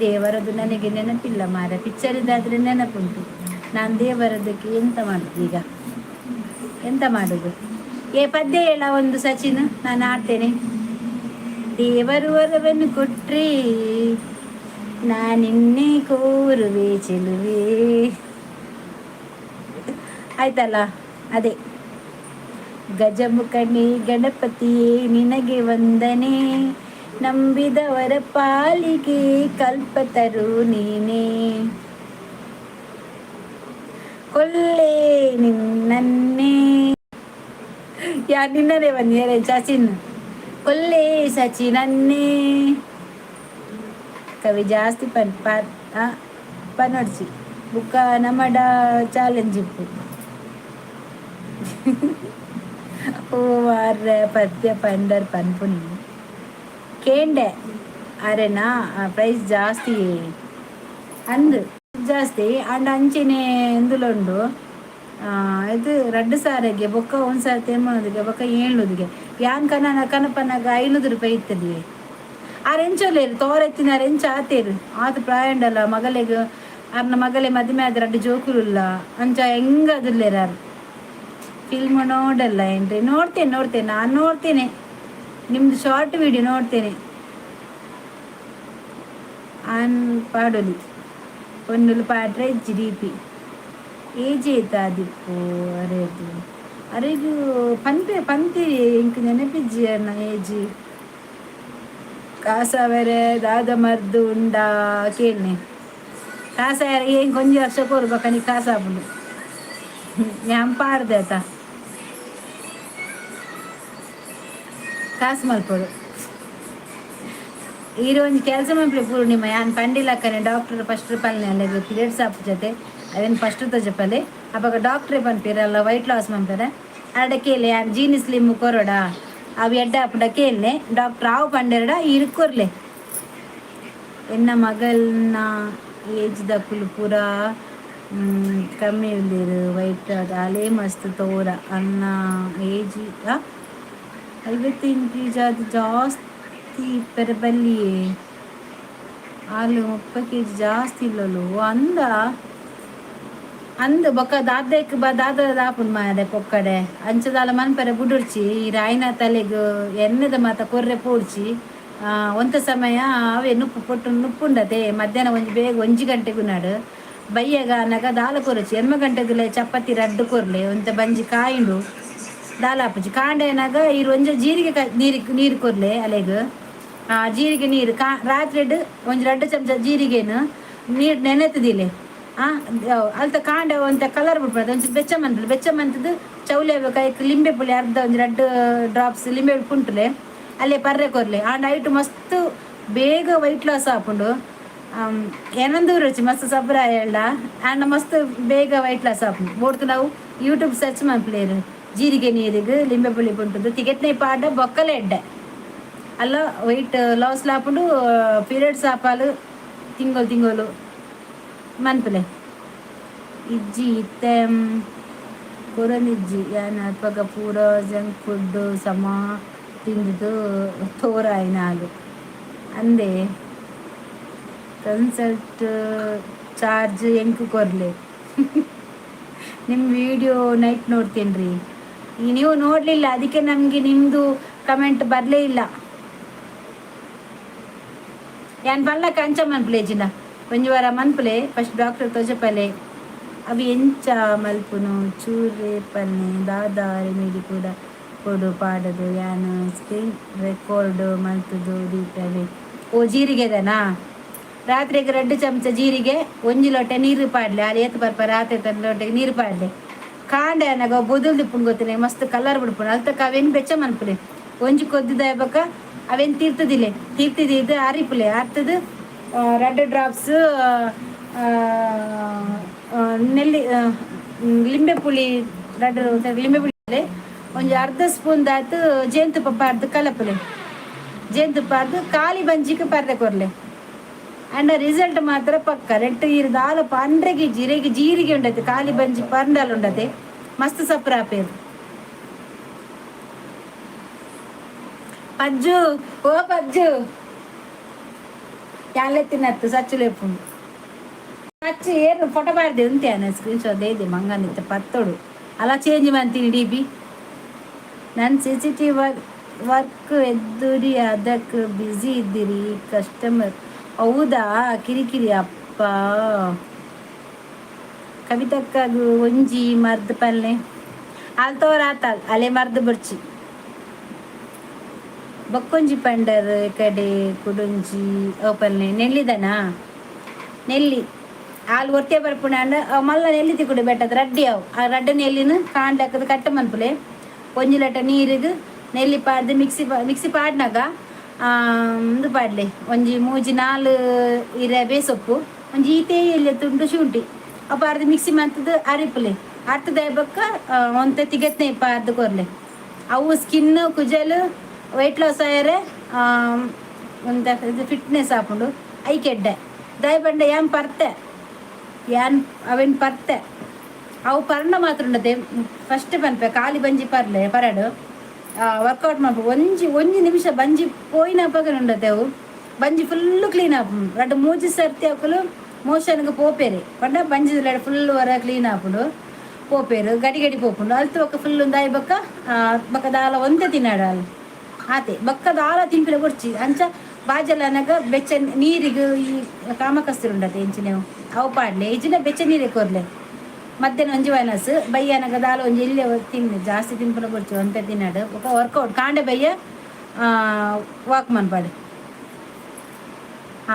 ದೇವರದ್ದು ನನಗೆ ನೆನಪಿಲ್ಲ ಮಾರ, ಪಿಕ್ಚರಿದ್ದಾದರೆ ನೆನಪುಂಟು. ನಾನು ದೇವರದಕ್ಕೆ ಎಂತ ಮಾಡೋದು ಈಗ, ಎಂತ ಮಾಡೋದು? ಪದ್ಯ ಹೇಳ ಒಂದು ಸಚಿನ್, ನಾನು ಆಡ್ತೇನೆ. ದೇವರು ವರವನ್ನು ಕೊಟ್ರೆ ನಾನಿನ್ನೇ ಕೋರುವೆ ಚೆಲುವೆ. ಆಯ್ತಲ್ಲ, ಅದೇ ಗಜಮುಖನೇ ಗಣಪತಿಯೇ ನಿನಗೆ ವಂದನೆ, ನಂಬಿದವರ ಪಾಲಿಗೆ ಕಲ್ಪತರು ನೀನೇ. ಕೊಲ್ಲೆ ನಿನ್ನನ್ನೇ ಯಾರು ನಿನ್ನದೇ ಬಂದಿದ್ದಾರೆ ಸಚಿನ್, ಕೊಲ್ಲೆ ಸಚಿನನ್ನೇ. ಕವಿ ಜಾಸ್ತಿ ಪನ್ನೊಡ್ಸಿ ಬುಕ್ಕ ನಮ್ಮಡ ಚಾಲೆಂಜ್ ಇಪ್ಪು. ಓ ಅರ್ರ ಪದ್ಯ ಪಂಡರ್ ಪನ್ಪುನಿ ಕೇಂಡೆ ಅರೆನಾ ಪ್ರೈಸ್ ಜಾಸ್ತಿ ಅಂದು ಜಾಸ್ತಿ ಅಂಡ್ ಅಂಚಿನೇ ಎಂದುಲುಂಡು. ಇದು 2 ಸಾರಿಗೆ ಬೊಕ್ಕ 1 ಸಾರಿ ತೆಮ್ಮನದಿಗೆ ಬೊಕ್ಕ 7ಗೆ ಯಾನ್ ಕನಪನಾಗ 500 ರೂಪಾಯಿ ಇತ್ತದಿ. ಆ ರೆಂಚೋಲೇರು ತೋರೆತ್ತಿನ ರೆಂಚ ಆತೇರು ಆತ ಪ್ರಾಯಂಡಲ್ಲ ಮಗಲಿಗೆ ಅರ್ನ ಮಗಲೆ ಮದುವೆ ಆದ್ರೆ 2 ಜೋಕುಲಿಲ್ಲ ಅಂಚ ಹೆಂಗದಿಲ್ಲೇರಾರು ಫಿಲ್ಮ್ ನೋಡಲ್ಲ ಏನ್ರಿ? ನೋಡ್ತೇನೆ ನಾನು ನೋಡ್ತೇನೆ, ನಿಮ್ದು ಶಾರ್ಟ್ ವಿಡಿಯೋ ನೋಡ್ತೇನೆ. ಆನ್ ಪಾಡೋಲಿ ಒಂದುಲು ಪಾಟ್ರೆ ಜಿಡಿಪಿ ಏಜೇತಾದಿಪ್ಪು ಅರೆದು ಅರೆದು ಪಂತಿ ಇಂಕ ನೆನಪಿಜ್ಜಿ ಅನ್ನ ಏಜಿ ಕಾಸವರೆ ದಾದ ಮರ್ದು ಉಂಡಾ ಕೇಳ್ನೆ ಕಾಸ ಏನ್ ಕೊಂಚ ವರ್ಷ ಕೊರ್ಬೇಕ ನೀ ಕಾಸಾಪುಂಡು ಪಾಡ್ದಾತ ಕಾಸು ಮಲ್ಪಡು ಈರೋ ಒಂದು ಕೆಲಸ ಮಲ್ಪಲೆ ಪೂರು ನಿಮ್ಮ ಯಾನ್ ಪಂಡಿಲಕ್ಕನೆ ಡಾಕ್ಟರ್ ಫಸ್ಟ್ ಪಲ್ನೆ ಅಲ್ಲಿಗೆ ಪೀರಿಯಡ್ಸ್ ಆಪ್ ಜೊತೆ ಅವೇನು ಫಸ್ಟ್ ತಜಪಲೆ ಅವಾಗ ಡಾಕ್ಟ್ರೇ ಪನ್ಪಿರಲ್ಲ ವೈಟ್ ಲಾಸ್ ಮಲ್ಪರೆ ಅರಡ ಕೇಳಿ ಯಾನ್ ಜೀನಿ ಸ್ಲಿಮ್ ಕೊರೋಡ ಅವು ಎಡ್ಡ ಅಪ್ಪಡ ಕೇಳಲೆ ಡಾಕ್ಟರ್ ಆವು ಪಂಡೆರಡ ಇರ್ಕೊರ್ಲೆ ಎನ್ನ ಮಗಲ್ನ ಏಜ್ ದಕ್ಕುಲು ಪೂರ ಕಮ್ಮಿ ಉಳ್ಳೇರು ವೈಟ್ ಅಲೇ ಮಸ್ತ್ ತೋರ ಅನ್ನ ಏಜ್ 50 ಇಂಕ್ರೀಸ್ ಅದು ಜಾಸ್ತಿ ಪೆರಬಲ್ಲಿಯೇ ಆಲು 30 kg ಜಾಸ್ತಿ ಇಲ್ಲಲು ಅಂದ ಬೊಕ್ಕ ದಾದ ದಾಪುನ್ ಮಾಯದೆ ಪೊಕ್ಕಡೆ ಅಂಚದಾಲ ಮನ್ಪರೆ ಬುಡುರ್ಚಿ ಈ ರಾಯಿನ ತಲೆಗು ಎಣ್ಣೆದ ಮಾತ ಕೊರ್ರೆ ಪೋಡ್ಚಿ ಒಂತ ಸಮಯ ಅವೇ ನುಪ್ಪುಂಡತೆ ಮಧ್ಯಾಹ್ನ ಬೇಗ 1 ಗಂಟೆಗೂ ನಾಡು ಬಯ್ಯಗ ನಗ ದಾಲ ಕೊರಚಿ 8 ಗಂಟೆಗುಲೆ ಚಪಾತಿ ರಡ್ಡು ಕೊರ್ಲೆ ಒಂತ ಬಂಜಿ ಕಾಯಿಂಡು ದಾಲ ಹಾಪುಜಿ ಕಾಂಡೆನಾಗ ಇರು ಒಂಜ ಜೀರಿಗೆ ನೀರು ಕೊರ್ಲೆ ಅಲೆಗು ಜೀರಿಗೆ ನೀರು ರಾತ್ರಿ ಒಂದು 2 ಚಮಚ ಜೀರಿಗೆನು ನೀರು ನೆನೆತದಿಲೆ ಅಲ್ತ ಕಾಂಡ ಒಂತ ಕಲರ್ ಬಿಡ್ಬಾರ್ದು ಒಂಚೂರು ಬೆಚ್ಚ ಮಂತದ್ದು ಚೌಲೆ ಕೈಕ್ ಲಿಂಬೆ ಪುಳಿ ಅರ್ಧ ಒಂದು 2 ಡ್ರಾಪ್ಸ್ ಲಿಂಬೆ ಪುಂಟುಲೆ ಅಲ್ಲೇ ಪರ್ರೆ ಕೊರ್ಲೆ ಆ ನೈಟ್ ಮಸ್ತ್ ಬೇಗ ವೈಟ್ ಲಾಸ್ ಹಾಪುಂಡು ಏನೊಂದು ರುಚಿ ಮಸ್ತ್ ಸಬ್ರ ಹೇಳ್ದ ಆಂಡ ಮಸ್ತ್ ಬೇಗ ವೈಟ್ ಲಾಸ್ ಹಾಪುಂಡು ಬೋಡ್ತು ನಾವು ಯೂಟ್ಯೂಬ್ ಸರ್ಚ್ ಮಾಡ್ಲೇರು ಜೀರಿಗೆ ನೀರಿಗೆ ಲಿಂಬೆ ಪುಳಿ ಪುಂಟುದು ತಿಗೆಟ್ನೆ ಪಾಡ ಬೊಕ್ಕಲೆ ಎಡ್ಡೆ ಅಲ್ಲ ವೈಟ್ ಲಾಸ್ ಲಾಪುಂಡು ಪೀರಿಯಡ್ಸ್ ಆಪಾಲು ತಿಂಗಳು ಮನ್ಪಲೆ ಇಜ್ಜಿ ಇತ್ತೆ ಕೊರನಿಜ್ಜಿ ಯಾನ ಅತ್ವಾಗ ಪೂರ ಜಂಕ್ ಫುಡ್ ಸಮ ತಿಂದು ತೋರಾಯಿನ ಹಾಲು ಅಂದೆ ಕನ್ಸಲ್ಟ್ ಚಾರ್ಜ್ ಎಂಕು ಕೊರ್ಲೆ ನಿಮ್ಮ ವಿಡಿಯೋ ನೈಟ್ ನೋಡ್ತೇನೆ ರೀ ನೀವು ನೋಡಲಿಲ್ಲ ಅದಕ್ಕೆ ನಮಗೆ ನಿಮ್ಮದು ಕಮೆಂಟ್ ಬರಲೇ ಇಲ್ಲ. ಯಾನ್ ಬಲ್ಲ ಕಂಚ ಮನ್ಪುಲೇಜಿನ ಒಂಜಿ ವಾರ ಮನ್ಪುಲೆ ಫಸ್ಟ್ ಡಾಕ್ಟರ್ ತೋಜಪಲೆ ಅವು ಎಂಚ ಮಲ್ಪುನು ಚೂರೆ ಪಲ್ಲೆ ದಾದಾರಿ ಮೀಡಿ ಕೂಡ ಕೊಡು ಪಾಡದು ಯಾನು ಸ್ಕ್ರೀನ್ ರೆಕಾರ್ಡ್ ಮಲ್ತದು ದೀಪವೆ ಓ ಜೀರಿಗೆದನಾ ರಾತ್ರಿಗೆ 2 ಚಮಚ ಜೀರಿಗೆ 1 ಲೋಟ ನೀರು ಪಾಡ್ಲೆ ಅಲ್ಲಿ ಎತ್ತು ಬರ್ಪ ರಾತ್ರಿ 1 ಲೋಟಗೆ ನೀರು ಪಾಡ್ಲೆ ಕಾಂಡೆ ನನಗೆ ಬೊದಲ್ ದಿಪ್ಪುಂಡು ಗೊತ್ತಿಲ್ಲ ಮಸ್ತ್ ಕಲರ್ ಬಿಡ್ಪುಂಡು ಅಲ್ತಕ್ಕ ಅವೇನು ಬೆಚ್ಚ ಮನ್ಪುಲೆ ಒಂಜಿ ಕೊದ್ದಿದಾಯಬಕ್ಕ ಅವೇನು ತೀರ್ತಿದಿ ಇದು ಅರಿಪುಲೆ ಅರ್ತದು ರೆಡ್ ಡ್ರಾಪ್ಸ್ ನೆಲ್ಲಿ ಲಿಂಬೆ ಪುಳಿ ರೆಡ್ ಲಿಂಬೆ ಪುಳಿ ಒಂಜಿ ಅರ್ಧ ಸ್ಪೂನ್ ದಾತು ಜೇನುತುಪ್ಪ ಪಾರ್ದು ಕಲಪುಲೆ ಜೇನುತುಪ್ಪ ಪಾರ್ದು ಕಾಲಿ ಬಂಜಿಗೆ ಪರ್ದೆ ಕೊರ್ಲೆ ಅಂಡ ರಿಸಲ್ಟ್ ಮಾತ್ರ ಪಕ್ಕ ರೆಟ್ಟು ಇರ್ದು ಆಲಪ ಅಂಡ್ರೆಗೆ ಜೀರಿಗೆ ಉಂಡತೆ ಕಾಲಿ ಬಂಜಿ ಪರ್ಂಡಲ್ ಉಂಡತೆ ಮಸ್ತ್ ಸಪ್ರಾಪೇರು ಪಜ್ಜು ಓ ಪಜ್ಜು ಯಾಲೆ ತಿನ್ನತ್ತು ಸಚ್ಚು ಲೇಪುಂಡು ಸಚ್ಚು ಏನು ಫೋಟೋ ಬಾರ್ದೆ ಉಂಟೇನ ಸ್ಕ್ರೀನ್ ಶಾಟ್ ಇದೆ ಮಂಗನಿತ್ತ ಪತ್ತೋಡು ಅಲ್ಲ ಚೇಂಜ್ ಮಾಡ್ತೀನಿ ಡಿ ಪಿ ನನ್ನ CCTV ವರ್ಕ್ ಎದ್ದುರಿ ಅದಕ್ಕೆ ಬ್ಯುಸಿ ಇದ್ದೀರಿ ಕಸ್ಟಮರ್ ಹೌದಾ ಕಿರಿಕಿರಿ ಅಪ್ಪ ಕವಿತಕ್ಕಾಗು ಒಂಜಿ ಮರ್ದು ಪಲ್ಲೆ ಆಲ್ತೋರ್ ಆತಾಲ್ ಅಲೆ ಮರ್ದು ಬರ್ಚಿ ಬಕ್ಕೊಂಜಿ ಪಂಡರ್ ಕಡೆ ಕುಡೊಂಜಿ ಓಪಲ್ನೆ ನೆಲ್ಲಿದನಾ ನೆಲ್ಲಿ ಹಾಲು ಒತ್ತೆ ಬರ್ಪುಣ ಅಂಡ ಮಲ್ಲ ನೆಲ್ಲಿ ತಿಕ್ಕುಡು ಬೆಟ್ಟದ ರಡ್ಡಿ ಅವು ಆ ರಡ್ಡ ನೆಲ್ಲಿನ ಕಾಂಡಕ್ಕದ ಕಟ್ಟ ಮನ್ಪುಲೆ ಒಂಜಿ ಲಟ ನೀರಿಗೆ ನೆಲ್ಲಿ ಪಾಡ್ದು ಮಿಕ್ಸಿ ಪಾಡ್ನಾಗ ಇದು ಪಾಡ್ಲೆ ಒಂಜಿ ಮೂಜಿ ನಾಲ್ ಇರಬೆ ಸೊಪ್ಪು ಒಂಜಿ ಈತೆ ಎಲ್ಲಿ ತುಂಡು ಶುಂಠಿ ಅವು ಪಾಡ್ದು ಮಿಕ್ಸಿ ಮಂತದ್ದು ಅರಿಪುಲೆ ಅರ್ತದ ಬಕ್ಕ ಒಂತೆ ತಿಗತ್ನೆ ಪಾಡ್ದು ಕೊರ್ಲೆ ಅವು ಸ್ಕಿನ್ ಕುಜಲು ವೆಯ್ಟ್ ಲಾಸ್ ಆಯರೆ ಒಂದು ಇದು ಫಿಟ್ನೆಸ್ ಹಾಕೊಂಡು ಐಕೆಡ್ಡೆ ದಯಬಂಡ ಏನ್ ಪರ್ತೆ ಏನ್ ಅವೇನು ಪರ್ತೆ ಅವು ಪರ್ಣ ಮಾತ್ರ ಉಂಡತೆ ಫಸ್ಟ್ ಪನ್ಪೆ ಖಾಲಿ ಬಂಜಿ ಪರಡು ವರ್ಕೌಟ್ ಮಾಡ್ಬೋ ಒಂಜಿ ನಿಮಿಷ ಬಂಜಿ ಪೋಯಿನ ಪಗನ ಉಂಡತೆ ಅವು ಬಂಜಿ ಫುಲ್ಲು ಕ್ಲೀನ್ ಆಪುಂಡು ರಡ್ಡು ಮೂಜಿ ಸರ್ತಿ ಹಾಕಲು ಮೋಷನ್ಗೆ ಪೋಪೇರೆ ಪಂಡ ಬಂಜಿ ಫುಲ್ ವರ ಕ್ಲೀನ್ ಆಪುಂಡು ಪೋಪೇರು ಗಡಿ ಪೋಪುಂಡು ಅಲ್ತು ಬಕ್ಕ ಫುಲ್ ದಾಯಿ ಬಕ್ಕ ದಾಲ ಒಂದೇ ತಿನ್ನಾಡು ಅಲ್ಲಿ ಆತೆ ಬಕ್ಕದ ಆಲ ತಿಂಪಿಡ ಕೊಡ್ಚಿ ಅಂಚ ಬಾಜಲನಾಗ ಬೆಚ್ಚ ನೀರಿಗೆ ಈ ಕಾಮಕಸ್ತರು ಉಂಡತೆ ಎಂಚಿನೇವು ಅವು ಪಾಡ್ಲೆ ಈಜಿನ ಬೆಚ್ಚ ನೀರೇ ಕೊರ್ಲೆ ಮಧ್ಯಾಹ್ನ ಒಂಜಿ ವೈನಸ್ ಬಯ್ಯನಾಗ ದಾಲ ಒಂಜಿ ಎಲ್ಲಿ ತಿಂದು ಜಾಸ್ತಿ ತಿನ್ಪುನ ಕೊಡ್ಚು ಅಂತ ತಿನ್ನಾಡು ఒక ವರ್ಕೌಟ್ ಕಾಂಡೆ ಬಯ್ಯ ವಾಕ್ ಮನ್ಪಾಡು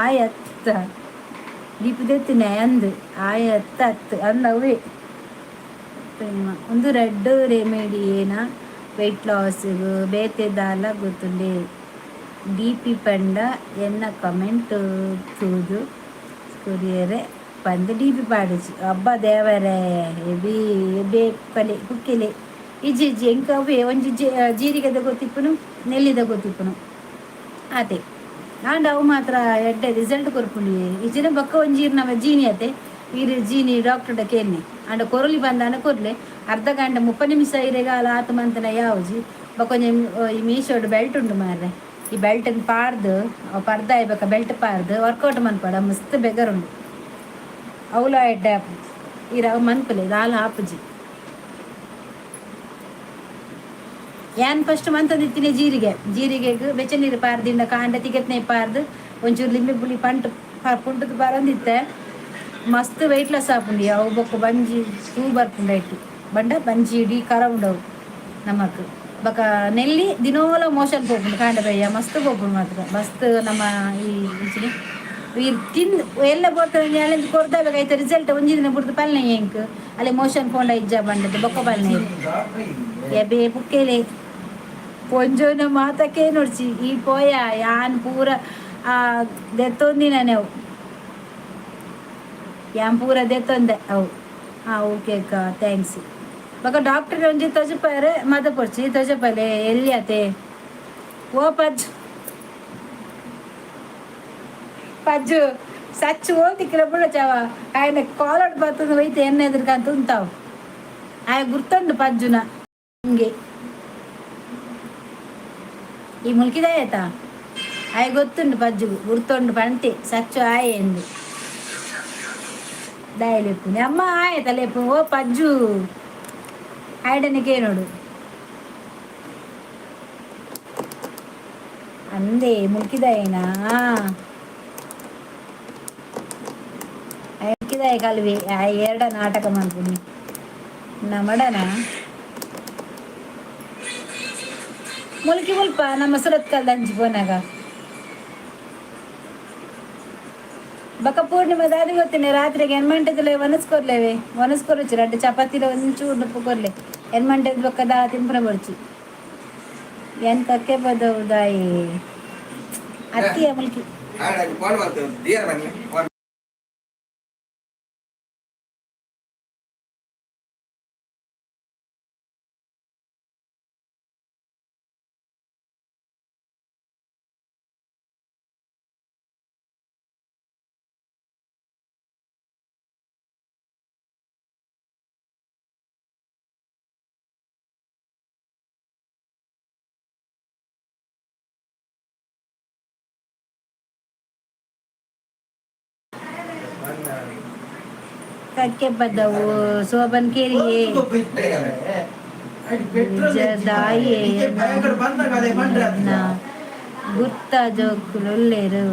ಆಯತ್ತ ದೀಪದೆತ್ತಿನ ಅಂದು ಆಯತ್ತ ಅಂದವೇ ಒಂದು ರೆಡ್ ರೆಮಿಡಿ ಏನ ವೆಯ್ಟ್ ಲಾಸ್ಗೂ ಬೇತೆದಾಲ ಗೊತ್ತುಂಡೆ DP ಪಂಡ ಎನ್ನ ಕಮೆಂಟ್ ತೂದು ಕೊರಿಯರೆ ಪಂದು DP ಪಾಡಿಸಿ ಹಬ್ಬ ದೇವರೇ ಎಬಿ ಎಬೆ ಕಲೆ ಕುಕ್ಕೆಲೆ ಇಜ್ಜಿ ಎಂಕವೇ ಒಂಜಿ ಜೀರಿಗೆದ ಗೊತ್ತಿಪ್ಪುನು ನೆಲ್ಲಿದ ಗೊತ್ತಿಪ್ಪುನು ಅದೇ ನಾಂಡ ಅವು ಮಾತ್ರ ಎಡ್ಡೆ ರಿಸಲ್ಟ್ ಕೊರ್ಪುಂಡಿ ಇಜ್ಜಿನ ಬಕ್ಕ ಒಂಜೀರ್ ನಮ್ಮ ಜೀನಿ ಅತೆ ಈರು ಜೀನಿ ಡಾಕ್ಟರ್ಡ ಕೇಳ್ನೆ ಅಂಡ ಕೊರಲಿ ಬಂದಾಂಡ ಕೊರ್ಲೆ ಅರ್ಧ ಗಂಟೆ 30 ನಿಮಿಷ ಇರೆಗಾಲ ಆತು ಮಂತನ ಯಾವ್ಜಿ ಬಕೊಂಜ ಈ ಮೀಶೋಡ್ ಬೆಲ್ಟ್ ಉಂಡು ಮಾರ್ರೆ ಈ ಬೆಲ್ಟನ್ನು ಪಾರ್ದು ಪರ್ದ ಆಯ್ಬೇಕ ಬೆಲ್ಟ್ ಪಾರ್ದು ವರ್ಕೌಟ್ ಮನ್ಪಡ ಮಸ್ತ್ ಬೆಗರುಂಡು ಅವಲ ಎಡ್ಡೆ ಇರ ಮನ್ಪಲೆ ದಾಲ ಆಪುಜಿ ಏನ್ ಫಸ್ಟ್ ಮಂತದಿತ್ತಿನ ಜೀರಿಗೆಗೆ ಬೆಚ್ಚ ನೀರು ಪಾರ್ದಿಂದ ಕಾಂಡ ತಿಗತ್ನೆ ಪಾರ್ದು ಒಂಚೂರು ಲಿಂಬೆ ಪುಳಿ ಪುಂಟದ ಬರಂದಿತ್ತೆ ಮಸ್ತ್ ವೆಯ್ಟ್ ಲಾಸ್ ಆಪುಂಡಿ ಅವು ಬೊಕ್ಕ ಬಂಜಿ ತೂ ಬರ್ಪುಂಡ ಇಟ್ಟು ಬಂಡ ಬಂಜಿ ಇಡೀ ಕರ ಉಂಡವು ನಮಕ್ ಬಕ ನೆಲ್ಲಿ ದಿನೋಲ ಮೋಷನ್ ಹೋಗ್ಬಿಡು ಕಾಂಡ ಬಯ್ಯ ಮಸ್ತ್ ಹೋಗ್ಬಿಡು ಮಾತ್ರ ಮಸ್ತ್ ನಮ್ಮ ಈ ತಿಂದು ಎಲ್ಲ ಬೋರ್ತಾರೆ ಅಲ್ಲಿಂದ ಕೊಡ್ದಾಗೈತೆ ರಿಸಲ್ಟ್ ಒಂಜಿ ದಿನ ಬಿಡ್ದು ಪಲ್ನೆ ಎಂಕ್ ಅಲ್ಲಿ ಮೋಷನ್ ಪೋಂಡ ಇಜ್ಜ ಬಂಡದ್ದು ಬೊಕ್ಕ ಪಲ್ನೆ ಎಬೆ ಪುಕ್ಕೇಲೆ ಪೊಂಜೋನ ಮಾತಕ್ಕೆ ನೋಡ್ಸಿ ಈ ಪೋಯ ಯಾನ್ ಪೂರ ದೆತ್ತೊಂದಿನ ನೀವು ಯಾನ್ ಪೂರ ದೆತ್ತೊಂದೆ ಅವು ಓಕೆ ಅಕ್ಕ ಥ್ಯಾಂಕ್ಸ್ ಬಕ ಡಾಕ್ಟರ್ ಒಂಜಿ ತೊಜಪಾರೆ ಮದ ಪೊಡ್ಚಿ ತೊಜಪಲೆ ಎಲ್ಲಿ ಆತೆ ಓ ಪಜ್ಜು ಸಚ್ಚು ಹೋಗ್ತಿಕ್ಕಿರ ಬಿಡ ಚಾವ ఆయన ಕಾಲಡ್ ಬರ್ತದ ಹೋಯ್ತು ಎಣ್ಣೆ ಎದುರ್ಕಂತ ಉಂತಾವು ಗುರ್ತುಂಡು ಪಜ್ಜುನ ಹಿಂಗೆ ಈ ಮುಲ್ಕಿದ ಆಯ್ತಾ ಗೊತ್ತುಂಡು ಪಜ್ಜುಗು ಗುರ್ತುಂಡು ಪಂಟೆ ಸಚ್ಚು ಎಂದು ದಾಯ ಲೆಪ್ಪು ಅಮ್ಮ ಆಯ್ತಾ ಲೆಪ್ಪು ಓ ಪಜ್ಜು ಆಯ್ಡನಿಗೆ ನೋಡು ಅಂದೇ ಮುಲ್ಕಿದಾಯನಾ ಮುಲ್ಕಿದಾಯ ಕಲ್ವಿ ಎರಡ ನಾಟಕ ಮಾಡ್ತೀನಿ ನಮ್ಮಡನ ಮುಲ್ಕಿ ಮುಲ್ಪ ನಮ್ಮ ಸುರತ್ ಕಲ್ದ ಹಂಚಿ ಪೋನಾಗ బక్క పూర్ణిమ దాది ಗೊತ್ತೇನೆ ರಾತ್ರಿಗೆ ಎನ್ಮಂಟೆದಲ್ಲ ಒನಸ್ಕೊರ್ಲೇವೆ ಒನಸ್ಕೊರಚು రెండు ಚಪಾತಿಲ ಒಂಚೂರು ನುಪ್ಪುಕೊರ್ಲೆ ಎನ್ಮಂಟೆದ ಬೊಕ್ಕ ದಾ ತಿಂಪುನ ಬರ್ಚಿ ಎನ್ ಕಕ್ಕೆ ಬದವು ದಾಯಿ ಅತ್ತಿ ಅಮಲ್ಕಿ ಕಕ್ಕೆ ಬದವು ಸೋಬನ್ ಕೇರಿಯೇ ದಾಯೇ ಗುರ್ತ ಜೋಕುಲೊಲ್ಲೆರು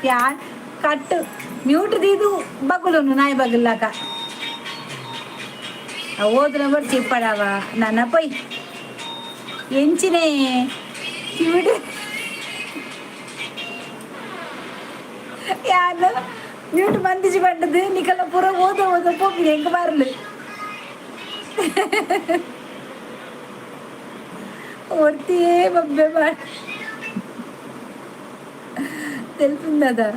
ಯಾ ಕಟ್ಟು ಮ್ಯೂಟ್ ದೀದು ಬಗ್ಗುಲು ನಾಯಿ ಬಗ್ಲಾಕ ಓದ್ರ ಬರ್ತಿ ಪಡವ ನನ್ನ ಪೈ ಎಂಚಿನೇ ಮ್ಯೂಟ್ ಯಾರು ಮ್ಯೂಟ್ ಬಂದಿಜಿ ಪಟ್ಟದು ನಿಕಲ್ಲ ಪೂರ ಓದ ಪೋಪಿ ಹೆಂಗ ಬರ್ಲು ಒಡ್ತಿಯೇ ಬಬ್ಬೆ ಮಾಡಿ తెలిసిందదా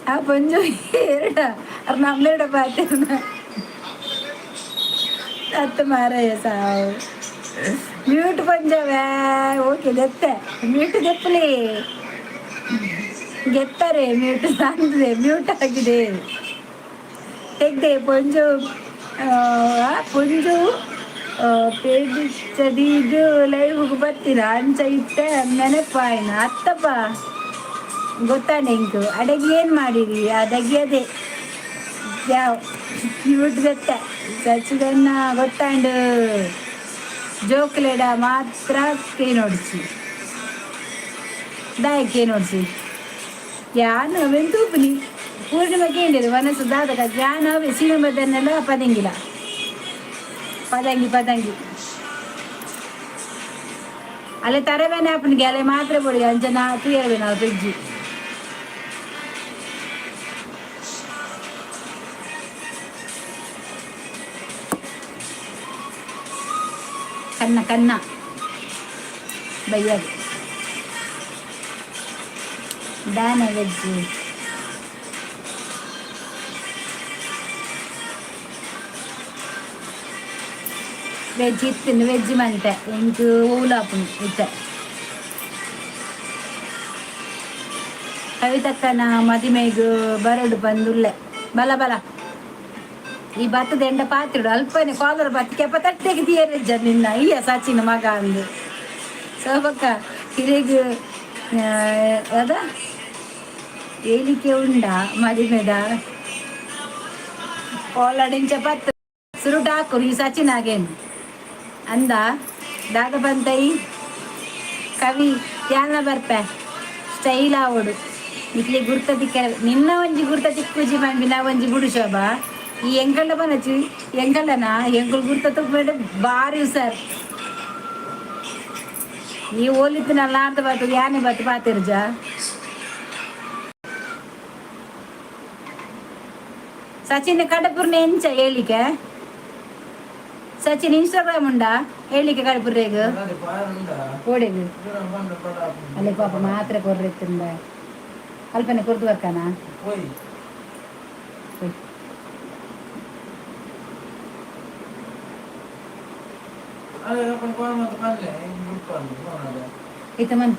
ఆ కొంచెం ఏరడా అది నమ్మేడ పాతేనా అత్త మారయ్య సావు ಮ್ಯೂಟ್ ಪಂಜವೇ ಓಕೆ ದೆತ್ತೆ ಮ್ಯೂಟ್ ದೆಪ್ಪಲಿ ಗೆತ್ತಾರೆ ಮ್ಯೂಟ್ ಸಾಂದಿದೆ ಮ್ಯೂಟ್ ಆಗಿದೆ ತೆಗ್ದೆ ಪೊಂಜು ಪೊಂಜು ಪೇಜ್ ಚದೀದು ಲೈವ್ಗೆ ಬರ್ತೀರ ಅಂಚ ಇತ್ತೆ ನೆನಪಾಯ್ನ ಅತ್ತಪ್ಪ ಗೊತ್ತಾನೆ ಇಂಕು ಅಡಗಿ ಏನು ಮಾಡಿರಿ ಅಡಗಿ ಅದೇ ಯಾವ ಮ್ಯೂಟ್ ಗೊತ್ತ ಸಚ್ಚಿದನ್ನ ಗೊತ್ತಾಂಡು ಜೋಕ್ಲೆಡ ಮಾತ್ರ ಕೇನೋಡ್ಸಿ ದಾಯಕ್ಕೆ ನೋಡ್ಸಿ ಯಾನು ವೆಂತೂಪುನಿ ಪೂರ್ಣಿಮೆಗೆ ಏನಿದೆ ಮನಸ್ಸು ದಾದಕ ಯಾನು ಸಿನಿಮಾದನ್ನೆಲ್ಲ ಪದಂಗಿಲ್ಲ ಪದಂಗಿ ಅಲ್ಲೇ ತರವೇನೆ ಅಪ್ಪನಿಗೆ ಅಲ್ಲೇ ಮಾತ್ರ ಬಿಡಿ ಅಂಜನ ತೂಯರವೆ ನಾವು ಫ್ರಿಜ್ಜಿ ಕನ್ನ ಬೈಯದು ದಾನೆ ವೆಜ್ಜು ವೆಜ್ ಇತ್ತಿನ ವೆಜ್ ಮಂತೆ ಎಂಟು ಊಲಾಪುನು ಇತ್ತೆ ಕವಿತಕ್ಕನ ಮದಿಮೆಗು ಬರಡು ಬಂದುಲ್ಲೆ ಬಲ ಈ ಭತ್ತದ ಎಂಡ ಪಾತ್ರಿಡು ಅಲ್ಪನೆ ಕಾಲರ್ ಬತ್ತ ಕೆಪ್ಪ ತಟ್ಟೆಗೆ ತೀಯರೆಜ್ಜ ನಿನ್ನ ಈಯ ಸಚಿನ ಮಗ ಅಂದು ಸೋಬಕ್ಕ ಹಿರಿಗು ಅದ ಏಲಿಕೆ ಉಂಡ ಮದಿಮೆದ ಕೋಲಡಿಂಚ ಪತ್ತು ಸುರುಟು ಹಾಕು ಈ ಸಚಿನಾಗೇನು ಅಂದ ದಾದ ಬಂತೈ ಕವಿ ಯಾನ ಬರ್ಪೆ ಸ್ಟೈಲ್ ಆವಡು ಇಟ್ಲಿ ಗುರ್ತ ತಿಕ್ಕ ನಿನ್ನ ಒಂಜಿ ಗುರ್ತ ತಿಕ್ಕುಜಿ ಮಂಬಿ ನಾ ಒಂಜಿ ಬುಡು ಶೋಭಾ ಈ ಎಂಕಲ್ಡ ಬನಚಿ ಎಂಕಲ್ಡನ ಎಂಕಲ್ ಗುರ್ತ ತುಪ್ಪೇಡು ಬಾರಿ ಸರ್ ಈ ಓಲಿತ್ತು ನಲ್ಲ ಆಡ್ತ ಬರ್ತದೆ ಯಾನೆ ಬತ್ತು ಪಾತಿರ್ಜ ಸಚಿನ್ ಕಡಪುರ್ನ ಎಂಚ ಹೇಳಿಕೆ ಸಚಿನ್ ಇನ್ಸ್ಟಾಗ್ರಾಮ್ ಉಂಡಾ ಹೇಳಿಕೆ ಕಡಪುರ್ರೇಗ ಓಡೆಗು ಅಲ್ಲೇ ಪಾಪ ಮಾತ್ರ ಕೊರ್ರೆತ್ತುಂಡ ಅಲ್ಪನೆ ಕೊರ್ದು ಬರ್ಕನಾ itu man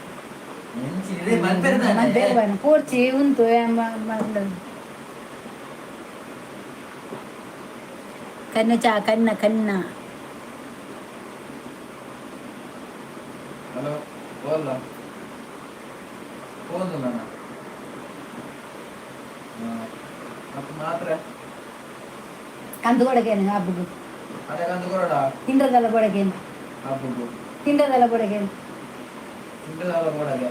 man porci untuk yang karena halo bola bola mana apa matra kandu kodakene abugu ada kandu koda tindradala kodakene abugu tindradala kodakene tindradala kodage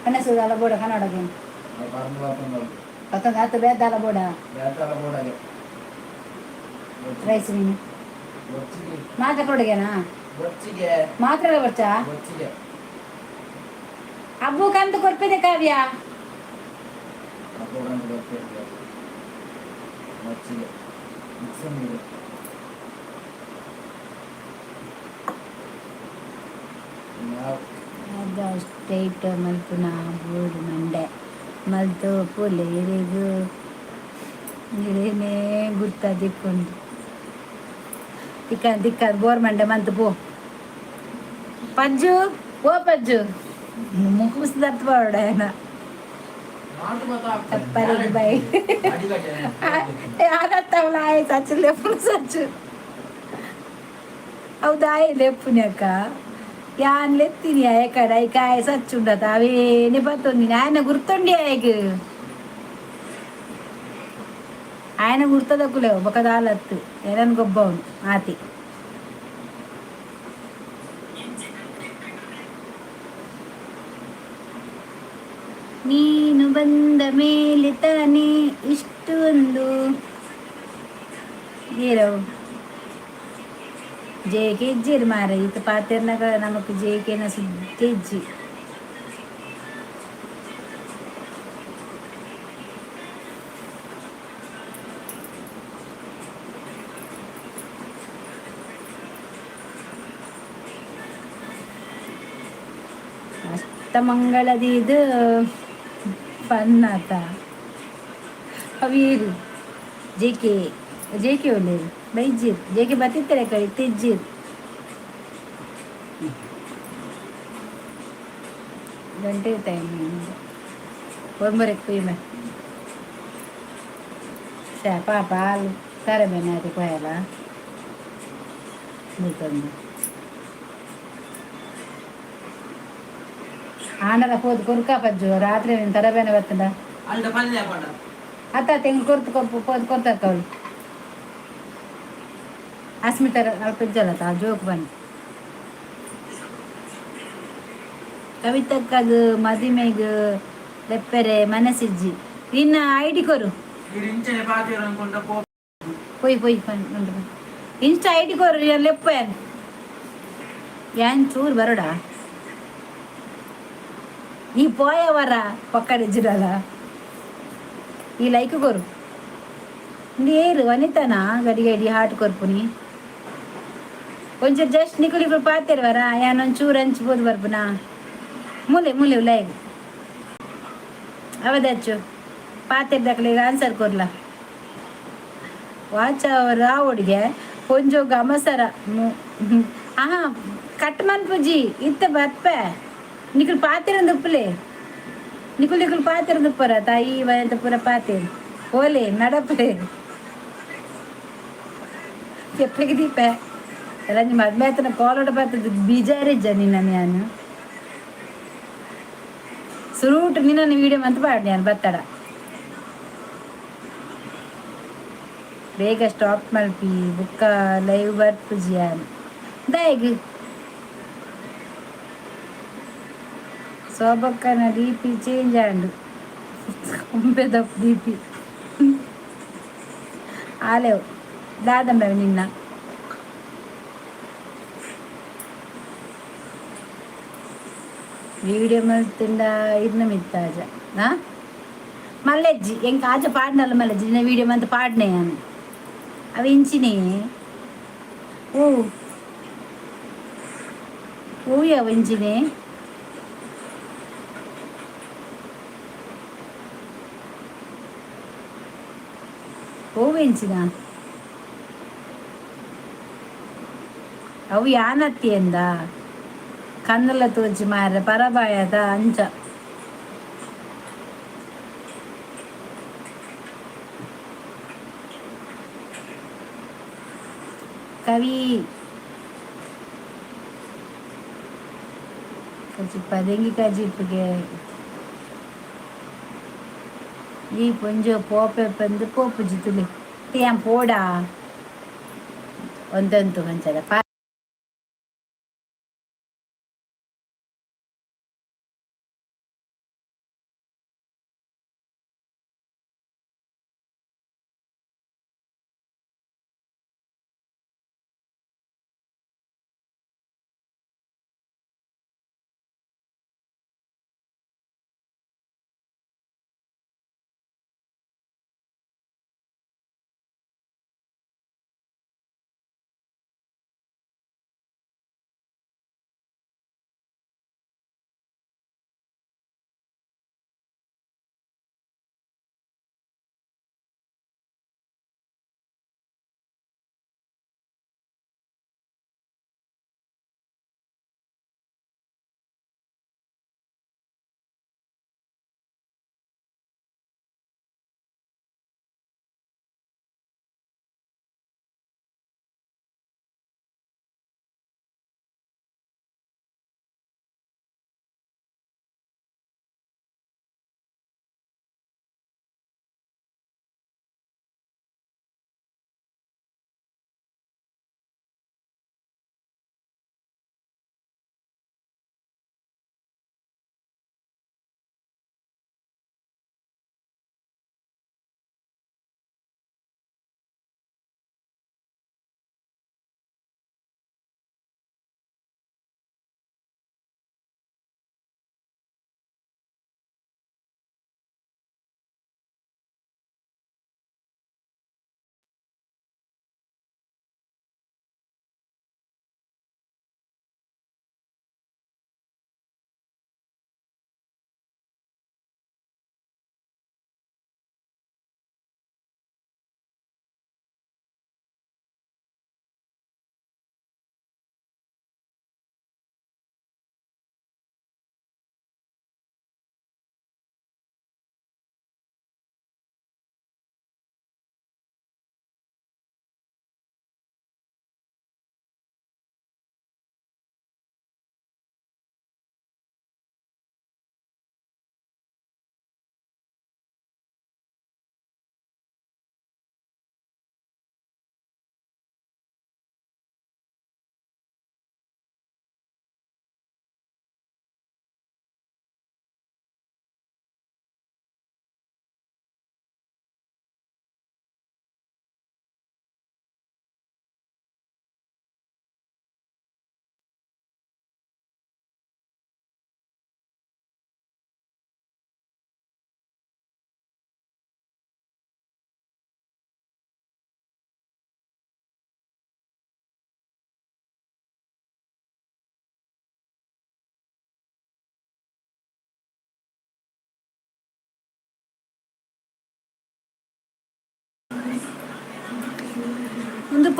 kanasudala boda kanadakene parmu lapanggal patang atu bedala boda kodage rice mini bocchige ಮಾತ್ರ ಕೊಡಗೆನಾ bocchige ಮಾತ್ರ ಬರ್ಚಾ bocchige ಅಬ್ಬು ಕಂತು ಕೊರ್ಪಿದೆ ಕಾವ್ಯ abbo kandu bocchige bocchige mixing ಅದು state ಮಲ್ಪುನ board ಮಂಡೆ ಮಲ್ತು ಪುಲೆ ಇರಿಗು ಇರೇನೇ ಗುರ್ತ ದಿಕ್ಕೊಂಡು ದಿಕ್ಕ bore ಮಂಡೆ month ಪೋ ಪಜ್ಜು ಓ ಪಜ್ಜು ಮುಗಿಸ್ದತ್ ಬಾರ್ಡೇನ ತಪ್ಪರಿಗೆ by ಯಾರತ್ತವಳ ಆಯ್ ಸಚ್ಚು ಲೆಪ್ಪು ಸಚ್ಚು ಹೌದಾ ಲೆಪ್ಪುನ್ಯಾಕ ಯಾನ್ ಲೆತ್ತೀನಿ ಎಕಡ ಈ ಕಾಯ ಸಚ್ಚುಂಡತ ಅವೇನೆ ಬತ್ತೊಂದಿ ఆయన గుర్తుండి ఆయనకు ఆయన గుర్తదక్కులేవు ఒక దాలత్తు ఎరన్ గొబ్బవును ఆతి ನೀನು ಬಂದ ಮೇಲೆ ತಾನೇ ಇಷ್ಟು ಒಂದು ಗೀರವು ಜೇಕೆ ಇಜ್ಜಿರು ಮಾರ ಈತ ಪಾತೆರ್ನಾಗ ನಮಕ್ ಜೇಕೆನ ಸುದ್ದಿ ಇಜ್ಜಿ ಅಷ್ಟಮಂಗಳದಿ ಇದು ಪನ್ನಾತ ಅವೀರು ಜೇಕೆ ಜೇಕೆ ಒಳ್ಳೆಯದು ಬೈಜಿರ್ ಜೇಕೆ ಬತ್ತಿತ್ತಾರೆ ಕೈ ತೆಜ್ಜಿರ್ ಗಂಟೆ ಟೈಮ್ ಒಮ್ಮರೆಕ್ಕೆ ಪಾಪ ಹಾಲು ತಾರೆ ಬೇನೆ ಅದು ಕೊಯ್ಯಲ್ಲ ನಿಂತೊಂದು ಆಂಡಲ ಹೋದ್ ಕೊರ್ಕ ಪಜ್ಜು ರಾತ್ರಿ ನೀನು ತರಬೇನೆ ಬರ್ತದ ಅತ್ತ ತೆಂಗು ಕೊರ್ತು ಹೋದ್ ಕೊರ್ತಕ್ಕ ಅವಳು ಅಸ್ಮಿತರ ಅಲ್ಪ ಇಜ್ಜಲ್ಲ ಜೋಕ್ ಬನ್ನಿ ಕವಿತಕ್ಕದು ಮದಿಮೆಗ್ ಲೆಪ್ಪರೆ ಮನಸ್ಸಿಜ್ಜಿ ಇನ್ನ ಐಡಿ ಕೊರು ಪೊಯ್ ಪೊಯ್ ಇನ್ಸ್ಟಾ ಐಡಿ ಕೊರು ಲೆಪ್ಪ ಏನ್ ಚೂರು ಬರೋಡ ಈ ಪೋಯವರ ಪಕ್ಕಡಿಜ್ಜಿರಲ್ಲ ಈ ಲೈಕ್ ಕೊರು ಏರು ವನಿತಾನ ಗಡಿ ಗಡಿ ಹಾಟ್ ಕೊರ್ಪುನಿ ಒಂಚೂರು ಜಸ್ಟ್ ನಿಕುಲಿಗಳು ಪಾತಿರ್ವರ ಯಾನೊಂದು ಚೂರು ಹಂಚ್ಬೋದು ಬರ್ಪುನ ಮುಲೆ ಮುಲೆ ಲೈಕ್ ಅವದಚ್ಚು ಪಾತಿರ್ದಕ್ಲಿಗ ಆನ್ಸರ್ ಕೊರ್ಲ ವಾಚ ಅವ್ರ ಹುಡುಗೆ ಕೊಂಚ ಗಮಸರ ಕಟ್ ಮನ್ಪುಜಿ ಇತ್ತ ಬತ್ಪೆ ನಿಕುಲ್ ಪಾತಿರಂದುಪ್ಪಲೆ ನಿಕುಲ್ ಪಾತಿರಂದುಪ್ಪರ ತಾಯಿ ವಯಂತ ಪೂರ ಪಾತಿರ್ ಓಲೆ ನಡಪಲೆ ಎಪ್ಪಗೆ ದೀಪೆ ಎಲ್ಲ ನಿಮ್ಮ ಮದ್ಮೇತನ ಕೋಲೋಡ ಬರ್ತದ ಬೀಜಾರಿಜ್ಜ ನಿನ್ನ ನಾನು ಸುರೂಟ್ ನಿನ್ನ ವಿಡಿಯೋ ಮಂತ್ ಮಾಡಿ ನಾನು ಬತ್ತಡ ಬೇಗ ಸ್ಟಾಪ್ ಮಲ್ಪಿ ಬುಕ್ಕ ಲೈವ್ ಬರ್ಪುಜಿ ಯಾನು ದಯಗ್ ಸೋಬಕ್ಕನ ಡಿ ಪಿ ಚೇಂಜ್ ಆಂಡು ಒಂಬೆದಪ್ಪ ಡಿ ಪಿ ಆಲೆವು ದಾದಂಬ ನಿನ್ನ వీడియో మల్తుండా ఇన్న మిత్తాజ మల్లెజ్జి ఇంక ఆజ పాడినాలు మల్లెజ్జి నేను వీడియో మంత పాడినాయని అవి ఇంచినాయి ఓ ఊయ ఇంచినే ఓ ఇంచిన ಅವು ಯಾನತ್ತಿ ಎಂದ ಕನ್ನಲ ತೋಚಿ ಮಾರ ಪರಬಾಯದ ಅಂಚ ಕವಿ ಕಜಿಪ್ಪ ದೆಂಗಿ ಕಜಿಪ್ಪಿಗೆ ಈ ಪೊಂಜೋ ಪೋಪೆ ಪಂದು ಪೋಪು ಜಿತುಲಿ ಏನ್ ಪೋಡ ಒಂದಂತು ಹಂಚದ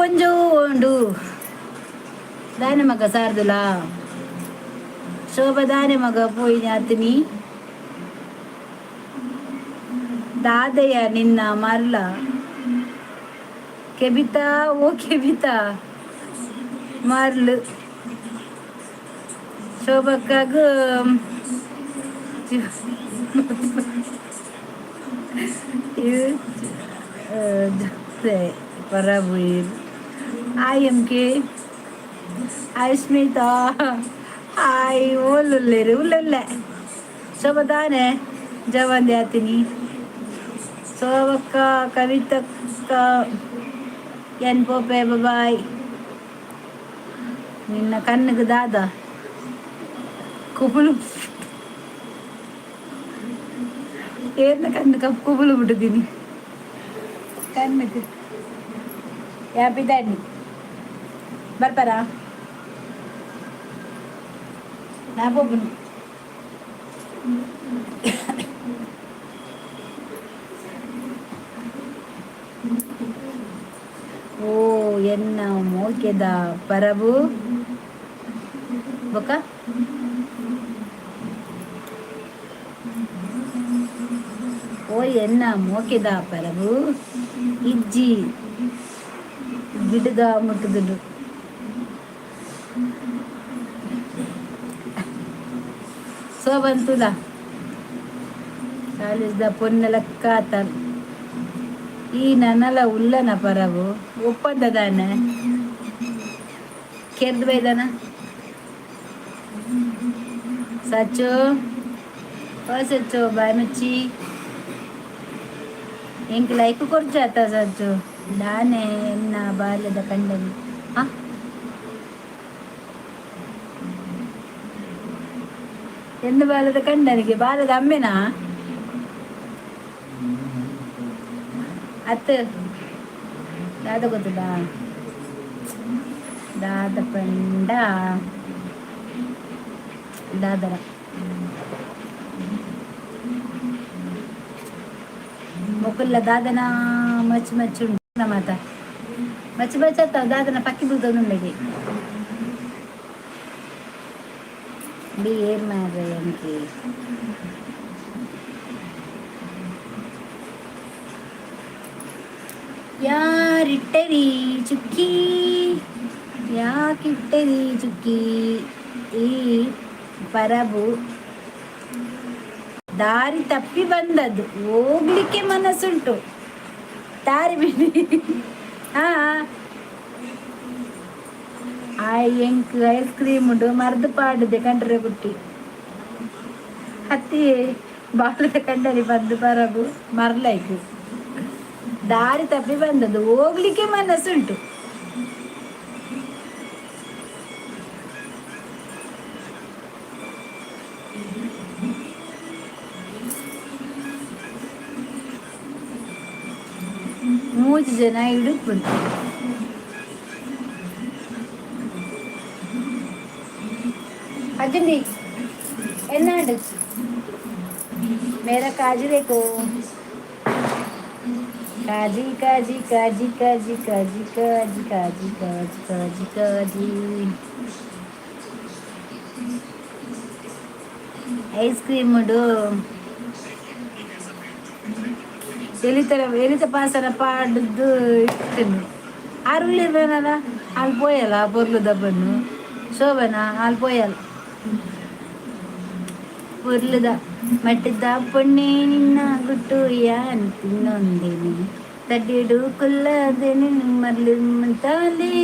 కొంచెం ఉండు దాని మగ సారదులా శోభ దాని మగ పోయిన అతని దాదయ్య నిన్న మరల కెబిత ఓ కెబిత మరలు శోభక్కకు Parabuir. Ayam ke. Ay Smita. Ay ululere ulule. Sabadane. Jawan diatini. Sobaka kavita ka. Yan po pe bye. Ninna kannagu dada. Kupulu. ಏರ್ನ ಕಣ್ಣು ಕಪ್ಪು ಕುಬುಲು ಬಿಟ್ಟಿದ್ದೀನಿ ಕಣ್ಣಿಗೆ ಯಾಪಿದ್ದಾಡಿ ಬರ್ತಾರಾ ನಾ ಹೋಗ್ಬನು ಓ ಎನ್ನ ಮೋಕೆದ ಪರಬು ಬೊಕ್ಕ ಓ ಎನ್ನ ಮೋಕೆದ ಪರವು ಇಜ್ಜಿ ಗಿಡಗ ಮುಟ್ಟುದುಡು ಸೋಬಂತುಲ ಕಾಲಿಸ್ದ ಪೊನ್ನಲಕ್ಕಾತ ಈ ನನ್ನಲ ಉಲ್ಲನ ಪರವು ಒಪ್ಪಂದದಾನ ಕೆರ್ದು ಬೈದಾನ ಸಚ್ಚೋ ಓ ಸಚ್ಚೋ ಬಾಯ್ ಮುಚ್ಚಿ ಎಂಕ್ ಲೈಕ್ ಕೊರ್ಚಾತ ಸಚ್ಚು ನಾನೇ ಎನ್ನ ಬಾಲ್ಯದ ಕಂಡನಿ ಎನ್ನ ಬಾಲ್ಯದ ಕಂಡನಿಗೆ ಬಾಲ್ಯದ ಅಮ್ಮೆನಾ ಅತ್ತ ದಾದ ಗೊತ್ತದ ದಾದ ಪಂಡ ದಾದರ ಮೊಕುಲ್ಲ ದಾದನ ಮಚ್ಚು ಮಚ್ಚು ಉಂಟು ಮಾತ ಮಚ್ಚು ಮಚ್ಚತ್ತಾವ ದಾದನ ಪಕ್ಕಿ ಬುಲ್ತೊಂದುಂಡೆಗೆ ಬಿ ಏರ್ ಮಾಡ್ರೆ ಅಂಕೆ ಯಾರಿಟ್ಟರಿ ಚುಕ್ಕಿ ಯಾಕಿಟ್ಟರಿ ಚುಕ್ಕಿ ಈ ಪರಬು ದಾರಿ ತಪ್ಪಿ ಬಂದದ್ದು ಹೋಗ್ಲಿಕ್ಕೆ ಮನಸ್ಸುಂಟು ದಾರಿ ಬಿಡಿ ಎಂಕ್ ಐಸ್ ಕ್ರೀಮ್ ಉಂಟು ಮರ್ದು ಪಾಡುದೆ ಕಂಡ್ರೆ ಗುಟ್ಟಿ ಹತ್ತಿ ಬಾಳದ ಕಂಡರಿ ಬಂದು ಬರಬು ಮರ್ಲಾಯ್ತು ದಾರಿ ತಪ್ಪಿ ಬಂದದ್ದು ಹೋಗ್ಲಿಕ್ಕೆ ಮನಸ್ಸುಂಟು ಮೂಜು ಜನ ಇಡುಪ್ಪುಂಟು ಅಜ್ಜಿ ಎನ್ನಾಡು ಮೇರಾ ಕಾಜು ಬೇಕು ಕಾಜಿ ಕಾಜಿ ಕಾಜಿ ಕಾಜಿ ಕಾಜಿ ಕಾಜಿ ಕಾಜಿ ಕಾಜಿ ಕಾಜಿ ಕಾಜಿ ಐಸ್ ಕ್ರೀಮ್ ಉಡು ಎಲಿತ ಪಾಸನ ಪಾಡ್ದು ಇಟ್ಟಿನ್ನು ಅರುಳಿರ್ಬೇನಲ್ಲ ಅಲ್ಲಿ ಪೋಯಲ್ಲ ಪೊರ್ಲು ದಬ್ಬನ್ನು ಶೋಭನ ಅಲ್ಲಿ ಪೋಯಲ್ಲ ಪೊರ್ಲುದ ಮಟ್ಟಿದ್ದ ಪೊಣ್ಣೆ ನಿನ್ನ ಗುಟ್ಟು ಯಾನ್ ತಿನ್ನೊಂದೇನೆ ತಡ್ಡಿಡು ಕುಲ್ಲದೇನೆ ಮರ್ಲಿ ಮುಂತಾಲಿ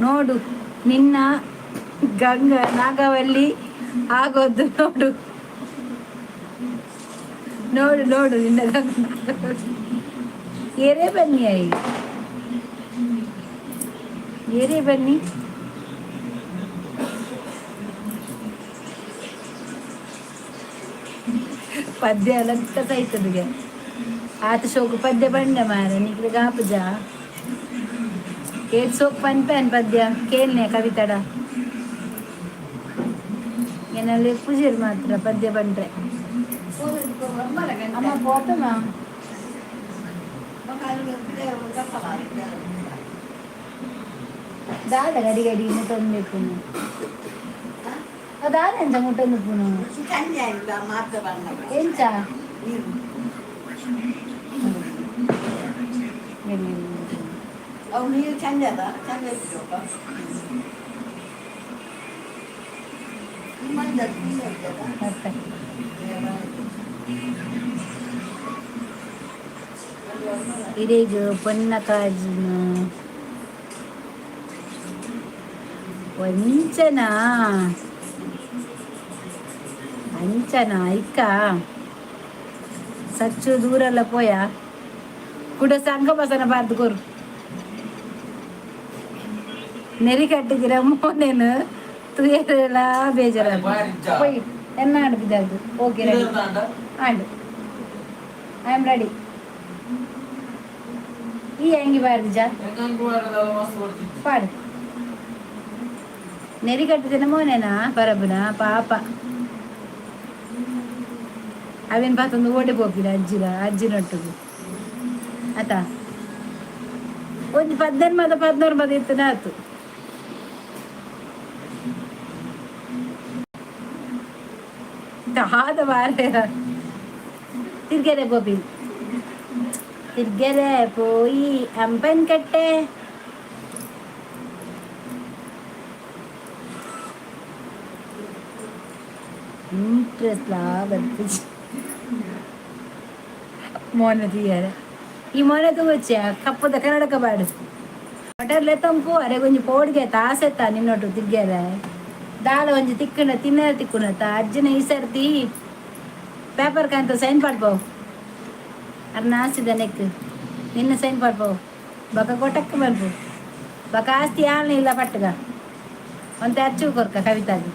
ನೋಡು ನಿನ್ನ ಗಂಗಾ ನಾಗವಲ್ಲಿ ಆಗೋದು ನೋಡು ನೋಡು ನೋಡು ನಿನ್ನ ಗಂಗಾ ಏರೇ ಬನ್ನಿ ಆಯಿ ಏರೇ ಬನ್ನಿ ಪದ್ಯ ಲಕ್ಕ ಸೈತದಿಗೆ ಆತ ಶೋಕು ಪದ್ಯ ಬಂಡೆ ಮಾರ ನಿಗ್ಲಿ ಗಾಪುಜ ಏಟ್ ಸೋಕ್ ಪನ್ಪೇನ್ ಪದ್ಯ ಕೇಳ್ನೆ ಕವಿತಡ ಏನಲ್ಲಿ ಪೂಜೆರು ಮಾತ್ರ ಪದ್ಯ ಬಂದ್ರೆ ಅಮ್ಮ ಪೋತಮ್ಮ ದಾದ ಗಡಿ ಗಡಿ ಮುಟ್ಟೊಂದು ಪುನು ದಾದ ಎಂತ ಮುಟ್ಟೊಂದು ಪುನು ಎಂಚ ಅವು ನೀರು ಚಂದ ಅದ ಚಂದ ಇತ್ತು ಇರೇಗ ಪೊನ್ನ ಕಾಜಿನ ಒಂಚನಾ ಅಂಚನಾ ಇಕ್ಕ ಸಚ್ಚು ದೂರಲ್ಲ ಪೋಯ ಕೂಡ ಸಂಘ ಬಸನ ಬಾರ್ದು ಕೊರು ನೆರಿ ಕಟ್ಟಿದಿರ ಮೋನೇನು ತುಯರೆಲ್ಲ ಬೇಜಾರ ಪೋಯ್ ಎನ್ನ ಆಡ್ಬಿದ್ದಾಗು ಓಕೆ ರೆಡಿ ಆಡು ಐ ಆಮ್ ರೆಡಿ ಈ ಹೆಂಗಿ ಬಾರ್ದು ಜಾ ಪಾಡು ನೆರಿ ಕಟ್ಟಿದಿನ ಮೋನೇನಾ ಬರಬನ ಪಾಪ ಅವೇನು ಪಾತೊಂದು ಓಡಿ ಹೋಗಿಲ್ಲ ಅಜ್ಜಿನೊಟ್ಟಿಗೆ ಆತ ಒಂದು 14 ಮದ ಇತ್ತು ಆತು ಆದ ಬಾರೆ ತಿರ್ಗೆರೆ ಗೋಪಿ ತಿರ್ಗೆರೆ ಪೋಯಿ ಅಂಪನ್ ಕಟ್ಟೆ ಇಂಟ್ರೆಸ್ಟ್ ಬರ್ತಿದ್ದೆ ಮೋನೆ తీయాలి ಈ ಮೋನೆದು వచ్చా ಕಪ್ಪದ ಕನ್ನಡಕ ಬಾಡು ಹೊಟರ್ಲೆ ತಂಪು ಅರೆ ಒಂಜಿ ಪೋಡ್ಗೆ ತಾಸೆತ್ತ ನಿನ್ನೊಟ್ಟು ತಿಗ್ಗ್ಯಾರ ದಾಳ ಒಂಜಿ ತಿಕ್ಕಣ ತಿನ್ನ ತಿಕ್ಕುಣತ್ತ ಅಜ್ಜಿನ ಈ ಸರ್ತಿ ಪೇಪರ್ ಕಾಂತ ಸೈನ್ ಪಾಡ್ಬೋವು ಅರ್ ನಾಸಿದ ನೆಕ್ ನಿನ್ನ ಸೈನ್ ಪಾಡ್ಬೋವು ಬಕ ಕೊಟ್ಟಕ್ಕ ಬರ್ಬೋ ಬಕ ಆಸ್ತಿ ಆಳ್ನ ಇಲ್ಲ ಪಟ್ಟಗ ಒಂತೆ ಅಚ್ಚು ಕೊರ್ಕ ಕವಿತಾಗಿ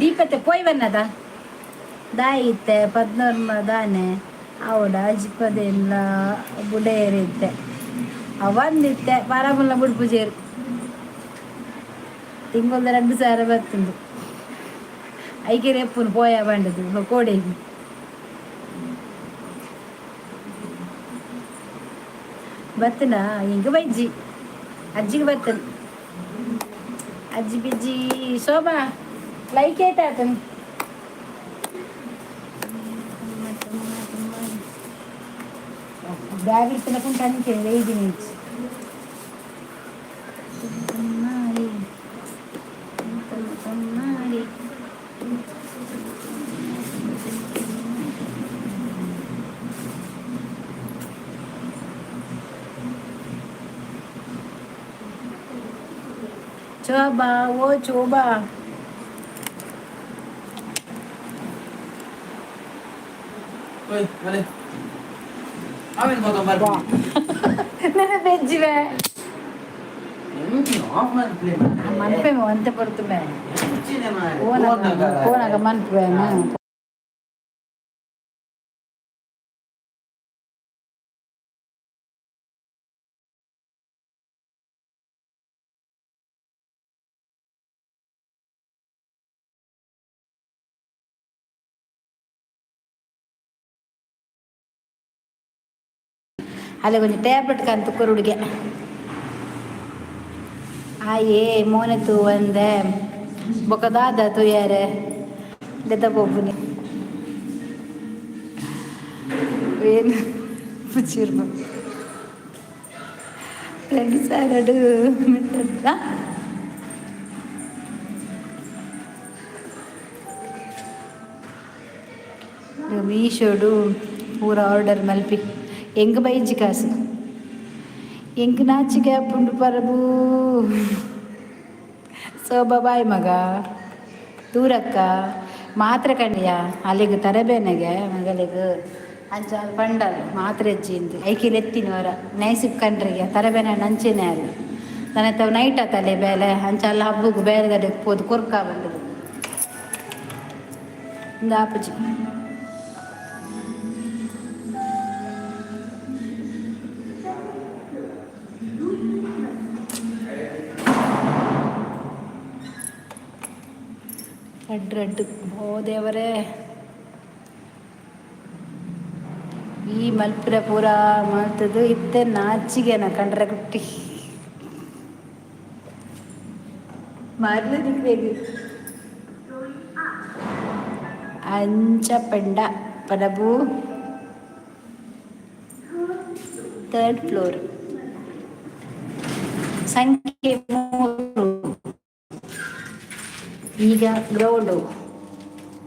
ದೀಪತ್ತೆ ಪೋಯ್ ಬನ್ನದ ದಾಯಿತ್ತೆ 14 ದಾನೆ ಅವಡ ಅಜ್ಜಿಪದೆಲ್ಲ ಬುಡೇರಿತ್ತೆ ಅವಂದಿತ್ತೆ ಪಾರಾಮುಲ್ಲ ಬುಡ್ಪುಜೇರು ತಿಂಗಳ 2 ಸಾವಿರ ಬರ್ತುಂಡು ಐಕೆ ರೆಪ್ಪುನು ಪೋಯ ಬಂಡದು ಕೋಡೆಗೆ ಬತ್ತನ ಹಿಂಗೆ ಬಜ್ಜಿ ಅಜ್ಜಿಗೆ ಬರ್ತನು ಅಜ್ಜಿ ಬಿಜ್ಜಿ ಶೋಭಾ ಲೈಕ್ ಏಟಾತನು ಬ್ಯಾಗ್ ಇರ್ತನ ಕುಂಟ ಅಂಕೆ 5 ನಿಮಿಷ coba wo coba Oi, vale. Amen mau gambar. nana bejjive Mungkin off man play. manpe mo ante portume Cine man. ona manpe na ಅಲ್ಲೇ கொஞ்சம் ಟ್ಯಾಬ್ಲೆಟ್ ಕಂತು ಕೊರುಡಿಗೆ ಆಯೇ ಮೋನೆತು ಒಂದೆ ಬೊಕದಾದ ತುಯಾರೆ ದೆತ ಬೊಬ್ಬುನಿ ಏನು ಪುಚ್ಚಿರ್ಬ ಫ್ರೆಂಡ್ಸ್ ಮಿಟ್ಟದ ಮೀಶೋಡು ಪೂರ ಆರ್ಡರ್ ಮಲ್ಪಿ ಎಂಗ ಬೈಜಿ ಕಾಸು ಎಂಗ ನಾಚಿಕೆ ಅಪ್ಪುಂಡು ಪರಬು ಸೋಬಾಯ್ ಮಗ ದೂರಕ್ಕ ಮಾತ್ರೆ ಕಂಡಿಯ ಅಲ್ಲಿಗೆ ತರಬೇನೆಗೆ ಮಗಳಿಗೆ ಅಂಚ ಪಂಡಲ್ ಮಾತ್ರೆ ಹೆಚ್ಚಿಂದು ಐಕಿಲ್ ಎತ್ತಿನವರ ನೈಸಿಪ್ ಕಂಡ್ರಿಗೆ ತರಬೇನೆ ನಂಚೇನೆ ಅಲ್ಲಿ ನನ್ನ ತಾವು ನೈಟ್ ಆತಲೆ ಬೇಲೆ ಅಂಚ ಎಲ್ಲ ಹಬ್ಬಕ್ಕೆ ಬೇರೆ ಗಡೆ ಹೋದು ಕೊರ್ಕ ಬಂದದು ಒಂದು ಆಪುಜಿ ರೆಡ್ ಓ ದೇವರೇ, ಈ ಮಲ್ಪುರ ಪೂರ ಮಾಡ್ತದ್ದು ಇತ್ತೆ ನಾಚಿಗೆನ ಕಂಡ್ರೆ ಕುಟ್ಟಿ ಮಾರ್ಲಿಕ್ಕೆ ಅಂಚ ಪೆಂಡ ಪರಬು 3rd ಫ್ಲೋರ್ ಸಂಖ್ಯೆ 3. ಈಗ ಗ್ರೌಂಡು